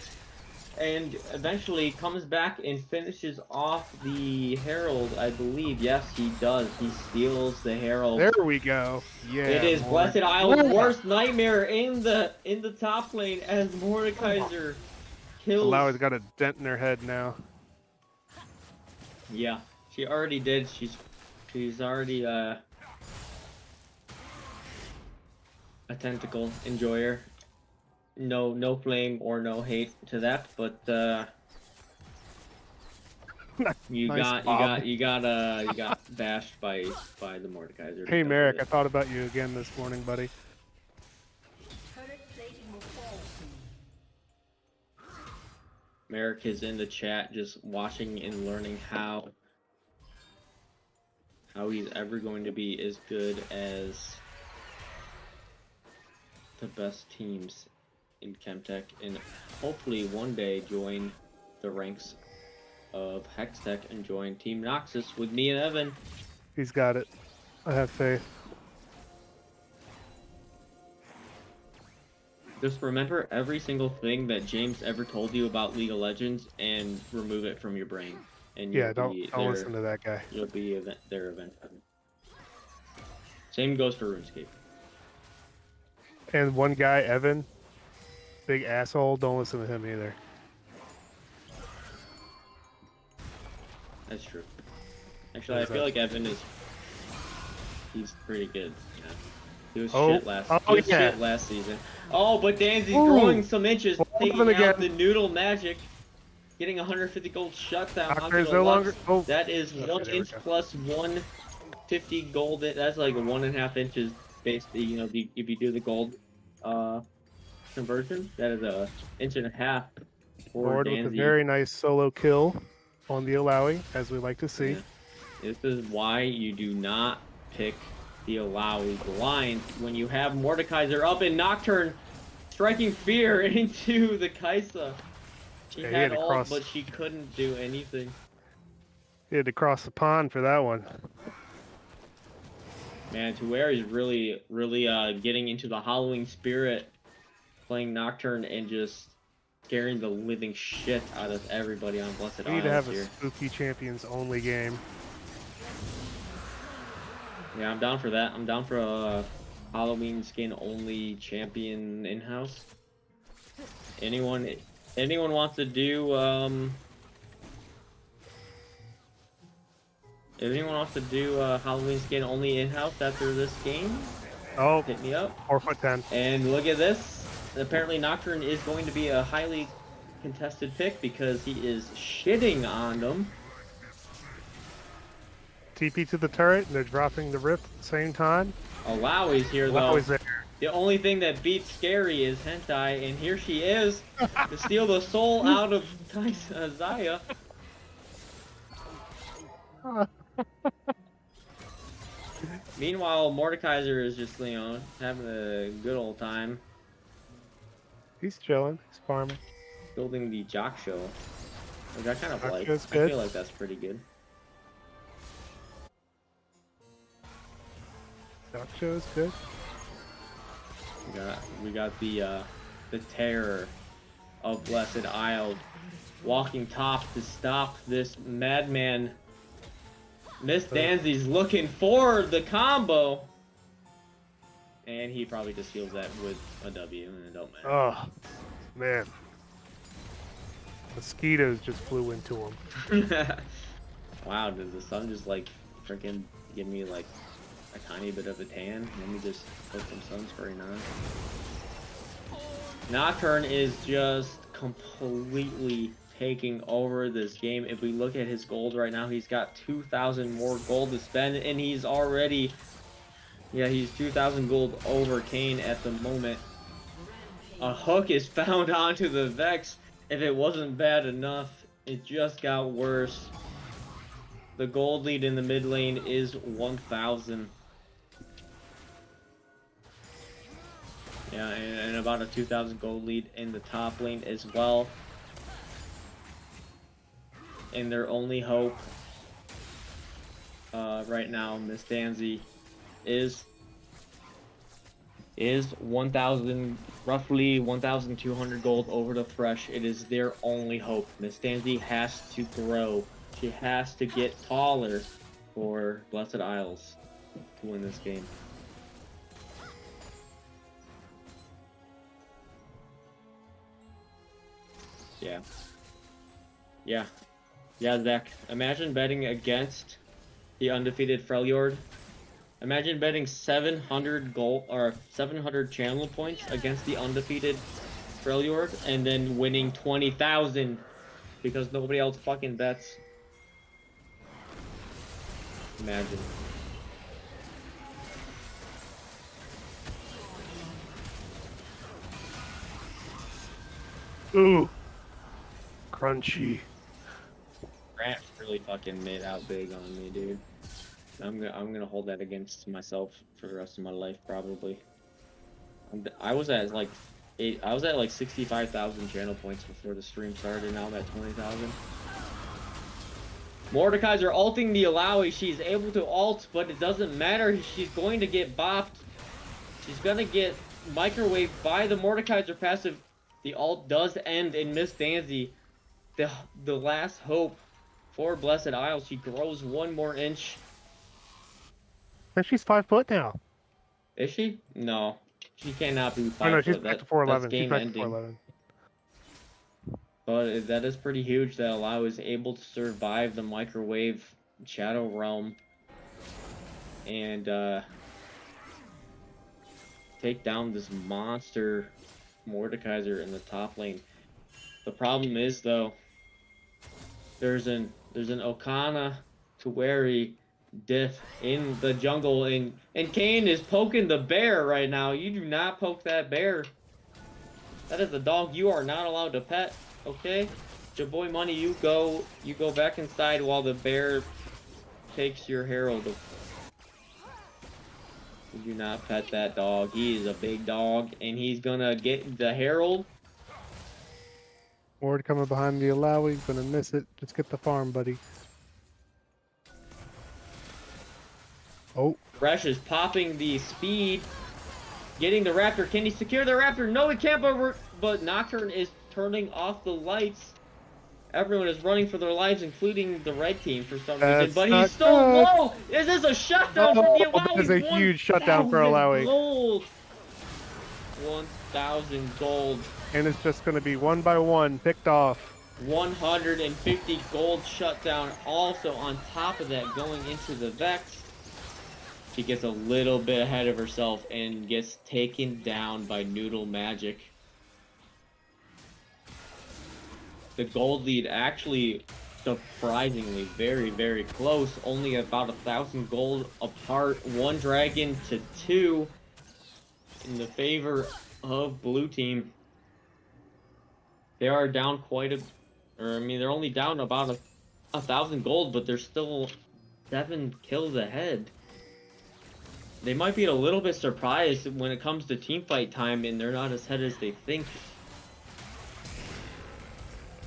And eventually comes back and finishes off the Herald, I believe. Yes, he does. He steals the Herald.
There we go. Yeah.
It is
boy.
Blessed Isle's
Yeah.
worst nightmare in the top lane as Mordekaiser kills.
Alawi's got a dent in her head now.
Yeah, she already did. She's already a tentacle enjoyer. No flame or no hate to that, but you
Nice
got bashed by the Mordekaiser.
Hey,
because of
Merrick, I
it.
thought about you again this morning, buddy.
Turret plating will fall soon.
Merrick is in the chat just watching and learning how he's ever going to be as good as the best teams in Chemtech and hopefully one day join the ranks of Hextech and join Team Noxus with me and Evan.
He's got it. I have faith.
Just remember every single thing that James ever told you about League of Legends and remove it from your brain. And
Yeah, don't listen to that guy.
You'll be their event. Same goes for RuneScape.
And one guy, Evan, big asshole. Don't listen to him either.
That's true. Actually, I feel like Evan he's pretty good. Yeah. He was shit last season. Oh, but Danzy's growing some inches, taking out the noodle magic, getting 150 gold shutdown.
There's no longer. Oh,
that is 1 inch plus 150 gold. That's like 1.5 inches, basically. You know, if you do the gold conversion, that is 1.5 inches for
Lord with a
Danzy.
very nice solo kill on the Alawi, as we like to see.
Yeah. This is why you do not pick the Alawi blind when you have Mordekaiser up in Nocturne striking fear into the Kaisa. She had ult, but she couldn't do anything.
He had to cross the pond for that one.
Man, Tuer is really getting into the Halloween spirit, playing Nocturne and just scaring the living shit out of everybody on Blessed Isles.
We need to have
here.
a spooky champions only game.
Yeah, I'm down for that. I'm down for a Halloween skin only champion in-house. Anyone wants to do Halloween skin only in-house after this game?
Oh,
hit me up.
4'10".
And look at this. Apparently Nocturne is going to be a highly contested pick because he is shitting on them.
TP to the turret, and they're dropping the rift at the same time.
Alawi's here though.
Alawi's there.
The only thing that beats Scary is hentai, and here she is to steal the soul out of Zaya. Meanwhile, Mordekaiser is just, you know, having a good old time
He's chilling. He's farming.
building the Jock Show, which I kind of
Jock
like.
Show's
I
good.
feel like that's pretty good.
Doc show is good.
We got the terror of Blessed Isle walking top to stop this madman. Miss Danzy's looking for the combo, and he probably just heals that with a W, and it don't matter.
Oh, man. Mosquitoes just flew into him.
Wow, did the sun just like freaking give me like a tiny bit of a tan? Let me just put some sunscreen on. Nocturne is just completely taking over this game. If we look at his gold right now, he's got 2,000 more gold to spend, and he's already, yeah, he's 2,000 gold over Kane at the moment. A hook is found onto the Vex. If it wasn't bad enough, it just got worse. The gold lead in the mid lane is 1,000. Yeah, and about a 2,000 gold lead in the top lane as well. And their only hope right now, Miss Danzy, is 1,000, roughly 1,200 gold over the Thresh. It is their only hope. Miss Danzy has to grow. She has to get taller for Blessed Isles to win this game. Yeah. Yeah. Yeah, Zach. Imagine betting against the undefeated Freljord. Imagine betting 700 gold or 700 channel points against the undefeated Freljord and then winning 20,000 because nobody else fucking bets. Imagine.
Ooh. Crunchy.
Grant really fucking made out big on me, dude. I'm gonna hold that against myself for the rest of my life, probably. I was at like 65,000 channel points before the stream started, and now I'm at 20,000. Mordekaiser ulting the Alawi. She's able to ult, but it doesn't matter. She's going to get bopped. She's gonna get microwaved by the Mordekaiser passive. The ult does end in Miss Danzy. The last hope for Blessed Isle. She grows one more inch.
And she's 5 foot now.
Is she? No. She cannot be 5
Oh, no,
foot.
she's back to 4'11.
That's
She's
game
back to
ending.
4'11.
But that is pretty huge that Allow is able to survive the microwave Shadow Realm and take down this monster Mordekaiser in the top lane. The problem is though, there's an Okana to Wary diff in the jungle, and Kane is poking the bear right now. You do not poke that bear. That is a dog you are not allowed to pet. Okay, your boy Money, you go back inside while the bear takes your herald. You do not pet that dog. He is a big dog, and he's gonna get the herald.
Ward coming behind the Alawi. Gonna miss it. Just get the farm, buddy. Oh.
Fresh is popping the speed, getting the Raptor. Can he secure the Raptor? No, he can't, but Nocturne is turning off the lights. Everyone is running for their lives, including the red team for some reason. But he's so low! Is this a shutdown for the Alawi?
This is a huge shutdown for Alawi.
Gold. 1,000 gold.
And it's just going to be one by one picked off.
150 gold shutdown also on top of that going into the Vex. She gets a little bit ahead of herself and gets taken down by Noodle Magic. The gold lead actually surprisingly very, very close. Only about 1,000 gold apart. 1 dragon to 2 in the favor of blue team. They are down quite a, or I mean, they're only down about 1,000 gold, but they're still 7 kills ahead. they might be a little bit surprised when it comes to team fight time and they're not as head as they think.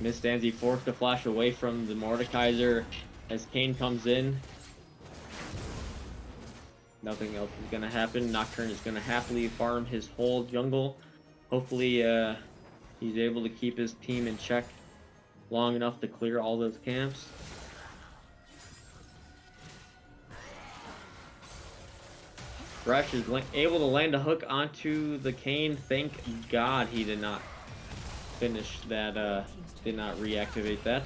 Miss Danzy forced to flash away from the Mordekaiser as Kane comes in. Nothing else is gonna happen. Nocturne is gonna happily farm his whole jungle. Hopefully, he's able to keep his team in check long enough to clear all those camps. Thresh is able to land a hook onto the Kane. Thank God he did not finish that, did not reactivate that.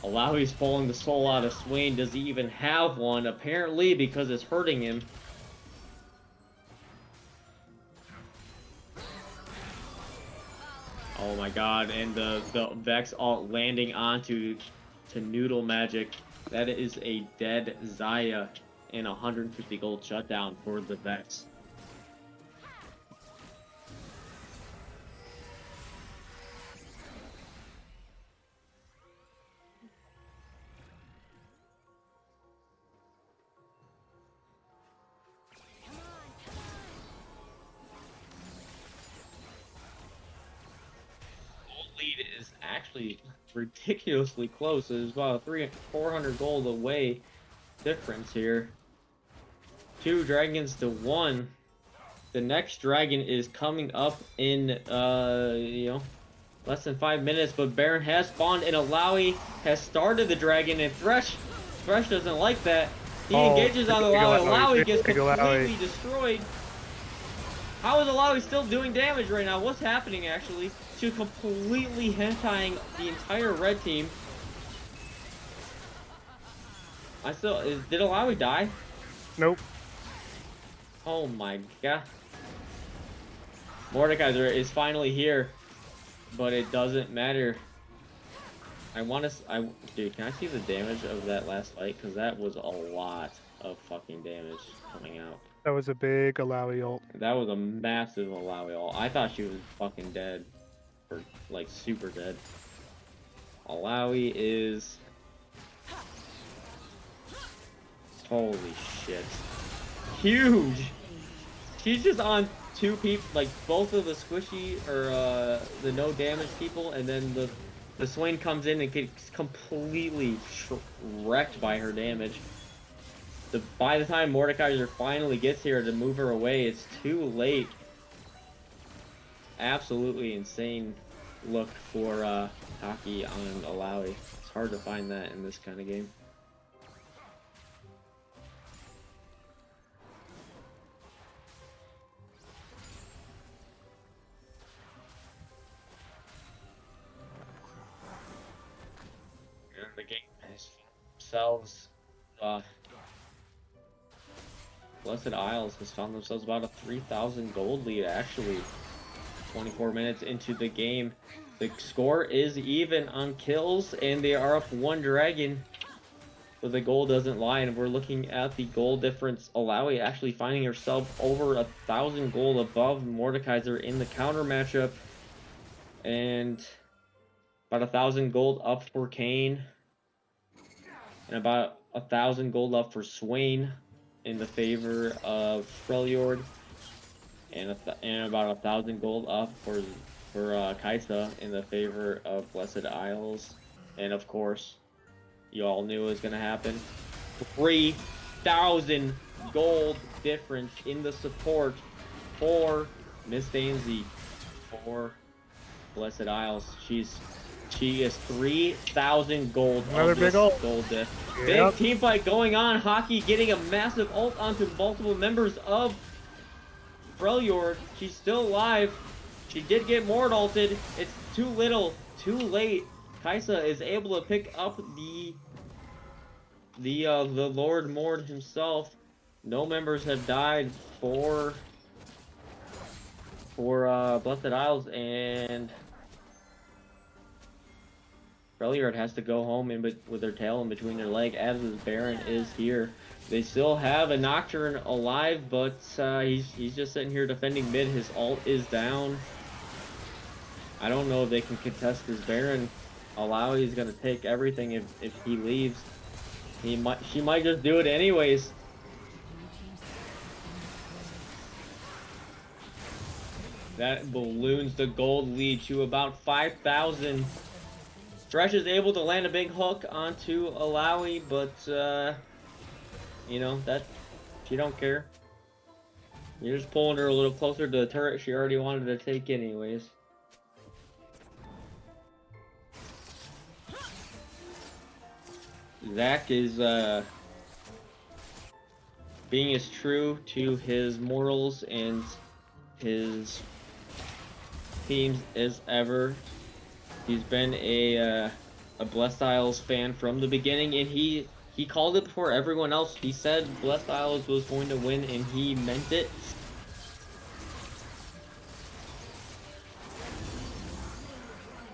Alawi's pulling the soul out of Swain. Does he even have one? Apparently, because it's hurting him. Oh my God, and the Vex alt landing onto Noodle Magic. That is a dead Xayah and 150 gold shutdown for the Vex. Lead is actually ridiculously close. There's about a 400 gold away difference here. 2 dragons to 1. The next dragon is coming up in less than 5 minutes, but Baron has spawned and Alawi has started the dragon, and Thresh doesn't like that. He engages on Alawi. Alawi gets completely destroyed. How is Alawi still doing damage right now? What's happening actually? To completely hentai the entire red team. Did Alawi die?
Nope.
Oh my God. Mordekaiser is finally here, but it doesn't matter. Dude, can I see the damage of that last fight? Because that was a lot of fucking damage coming out.
That was a big Alawi ult.
That was a massive Alawi ult. I thought she was fucking dead. Or, like, super dead. Alawi is... Holy shit. Huge! She's just on 2 people, like, both of the squishy, or, the no damage people, and then the Swain comes in and gets completely wrecked by her damage. By the time Mordekaiser finally gets here to move her away, it's too late. Absolutely insane look for Taki on Alawi. It's hard to find that in this kind of game. And the game has themselves Blessed Isles has found themselves about a 3,000 gold lead actually. 24 minutes into the game. The score is even on kills, and they are up 1 dragon. But the goal doesn't lie, and we're looking at the goal difference. Alawi actually finding herself over 1,000 gold above Mordekaiser in the counter matchup. And about 1,000 gold up for Kane. And about 1,000 gold up for Swain in the favor of Freljord. And about 1,000 gold up for Kaisa in the favor of Blessed Isles. And of course, you all knew it was going to happen. 3,000 gold difference in the support for Miss Danzy for Blessed Isles. She is 3,000 gold.
Another big ult.
Gold diff.
Yep.
Big team fight going on. Hockey getting a massive ult onto multiple members of Freljord. She's still alive. She did get Mord ulted. It's too little, too late. Kaisa is able to pick up the Lord Mord himself. No members have died for Blessed Isles, and Freljord has to go home with their tail in between their leg as this Baron is here. They still have a Nocturne alive, but he's just sitting here defending mid. His ult is down. I don't know if they can contest this Baron. Alawi is gonna take everything if he leaves. She might just do it anyways. That balloons the gold lead to about 5,000. Thresh is able to land a big hook onto Alawi, but, you know, that she don't care. You're just pulling her a little closer to the turret she already wanted to take anyways. Zach is, being as true to his morals and his teams as ever. He's been a Blessed Isles fan from the beginning, and he called it before everyone else. He said Blessed Isles was going to win, and he meant it.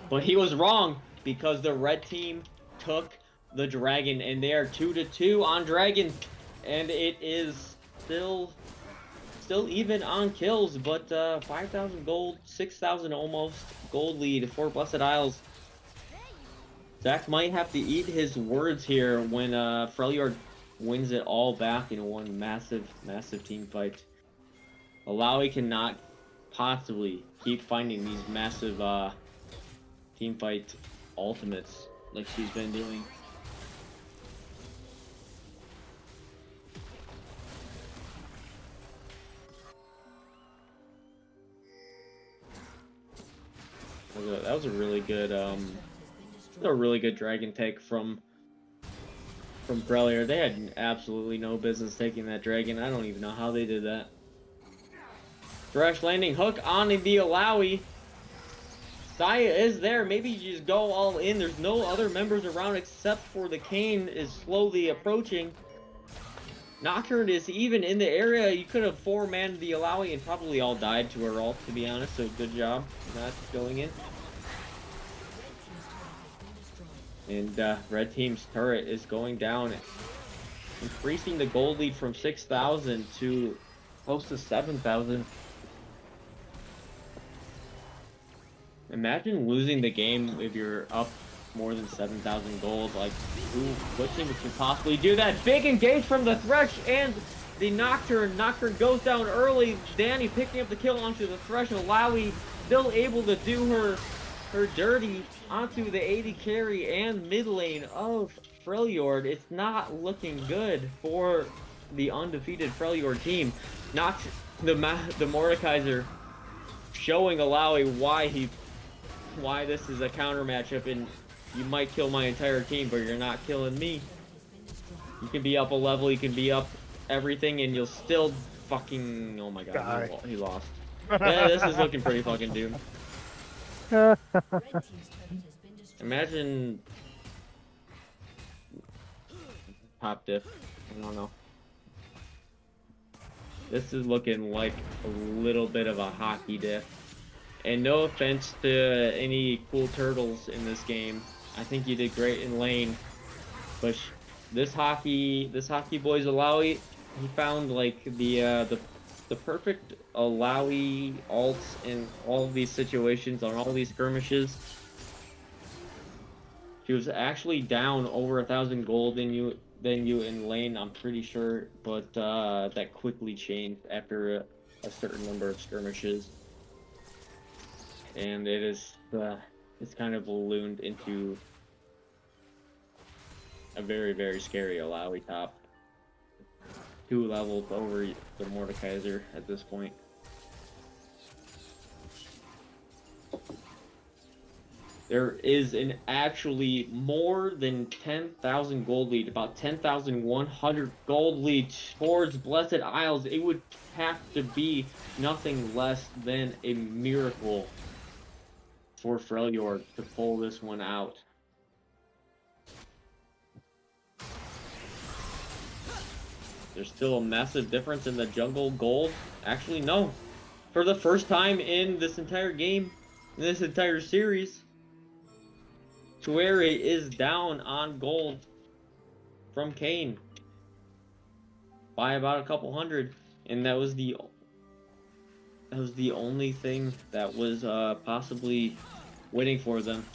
But he was wrong, because the red team took the dragon, and they are 2-2 on dragon, and it is still even on kills, but 5,000 gold, 6,000 almost gold lead for Blessed Isles. Zach might have to eat his words here when Freljord wins it all back in one massive team fight. Alawi cannot possibly keep finding these massive team fight ultimates like she's been doing. That was a really good dragon take from Freljord. They had absolutely no business taking that dragon. I don't even know how they did that. Thresh landing hook on the Alawi. Saya is there. Maybe you just go all in. There's no other members around except for the Kayn is slowly approaching. Nocturne is even in the area. You could have four-manned the Alawi and probably all died to her ult, to be honest, so good job not going in. And red team's turret is going down, increasing the gold lead from 6,000 to close to 7,000. Imagine losing the game if you're up more than 7,000 gold. Like, what team can possibly do that? Big engage from the Thresh and the Nocturne. Nocturne goes down early. Danny picking up the kill onto the Thresh. Alawi still able to do her dirty onto the 80 carry and mid lane of Freljord. It's not looking good for the undefeated Freljord team. Not the Mordekaiser showing Alawi why this is a counter matchup, and you might kill my entire team, but you're not killing me. You can be up a level, you can be up everything, and you'll still fucking... Oh my god, he lost. Yeah, this is looking pretty fucking doomed. Imagine... Top diff. I don't know. This is looking like a little bit of a hockey diff. And no offense to any cool turtles in this game. I think you did great in lane. But this hockey boy's Alawi, he found like the perfect Alawi ults in all of these situations, on all these skirmishes. She was actually down over 1,000 gold than you in lane, I'm pretty sure, but that quickly changed after a certain number of skirmishes. And it is, it's kind of ballooned into a very, very scary Alawi top. 2 levels over the Mordekaiser at this point. There is an actually more than 10,000 gold lead, about 10,100 gold lead towards Blessed Isles. It would have to be nothing less than a miracle for Freljord to pull this one out. There's still a massive difference in the jungle gold. Actually, no. For the first time in this entire game, in this entire series, Tuere is down on gold from Kayn by about a couple hundred, and that was the only thing that was possibly waiting for them.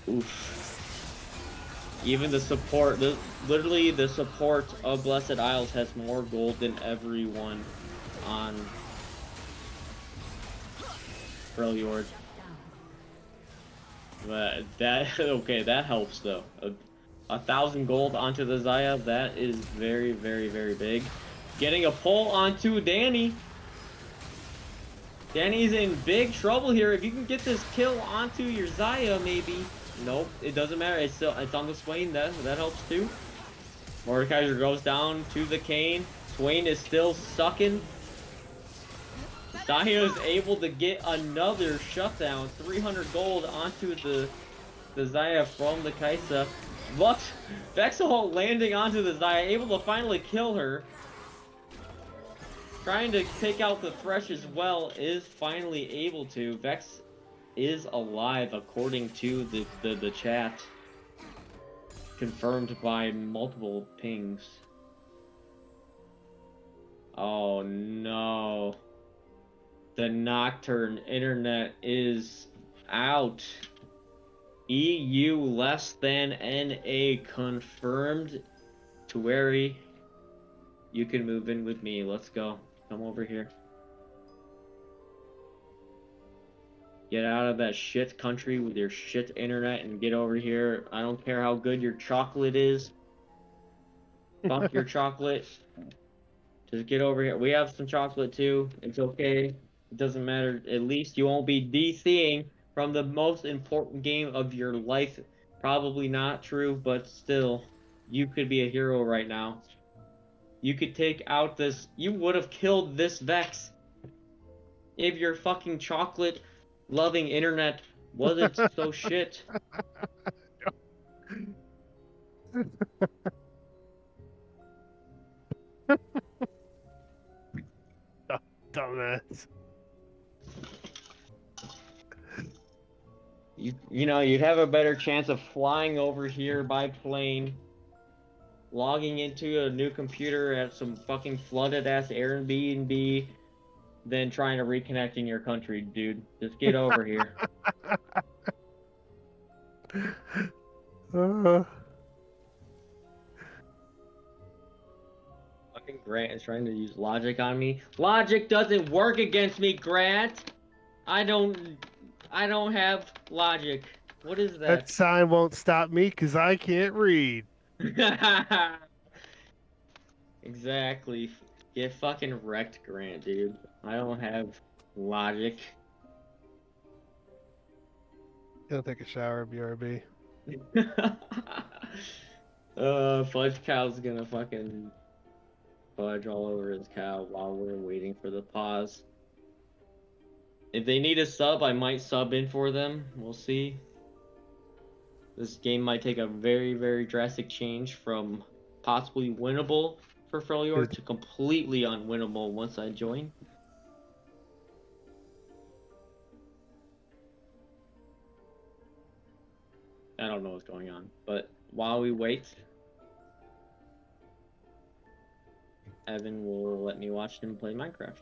Oof. Even the support, literally the support of Blessed Isles has more gold than everyone on Freljord. But that okay, that helps though. 1,000 gold onto the Zaya, that is very, very, very big. Getting a pull onto Danny. Danny's in big trouble here. If you can get this kill onto your Zaya, maybe. Nope, it doesn't matter. It's on the Swain. That helps too. Mordekaiser goes down to the Kane. Swain is still sucking. Zaya is able to get another shutdown. 300 gold onto the Zaya from the Kaisa. But Vexel landing onto the Zaya, able to finally kill her. Trying to take out the Thresh as well, is finally able to. Vex is alive according to the chat. Confirmed by multiple pings. Oh no. The Nocturne internet is out. EU less than NA confirmed. Tueri, you can move in with me. Let's go. Come over here. Get out of that shit country with your shit internet and get over here. I don't care how good your chocolate is. Fuck your chocolate. Just get over here. We have some chocolate too. It's okay. It doesn't matter. At least you won't be DCing from the most important game of your life. Probably not true, but still. You could be a hero right now. You could take out this. You would have killed this Vex if your fucking chocolate loving internet wasn't so shit.
Dumbass.
You know, you'd have a better chance of flying over here by plane, logging into a new computer at some fucking flooded ass Airbnb, than trying to reconnect in your country, dude. Just get over here. Fucking Grant is trying to use logic on me. Logic doesn't work against me, Grant. I don't have logic. What is that?
That sign won't stop me because I can't read.
Exactly. Get fucking wrecked, Grant, dude. I don't have logic.
Gonna take a shower, BRB.
Fudge Cow's gonna fucking fudge all over his cow while we're waiting for the pause. If they need a sub, I might sub in for them. We'll see. This game might take a very, very drastic change from possibly winnable for Freljord to completely unwinnable once I join. I don't know what's going on, but while we wait, Evan will let me watch him play Minecraft.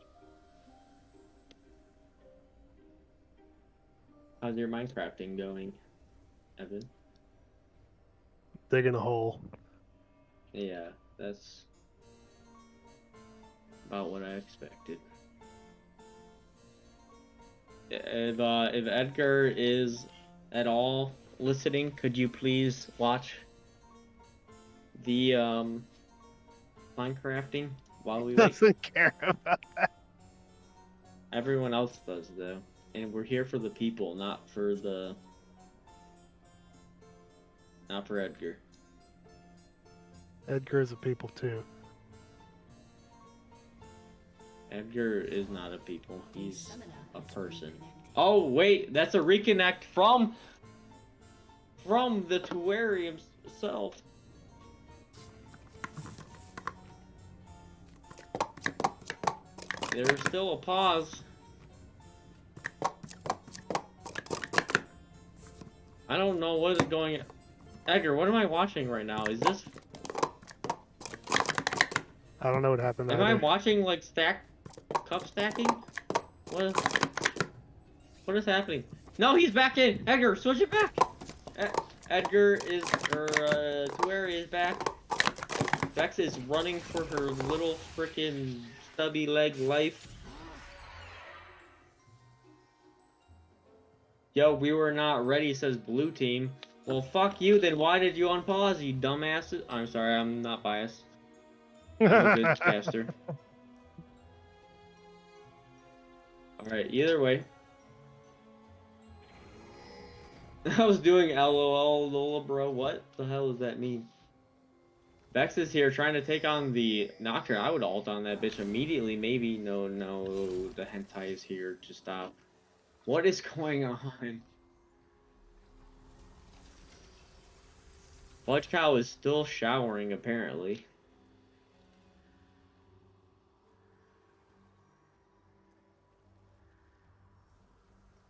How's your Minecrafting going, Evan?
Digging a hole.
Yeah, that's about what I expected. If Edgar is at all listening, could you please watch the Minecrafting while we wait?
Doesn't care about that.
Everyone else does though, and we're here for the people, not for Edgar.
Edgar is a people too.
Edgar is not a people, he's a person. Oh wait, that's a reconnect from the Tueri himself. There's still a pause. I don't know what is going on. Edgar, what am I watching right now? Is this...
I don't know what happened.
Am I watching like cup stacking? What is happening? No, he's back in! Edgar, switch it back! Edgar is, Tueri is back. Vex is running for her little frickin' stubby leg life. Yo, we were not ready, says blue team. Well, fuck you, then why did you unpause, you dumbasses? I'm sorry, I'm not biased. I'm a good caster. Alright, either way. I was doing LOL, Lola, bro. What the hell does that mean? Vex is here trying to take on the Nocturne. I would ult on that bitch immediately, maybe. No, the hentai is here to stop. What is going on? Fudge Cow is still showering, apparently.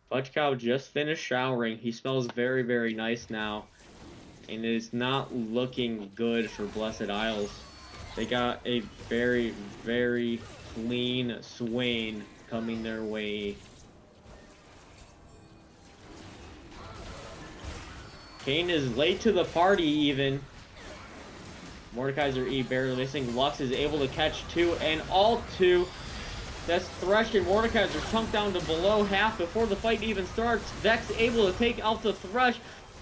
Fudge Cow just finished showering. He smells very, very nice now. And it is not looking good for Blessed Isles. They got a very, very clean Swain coming their way. Kane is late to the party even. Mordekaiser E barely missing. Lux is able to catch 2 and all 2. That's Thresh and Mordekaiser chunk down to below half before the fight even starts. Vex able to take out the Thresh.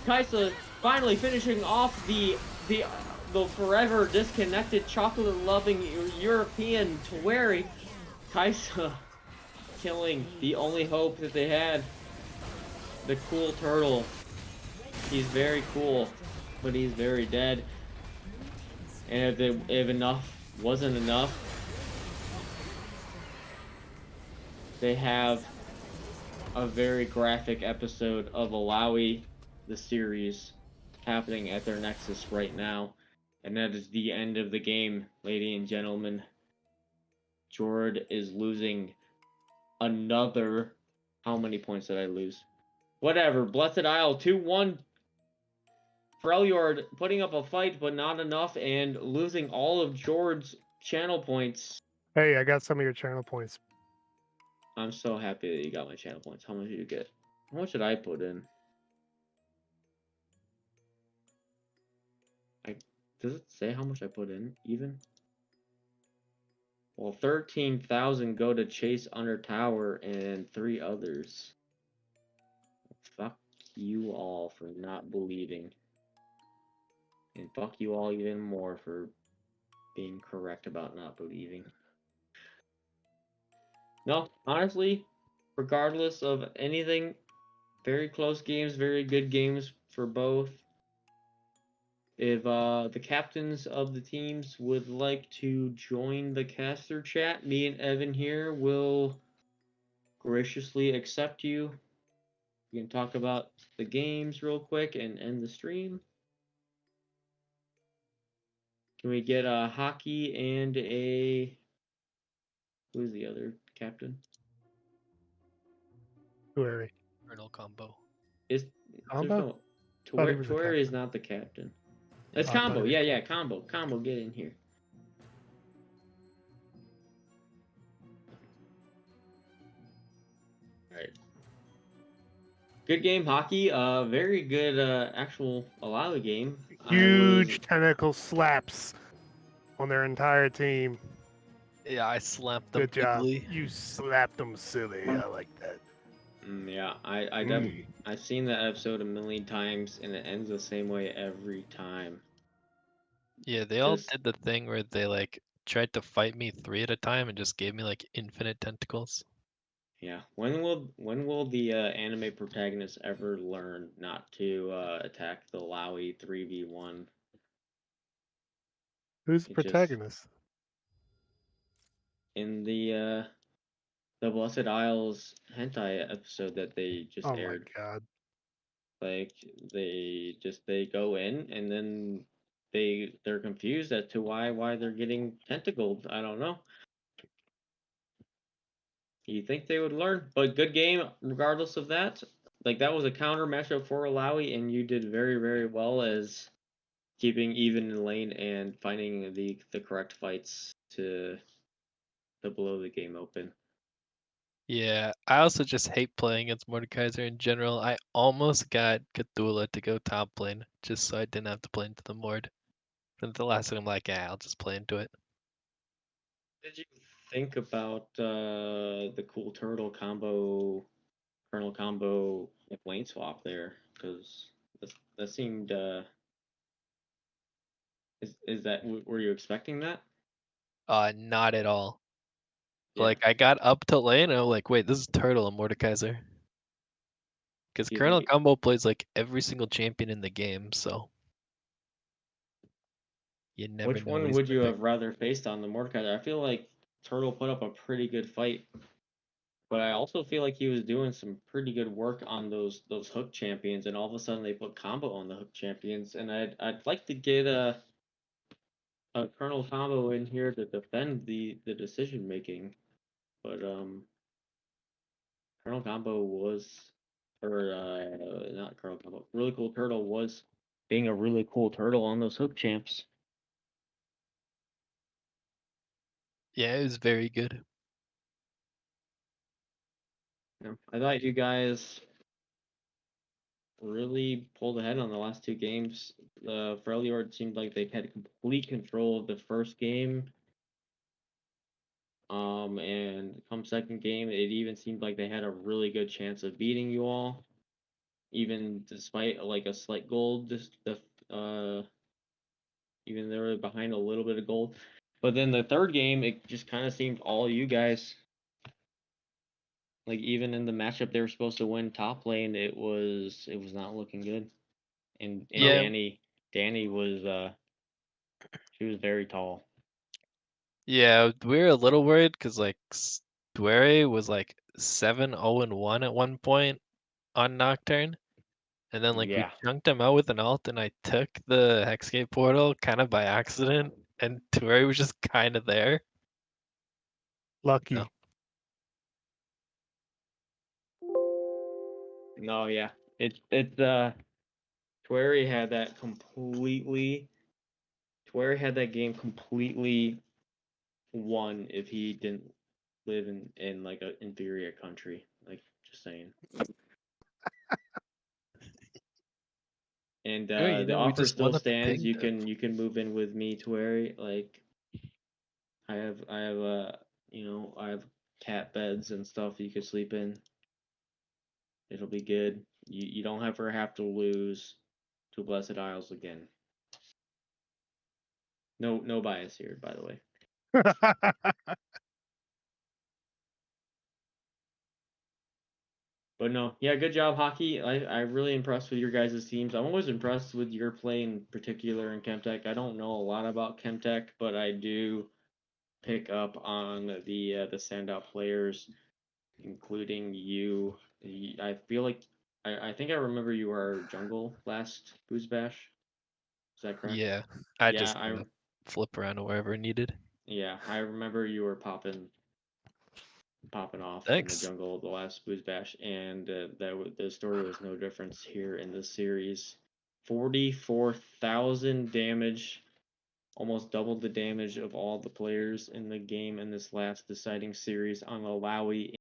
Kaisa finally finishing off the forever disconnected chocolate-loving European Tueri. Kaisa killing the only hope that they had. The cool turtle. He's very cool, but he's very dead. And if enough wasn't enough, they have a very graphic episode of Alawi, the series, happening at their Nexus right now. And that is the end of the game, ladies and gentlemen. Jord is losing another... How many points did I lose? Whatever, Blessed Isle 2-1. Freljord putting up a fight, but not enough, and losing all of Jord's channel points.
Hey, I got some of your channel points.
I'm so happy that you got my channel points. How much did you get? How much did I put in? Does it say how much I put in, even? Well, 13,000 go to Chase Under Tower and 3 others. Fuck you all for not believing. And fuck you all even more for being correct about not believing. No, honestly, regardless of anything, very close games, very good games for both. If the captains of the teams would like to join the caster chat, me and Evan here will graciously accept you. We can talk about the games real quick and end the stream. Can we get a hockey and a... Who's the other captain?
Tueri.
Colonel combo.
Is
Combo?
there's no...
Thought he was the
Tueri is
captain.
not the captain. It's
I thought
Combo.
he was
Yeah, Combo. Combo, get in here. Alright. Good game, hockey. Very good actual Alawi game.
Huge tentacle slaps on their entire team.
Yeah, I slapped them
Good job.
bigly.
You slapped them silly. I like that.
Yeah, I've seen that episode a million times, and it ends the same way every time.
Yeah, they all did the thing where they like tried to fight me 3 at a time and just gave me like infinite tentacles.
Yeah, when will the anime protagonist ever learn not to attack the Laui 3v1?
Who's the
It just-
protagonist?
In the Blessed Isles hentai episode that they just
Oh
aired.
my god.
Like they go in and then they're confused as to why they're getting tentacled. I don't know. You think they would learn, but good game regardless of that. Like that was a counter matchup for Alawi, and you did very, very well as keeping even in lane and finding the correct fights to blow the game open.
Yeah, I also just hate playing against Mordekaiser in general. I almost got Cthulhu to go top lane just so I didn't have to play into the Mord. But the last thing I'm like, yeah, I'll just play into it.
What did you think about the cool turtle combo Colonel combo if lane swap there, because that seemed. Is that were you expecting that?
Not at all.
Yeah.
Like I got up to lane and I'm like, wait, this is Turtle and Mordekaiser. Because
Do you
Colonel
think
combo plays like every single champion in the game, so you never
which
know what
one
he's
would
gonna
you
pick.
have rather faced on the Mordekaiser? I feel like Turtle put up a pretty good fight, but I also feel like he was doing some pretty good work on those hook champions, and all of a sudden they put combo on the hook champions, and I'd like to get a Colonel combo in here to defend the decision making, but Colonel combo was, or not Colonel combo, really cool turtle was being a really cool turtle on those hook champs.
Yeah, it was very good.
Yeah, I thought you guys really pulled ahead on the last two games. The Freljord seemed like they had complete control of the first game. And come second game, it even seemed like they had a really good chance of beating you all, even despite like a slight goal. Just even they were behind a little bit of gold. But then the third game, it just kind of seemed all you guys. Like even in the matchup they were supposed to win top lane, it was not looking good. And
Yeah,
Danny was she was very tall.
yeah, we were a little worried because like Dwere was like 7-0-1 at one point on Nocturne. And then like we
Yeah.
chunked him out with an ult and I took the Hexgate portal kind of by accident and Dwere was just kind of there.
Lucky.
No.
No, yeah. It's Twerry had that completely Twerry had that game completely won if he didn't live in like an inferior country. Like just saying. And
Well, you
the
know, we
offer
just
still
won up the
stands.
ping.
You can move in with me, Twerry. Like I have I have cat beds and stuff you could sleep in. It'll be good. You don't ever have to lose to Blessed Isles again. No bias here, by the way. But no, yeah, good job, hockey. I'm really impressed with your guys' teams. I'm always impressed with your play in particular in Chemtech. I don't know a lot about Chemtech, but I do pick up on the standout players, including you. I feel like I think I remember you were jungle last Booze Bash. Is that correct?
Yeah, I
Yeah,
just kind of flip around wherever needed.
I remember you were popping off in the
Thanks.
jungle the last Booze Bash, and the story was no difference here in this series. 44,000 damage, almost doubled the damage of all the players in the game in this last deciding series on Malawi